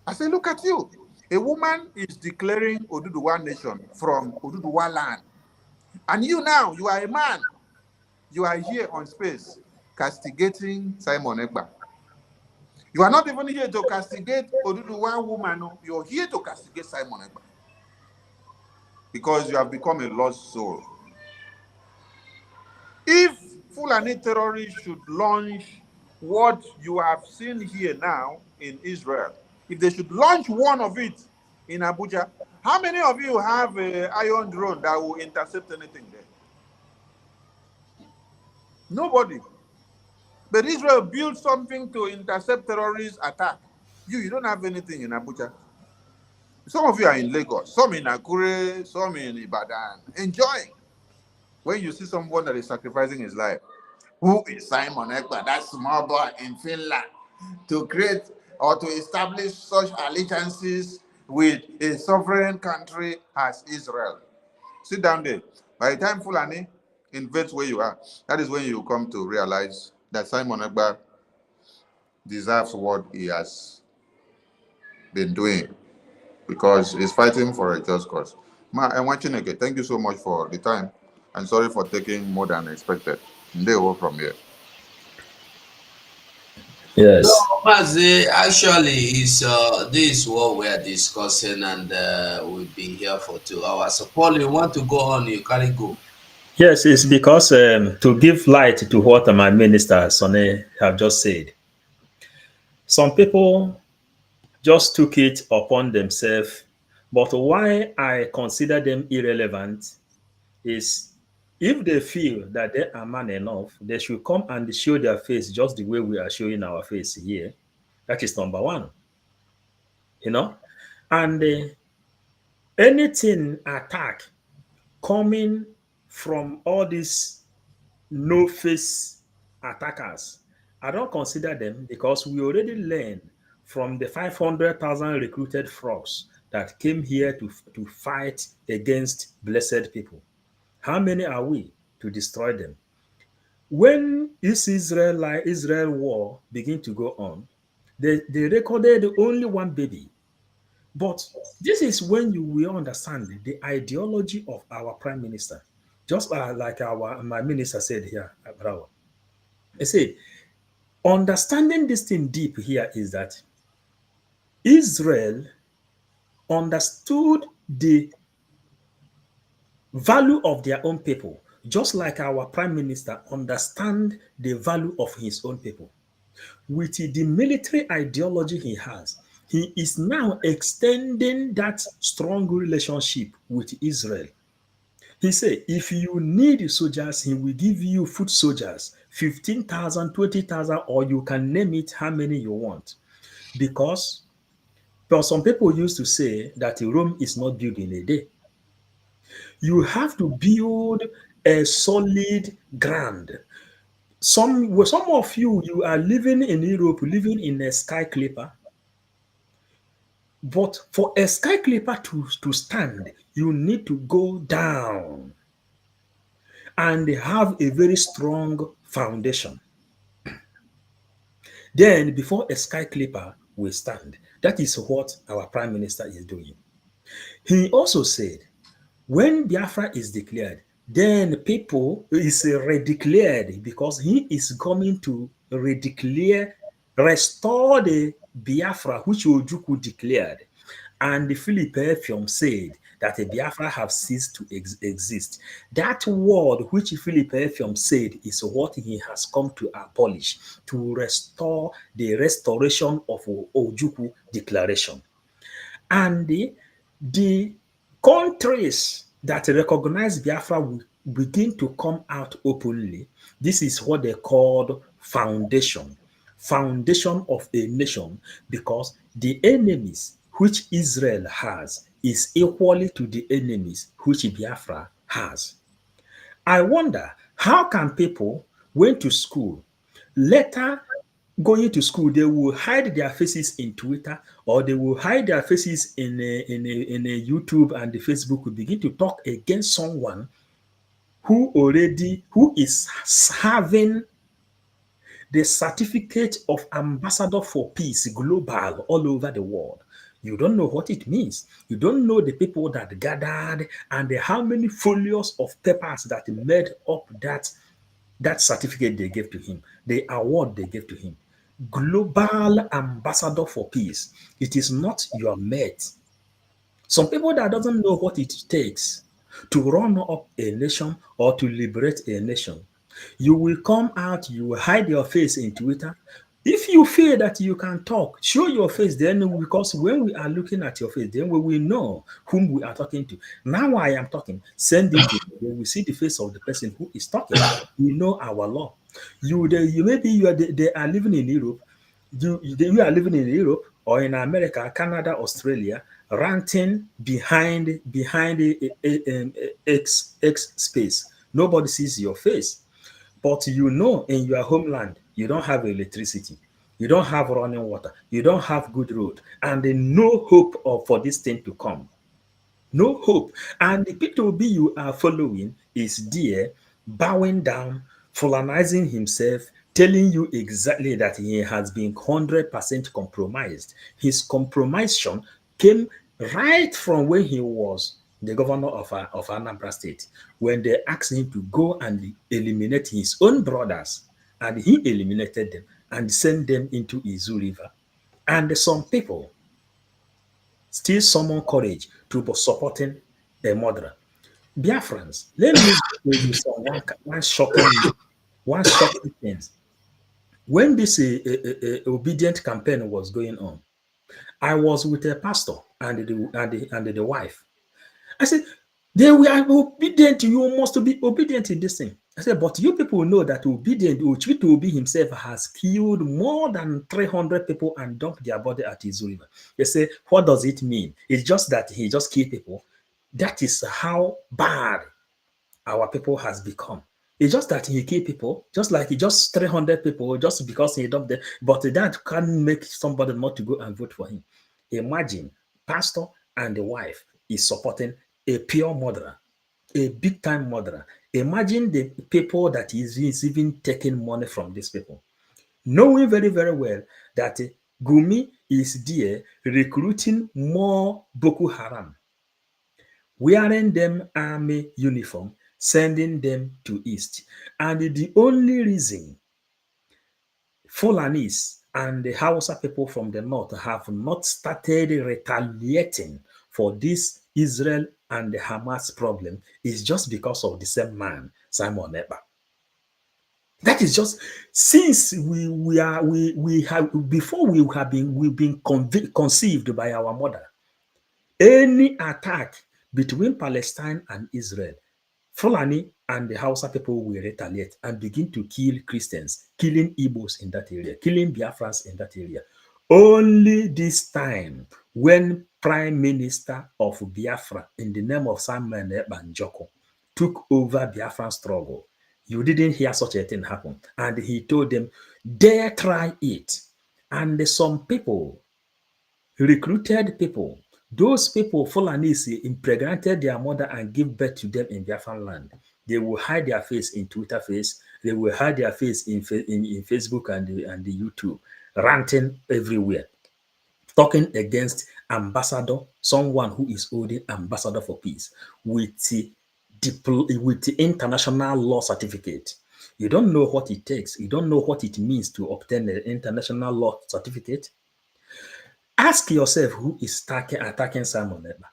I say, look at you. A woman is declaring Oduduwa nation from Oduduwa land. And you now, you are a man. You are here on space castigating Simon Ekpa. You are not even here to castigate Oduduwa woman. No. You're here to castigate Simon Ekpa. Because you have become a lost soul. If Fulani terrorists should launch what you have seen here now in Israel, if they should launch one of it in Abuja, how many of you have an iron drone that will intercept anything there? Nobody. But Israel built something to intercept terrorist attack. You don't have anything in Abuja. Some of you are in Lagos, some in Akure, some in Ibadan, enjoying. When you see someone that is sacrificing his life, who is Simon Ekpa, that small boy in Finland, to create or to establish such allegiances with a sovereign country as Israel? Sit down there. By the time Fulani invades where you are, that is when you come to realize that Simon Ekpa deserves what he has been doing, because he's fighting for a just cause. I'm watching again. Thank you so much for the time, and sorry for taking more than expected. They will from here.
Yes.
No, Mazi, actually, this is what we are discussing, and we'll be here for 2 hours. So, Paul, you want to go on? You can't go.
Yes, it's because to give light to what my minister Sonny have just said. Some people just took it upon themselves, but why I consider them irrelevant is if they feel that they are man enough, they should come and show their face just the way we are showing our face here. That is number one. You know, and anything attack coming from all these no-face attackers, I don't consider them, because we already learned from the 500,000 recruited frogs that came here to fight against blessed people. How many are we to destroy them? When this Israel war began to go on, they recorded only one baby. But this is when you will understand the ideology of our prime minister. Just like my minister said here, Abrawa. I say, understanding this thing deep here is that Israel understood the value of their own people, just like our prime minister understand the value of his own people. With the military ideology he has, he is now extending that strong relationship with Israel. He said, if you need soldiers, he will give you foot soldiers, 15,000, 20,000, or you can name it how many you want. Because some people used to say that Rome is not built in a day. You have to build a solid ground.
Some of you are living in Europe, living in a sky clipper. But for a sky clipper to stand, you need to go down and have a very strong foundation. Then, before a sky clipper will stand, that is what our prime minister is doing. He also said, when Biafra is declared, then people is redeclared because he is coming to redeclare, restore the Biafra which Ojukwu declared. And the Philip Effiong said that a Biafra have ceased to exist. That word which Philip Effiong said is what he has come to abolish, to restore the restoration of Ojukwu declaration. And the countries that recognize Biafra will begin to come out openly. This is what they called foundation of a nation, because the enemies which Israel has is equally to the enemies which Biafra has. I wonder, how can people went to school, later going to school, they will hide their faces in Twitter, or they will hide their faces in a YouTube, and the Facebook will begin to talk against someone who is having the certificate of ambassador for peace global all over the world. You don't know what it means. You don't know the people that gathered and how many folios of papers that made up that certificate they gave to him, the award they gave to him. Global ambassador for peace. It is not your mate. Some people that doesn't know what it takes to run up a nation or to liberate a nation. You will come out, you will hide your face in Twitter. If you feel that you can talk, show your face then, because when we are looking at your face, then we will know whom we are talking to. Now I am talking, send it to you. When we see the face of the person who is talking, we know our law. They are living in Europe. You are living in Europe or in America, Canada, Australia, ranting behind X space. Nobody sees your face. But you know in your homeland, you don't have electricity, you don't have running water, you don't have good road, and no hope for this thing to come. No hope. And the P2B you are following is there, bowing down, fulanizing himself, telling you exactly that he has been 100% compromised. His compromission came right from when he was the governor of Anambra State, when they asked him to go and eliminate his own brothers, and he eliminated them and sent them into Izu River. And some people still summon courage to be supporting a murderer. Biafrans, let me give you one shocking thing. When this obedient campaign was going on, I was with a pastor and the wife. I said, they were obedient. You must be obedient in this thing. I said, but you people know that obedient, Obi himself has killed more than 300 people and dumped their body at Izu River. They say, what does it mean? It's just that he just killed people. That is how bad our people has become. It's just that he killed people, just like he just 300 people, just because he dumped them. But that can't make somebody not to go and vote for him. Imagine, pastor and the wife is supporting a pure murderer, a big time murderer. Imagine the people that is even taking money from these people, knowing very, very well that Gumi is there recruiting more Boko Haram, wearing them army uniform, sending them to East. And the only reason Fulanis and the Hausa people from the north have not started retaliating for this Israel and the Hamas problem is just because of the same man, Simon Ekpa. That is just since we've been conceived by our mother. Any attack between Palestine and Israel, Fulani and the Hausa people will retaliate and begin to kill Christians, killing Igbos in that area, killing Biafrans in that area. Only this time, when Prime Minister of Biafra, in the name of Samuel Ekpa Njoko, took over Biafran struggle,
You didn't hear such a thing happen. And he told them, dare try it. And some people recruited people. Those people, Fulanese, impregnated their mother and give birth to them in Biafran land. They will hide their face in Twitter face. They will hide their face in Facebook and the YouTube, ranting everywhere, talking against ambassador, someone who is holding ambassador for peace with the international law certificate. You don't know what it takes. You don't know what it means to obtain an international law certificate. Ask yourself who is attacking Simon Ekpa.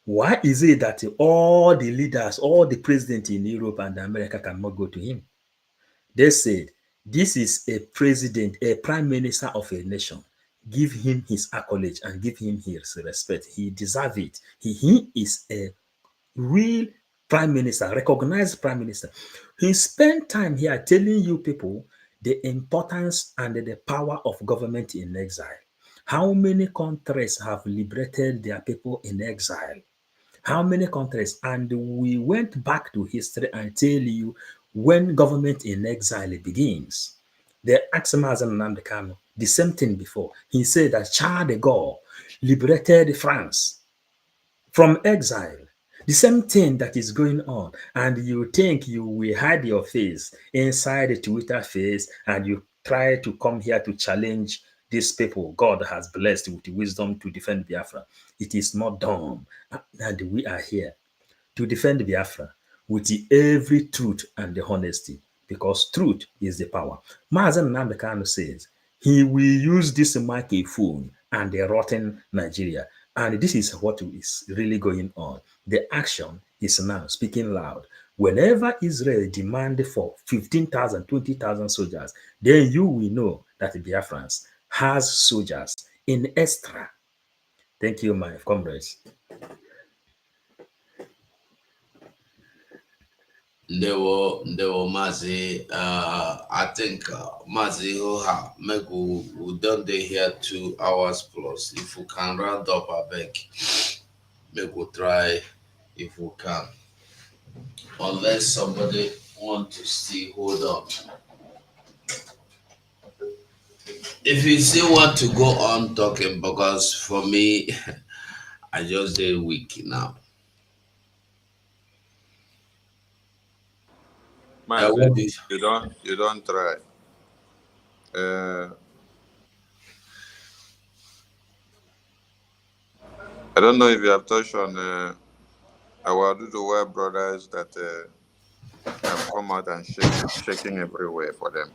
Why is it that all the leaders, all the presidents in Europe and America cannot go to him? They said, this is a president, a prime minister of a nation. Give him his accolade and give him his respect. He deserves it. He is a real prime minister, recognized prime minister. He spent time here telling you people the importance and the power of government in exile. How many countries have liberated their people in exile? How many countries? And we went back to history and tell you when government in exile begins. They asked Mazen Nnamdi Kanu the same thing before. He said that Charles de Gaulle liberated France from exile. The same thing that is going on, and you think you will hide your face inside the Twitter face and you try to come here to challenge these people God has blessed with wisdom to defend Biafra. It is not done. And we are here to defend Biafra with every truth and the honesty, because truth is the power. Mazen Nnamdi Kanu says he will use this microphone and the rotten Nigeria. And this is what is really going on. The action is now speaking loud. Whenever Israel demand for 15,000, 20,000 soldiers, then you will know that Biafrans has soldiers in extra. Thank you, my comrades.
Ndewo Mazi. I think Mazi Hoha Megu we done dey here 2 hours plus. If we can round up a beg, make we try if we can. Unless somebody want to still hold on. If you still want to go on talking, because for me, I just dey weak now.
Mazi, you don't try. I don't know if you have touched on our Duduwa brothers that have come out and shaking everywhere for them.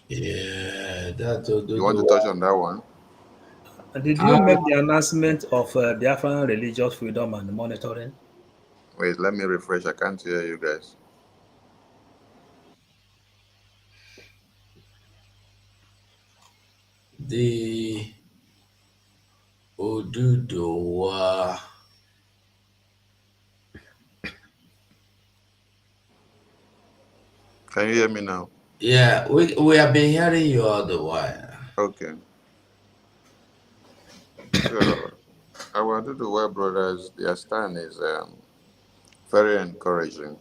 Yeah,
you want to touch on that one?
Did you make the announcement of Biafran religious freedom and monitoring?
Wait, let me refresh. I can't hear you guys.
The Oduduwa.
Can you hear me now?
Yeah, we have been hearing you all the while.
Okay. So, our Duduwa brothers, their stand is very encouraging.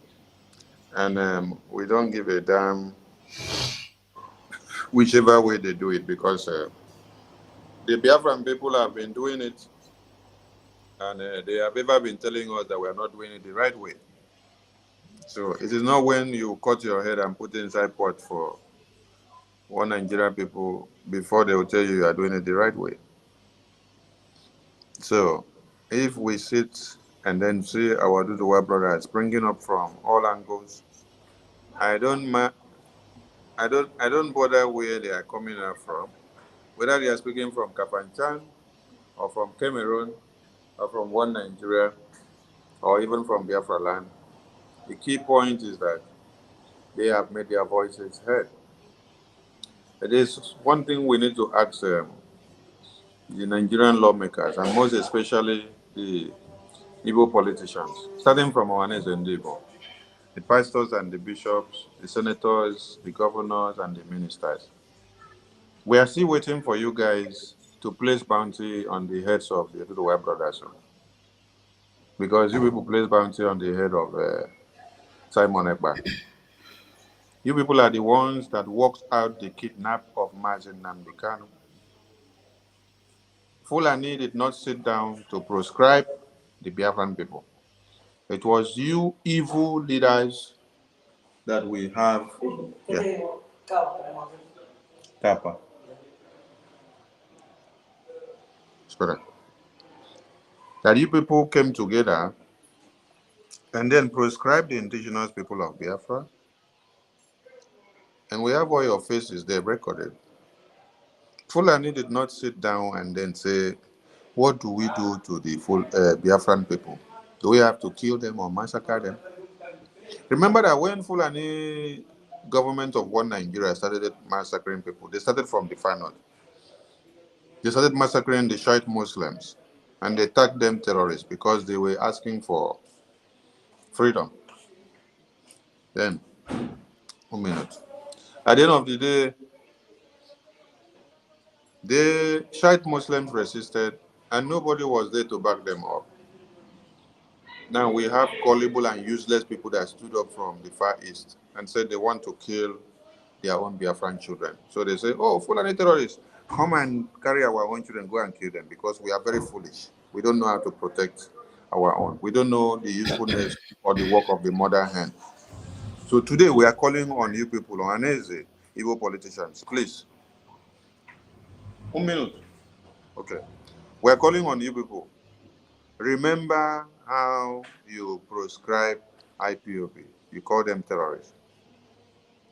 And we don't give a damn whichever way they do it, because the Biafran people have been doing it, and they have ever been telling us that we are not doing it the right way. So it is not when you cut your head and put it inside pot for one Nigerian people before they will tell you are doing it the right way. So if we sit and then see our Duduwa brothers bringing up from all angles, I don't bother where they are coming up from, whether they are speaking from Kafanchan or from Cameroon or from one Nigeria or even from Biafra land. The key point is that they have made their voices heard. It is one thing we need to ask the Nigerian lawmakers, and most especially the Igbo politicians, starting from Ohanes and Igbo, the pastors and the bishops, the senators, the governors, and the ministers. We are still waiting for you guys to place bounty on the heads of the Duduwa brothers. Because you people place bounty on the head of Simon Ekpa. You people are the ones that worked out the kidnap of Mazen Namdekanu. Fulani did not sit down to proscribe the Biafran people. It was you evil leaders that we have. Yeah. Kappa. Spirit. That you people came together and then proscribed the indigenous people of Biafra. And we have all your faces there recorded. Fulani did not sit down and then say, what do we do to the full Biafran people? Do we have to kill them or massacre them? Remember that when Fulani government of one Nigeria started massacring people, they started from the far north. They started massacring the Shiite Muslims and they tagged them terrorists because they were asking for freedom. Then, 1 minute. At the end of the day, the Shiite Muslims resisted and nobody was there to back them up. Now we have gullible and useless people that stood up from the Far East and said they want to kill their own Biafran children. So they say, oh, Fulani terrorists, come and carry our own children, go and kill them because we are very foolish. We don't know how to protect our own. We don't know the usefulness or the work of the mother hen. So today we are calling on you people, on Aneze, evil politicians, please. 1 minute. Okay. We are calling on you people. Remember how you proscribe IPOB. You call them terrorists.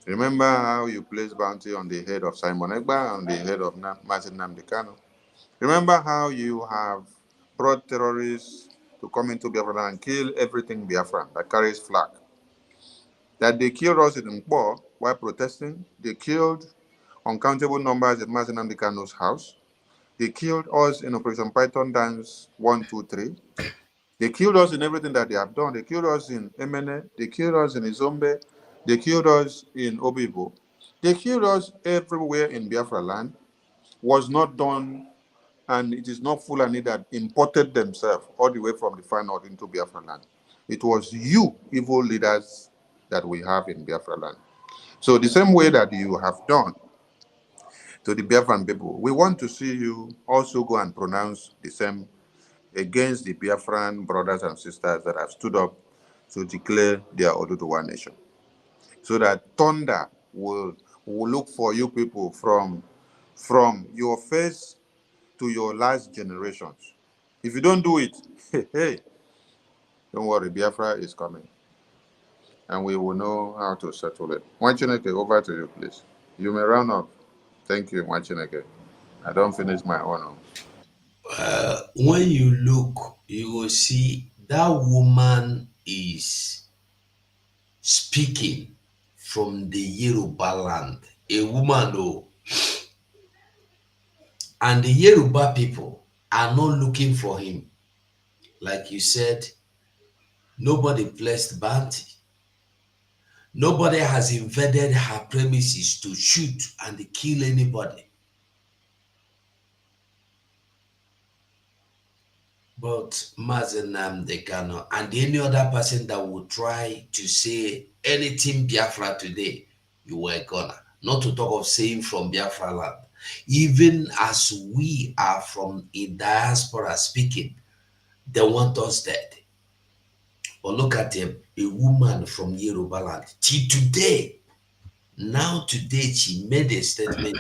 Remember how you place bounty on the head of Simon Ekpa, on the head of Martin Namdekanu. Remember how you have brought terrorists to come into Biafra and kill everything Biafran that carries flag. That they killed us in Mkpo while protesting. They killed uncountable numbers at Martin Namdekanu's house. They killed us in Operation Python Dance 1, 2, 3. They killed us in everything that they have done. They killed us in Emene. They killed us in Izombe. They killed us in Obibo. They killed us everywhere in Biafra land. Was not done, and it is not Fulani that imported themselves all the way from the far north into Biafra land. It was you, evil leaders, that we have in Biafra land. So the same way that you have done to the Biafran people, we want to see you also go and pronounce the same against the Biafran brothers and sisters that have stood up to declare their Oduduwa nation. So that thunder will look for you people from your first to your last generations. If you don't do it, hey, don't worry, Biafra is coming. And we will know how to settle it. Mwachineke, over to you, please. You may round up. Thank you, Mwachineke. I don't finish my own.
When you look, you will see that woman is speaking from the Yoruba land. A woman, though. And the Yoruba people are not looking for him. Like you said, nobody placed bounty. Nobody has invaded her premises to shoot and kill anybody. But Mazen Namdekanu and any other person that would try to say anything Biafra today, you were gonna. Not to talk of saying from Biafra land. Even as we are from in diaspora speaking, they want us dead. But look at him, a woman from Yoruba land. Till today, now today, she made a statement.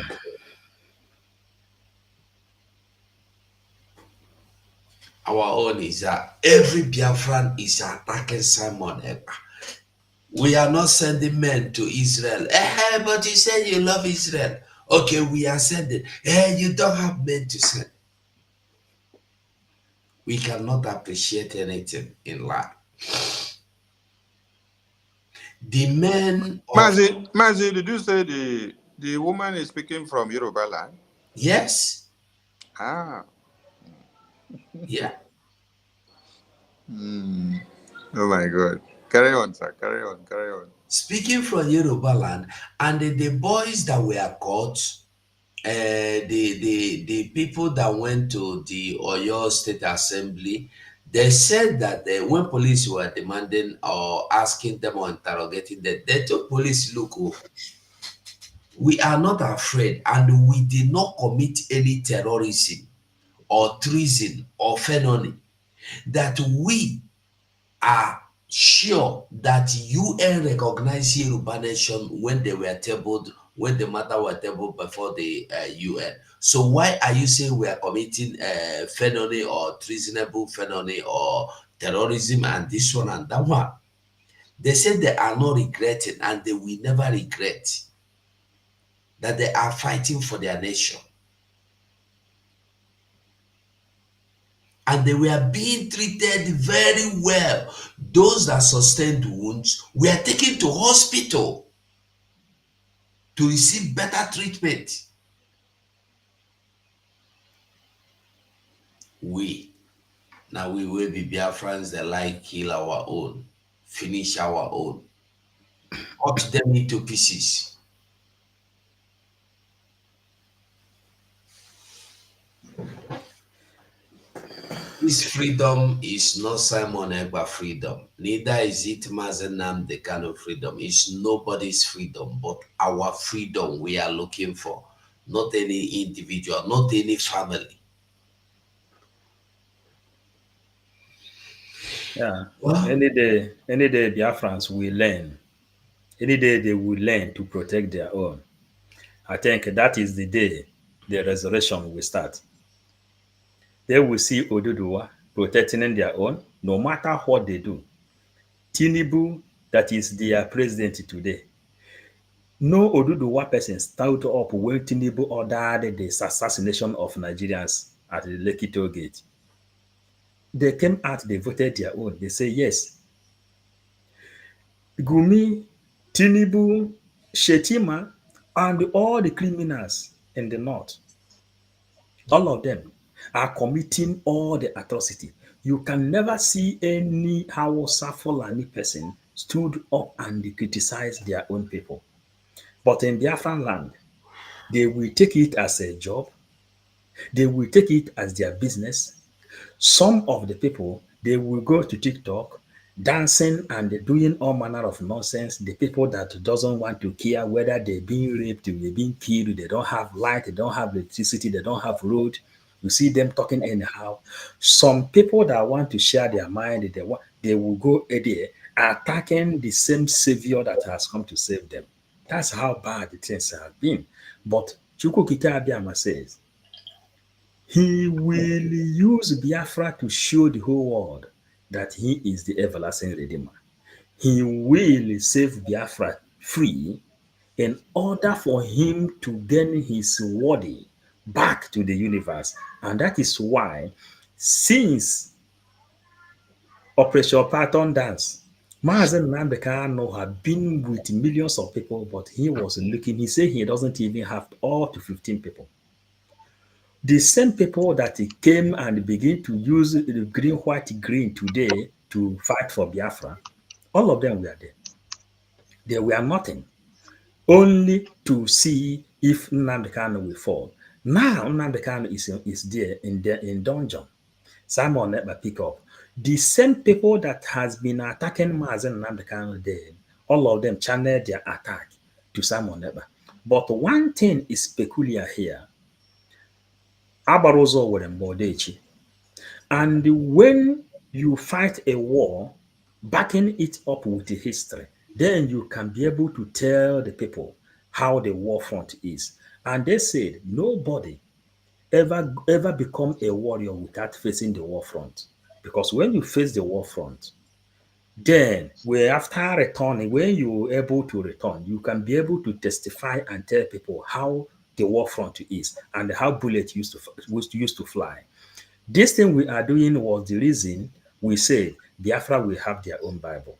Our own is that every Biafran is attacking Simon Ekpa. We are not sending men to Israel. But you said you love Israel. Okay, we are sending. You don't have men to send. We cannot appreciate anything in life. The men of...
Mazi, did you say the woman is speaking from Yoruba land?
Yes.
Ah.
Yeah.
Oh my God. Carry on, sir. Carry on.
Speaking from Yoruba land, and the boys that were caught, the people that went to the Oyo State Assembly, They said that when police were demanding or asking them or interrogating them, they told police, look, oh, we are not afraid and we did not commit any terrorism or treason or felony. That we are sure that UN recognized Yoruba nation when they were tabled, when the matter were tabled before the UN. So why are you saying we are committing felony or treasonable felony or terrorism and this one and that one? They said they are not regretting and they will never regret that they are fighting for their nation. And they were being treated very well. Those that sustained wounds were taken to hospital to receive better treatment. Now we will be Biafrans that like kill our own, finish our own, cut them into pieces. This freedom is not Simon Egba freedom. Neither is it Mazen Nnamdi Kanu freedom. It's nobody's freedom, but our freedom we are looking for. Not any individual, not any family.
Yeah. Any day Biafrans will learn. Any day they will learn to protect their own. I think that is the day the resurrection will start. They will see Oduduwa protecting their own, no matter what they do. Tinubu, that is their president today. No Oduduwa person stood up when Tinubu ordered the assassination of Nigerians at the Lekki toll gate. They came out, they voted their own. They say yes. Gumi, Tinubu, Shetima, and all the criminals in the north, all of them are committing all the atrocity. You can never see any Hausa Fulani person stood up and criticize their own people. But in Biafran land, they will take it as a job. They will take it as their business. Some of the people, they will go to TikTok, dancing and doing all manner of nonsense. The people that doesn't want to care whether they're being raped, they're being killed, they don't have light, they don't have electricity, they don't have road. You see them talking anyhow. Some people that want to share their mind, they will go there attacking the same savior that has come to save them. That's how bad the things have been. But Chukwukike Abiyama says, he will use Biafra to show the whole world that he is the everlasting Redeemer. He will save Biafra free in order for him to gain his worthy back to the universe. And that is why, since Operation Patton Dance, Mazen Nnamdi Kanu had been with millions of people, but he was looking, he said he doesn't even have up to 15 people. The same people that he came and began to use the green, white, green today to fight for Biafra, all of them were there. They were nothing, only to see if Nnamdi Kanu will fall. Now Nnamdi Kanu is there in dungeon. Simon Ekpa pick up. The same people that has been attacking Mazen Nnamdi Kanu there, all of them channeled their attack to Simon Ekpa. But one thing is peculiar here. Abarozo were Modechi. And when you fight a war, backing it up with the history, then you can be able to tell the people how the war front is. And they said nobody ever become a warrior without facing the war front. Because when you face the war front, then after returning, when you're able to return, you can be able to testify and tell people how the war front is and how bullets used to fly. This thing we are doing was the reason we said Biafra will have their own Bible.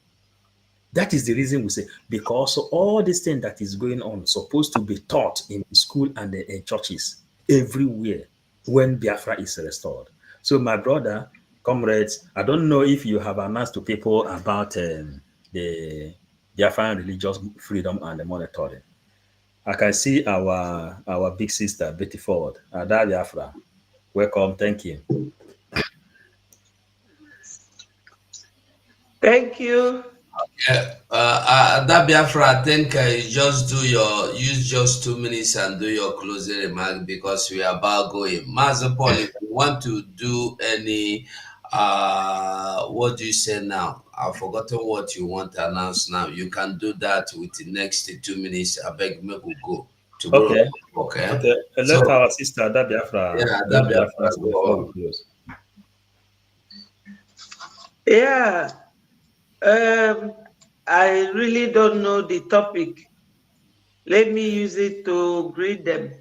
That is the reason we say, because all this thing that is going on is supposed to be taught in school and in churches everywhere when Biafra is restored. So my brother, comrades, I don't know if you have announced to people about the Biafran religious freedom and the monitoring. I can see our big sister, Betty Ford, Ada Biafra. Welcome, thank you.
Thank you.
Yeah, that Biafra, I think you just use just 2 minutes and do your closing remark because we are about going. Master Paul, if you want to do any, what do you say now? I've forgotten what you want to announce now. You can do that with the next 2 minutes. I beg me we go tomorrow.
Okay.
Okay.
Okay.
So
Let our sister that Biafra
yeah,
do
that Biafra
Biafra
go
before
on.
we close.
Yeah. I really don't know the topic. Let me use it to greet them.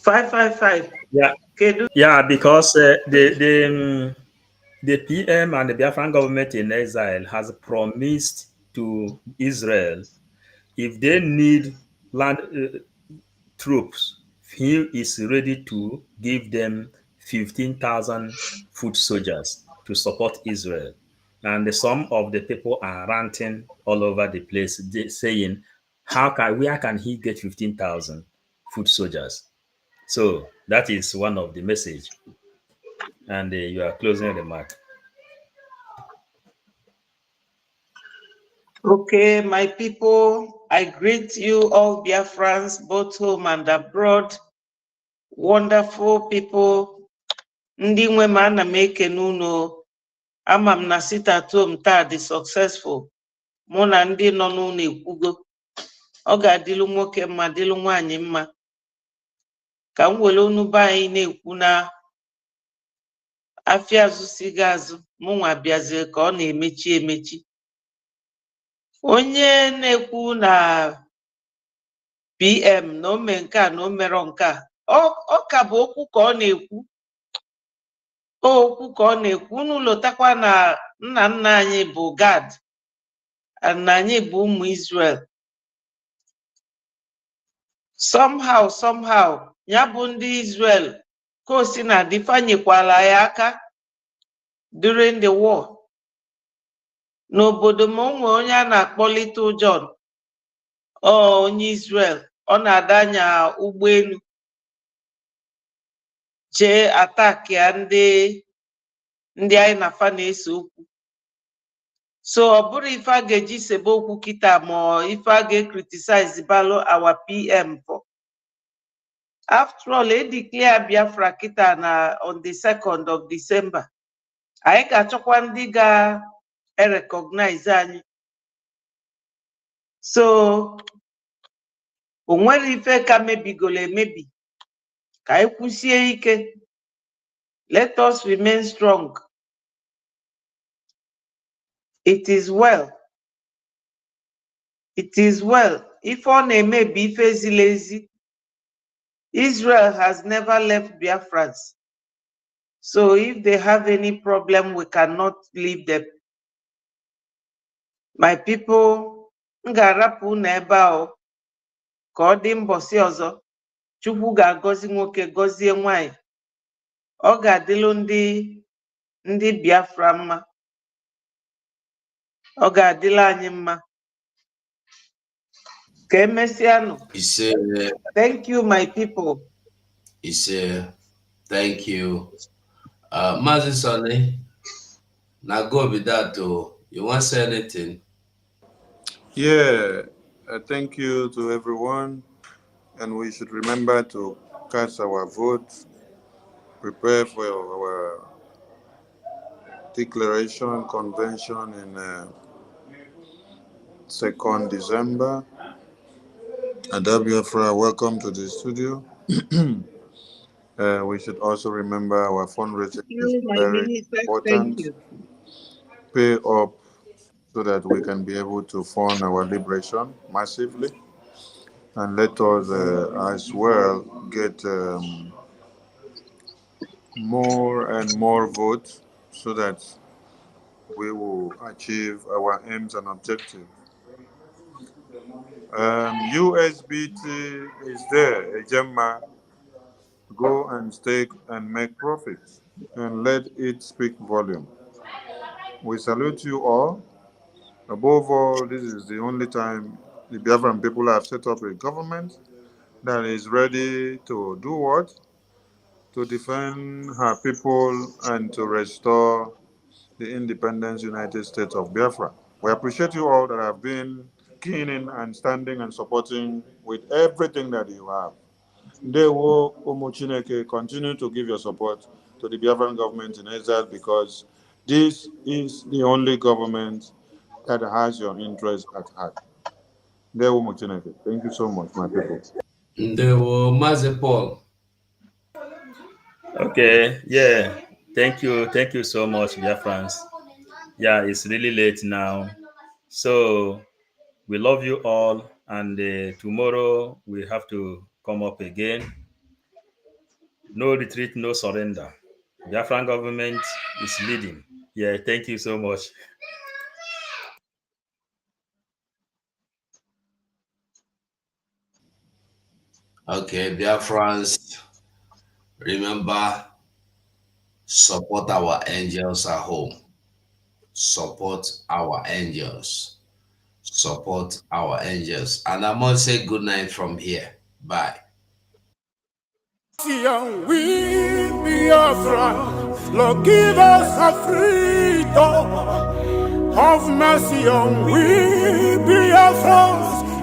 555.
Yeah. Yeah, because the PM and the Biafran government in exile has promised to Israel if they need land troops, he is ready to give them 15,000 foot soldiers to support Israel. And some of the people are ranting all over the place, saying, where can he get 15,000 foot soldiers? So that is one of the message. And you are closing the mark.
Okay, my people, I greet you all Biafrans, both home and abroad. Wonderful people. Ndị nwe m ana m ekene unu. Ama m na sit at home taa dị successful. Mụ na ndị nọ n'ụlọ ekwugo. Ọ ga-adịlu nwoke mma, dịlu nwaanyị mma. Ka m were unu be anyị na-ekwu na afịa azụ siga azụ, mụnwa bịazie ka ọ na-emechi emechi. Onye na-ekwu na PM na o mee nke a na o merọ nke a, ọ ka bụ okwu ka ọ na-ekwu. Okwu ka ọ na-ekwu. Unu lotakwa na nna nna anyị bụ Gad na anyị bụ ụmụ Israel. Somehow, ya bụ ndị Israel ka o si na dịfanyekwala ya aka during the war. N'obodo m onwe onye a na-akpọ Little John, onye Israel, ọ na-ada anya ụgbọelu jee attack ya ndị anyị na-afa na-ese okwu. So ọ bụrụ ife a ga-eji sebe okwu kịta ma ife a ga-criticize balụ our PM for. After all, declare Biafra kịta na on the 2nd of December. Anyị ga-achọkwa ndị ga-recognize anyị. So o nwere ife ka mebigolo emebi. Ka anyị kwụsie ike. Let us remain strong. It is well. It is well. If ọ na-eme bụ ife ziri ezi, Israel has never left Biafrans. So if they have any problem, we cannot leave them. My people, m ga-arapụ unu ebe a ka ọ dị mbọsị ọzọ. Chukwu ga-agọzi nwoke, gọzie nwanyị. Ọ ga-adịlụ ndị Biafra mma. Ọ ga-adịla anyị mma. Ka emesịanụ. Thank you, my people.
Thank you. Mazi Sonny, now go with that too. You want to say anything?
Yeah, thank you to everyone. And we should remember to cast our vote, prepare for our declaration convention in 2nd December. Adabi Afra, welcome to the studio. We should also remember our fundraising is very important. Pay up so that we can be able to fund our liberation massively. And let us as well get more and more votes so that we will achieve our aims and objectives. USBT is there, a Gemma. Go and stake and make profits and let it speak volume. We salute you all. Above all, this is the only time the Biafran people have set up a government that is ready to do what? to defend her people and to restore the independent United States of Biafra. We appreciate you all that have been keen in and standing and supporting with everything that you have. Ndewo Chineke, continue to give your support to the Biafran government in exile because this is the only government that has your interest at heart. Ndewo Chineke. Thank you so much, my people.
Ndewo Mazi Paul.
Okay, yeah. Thank you so much, Biafrans. Yeah, it's really late now. So we love you all, and tomorrow we have to come up again. No retreat, no surrender. Biafran government is leading. Yeah, thank you so much.
Okay, Biafrans, remember, support our angels at home. Support our angels. Support our angels. And I must say good night from here. Bye.
We Biafra, Lord, give us a freedom. Have mercy on we Biafrans.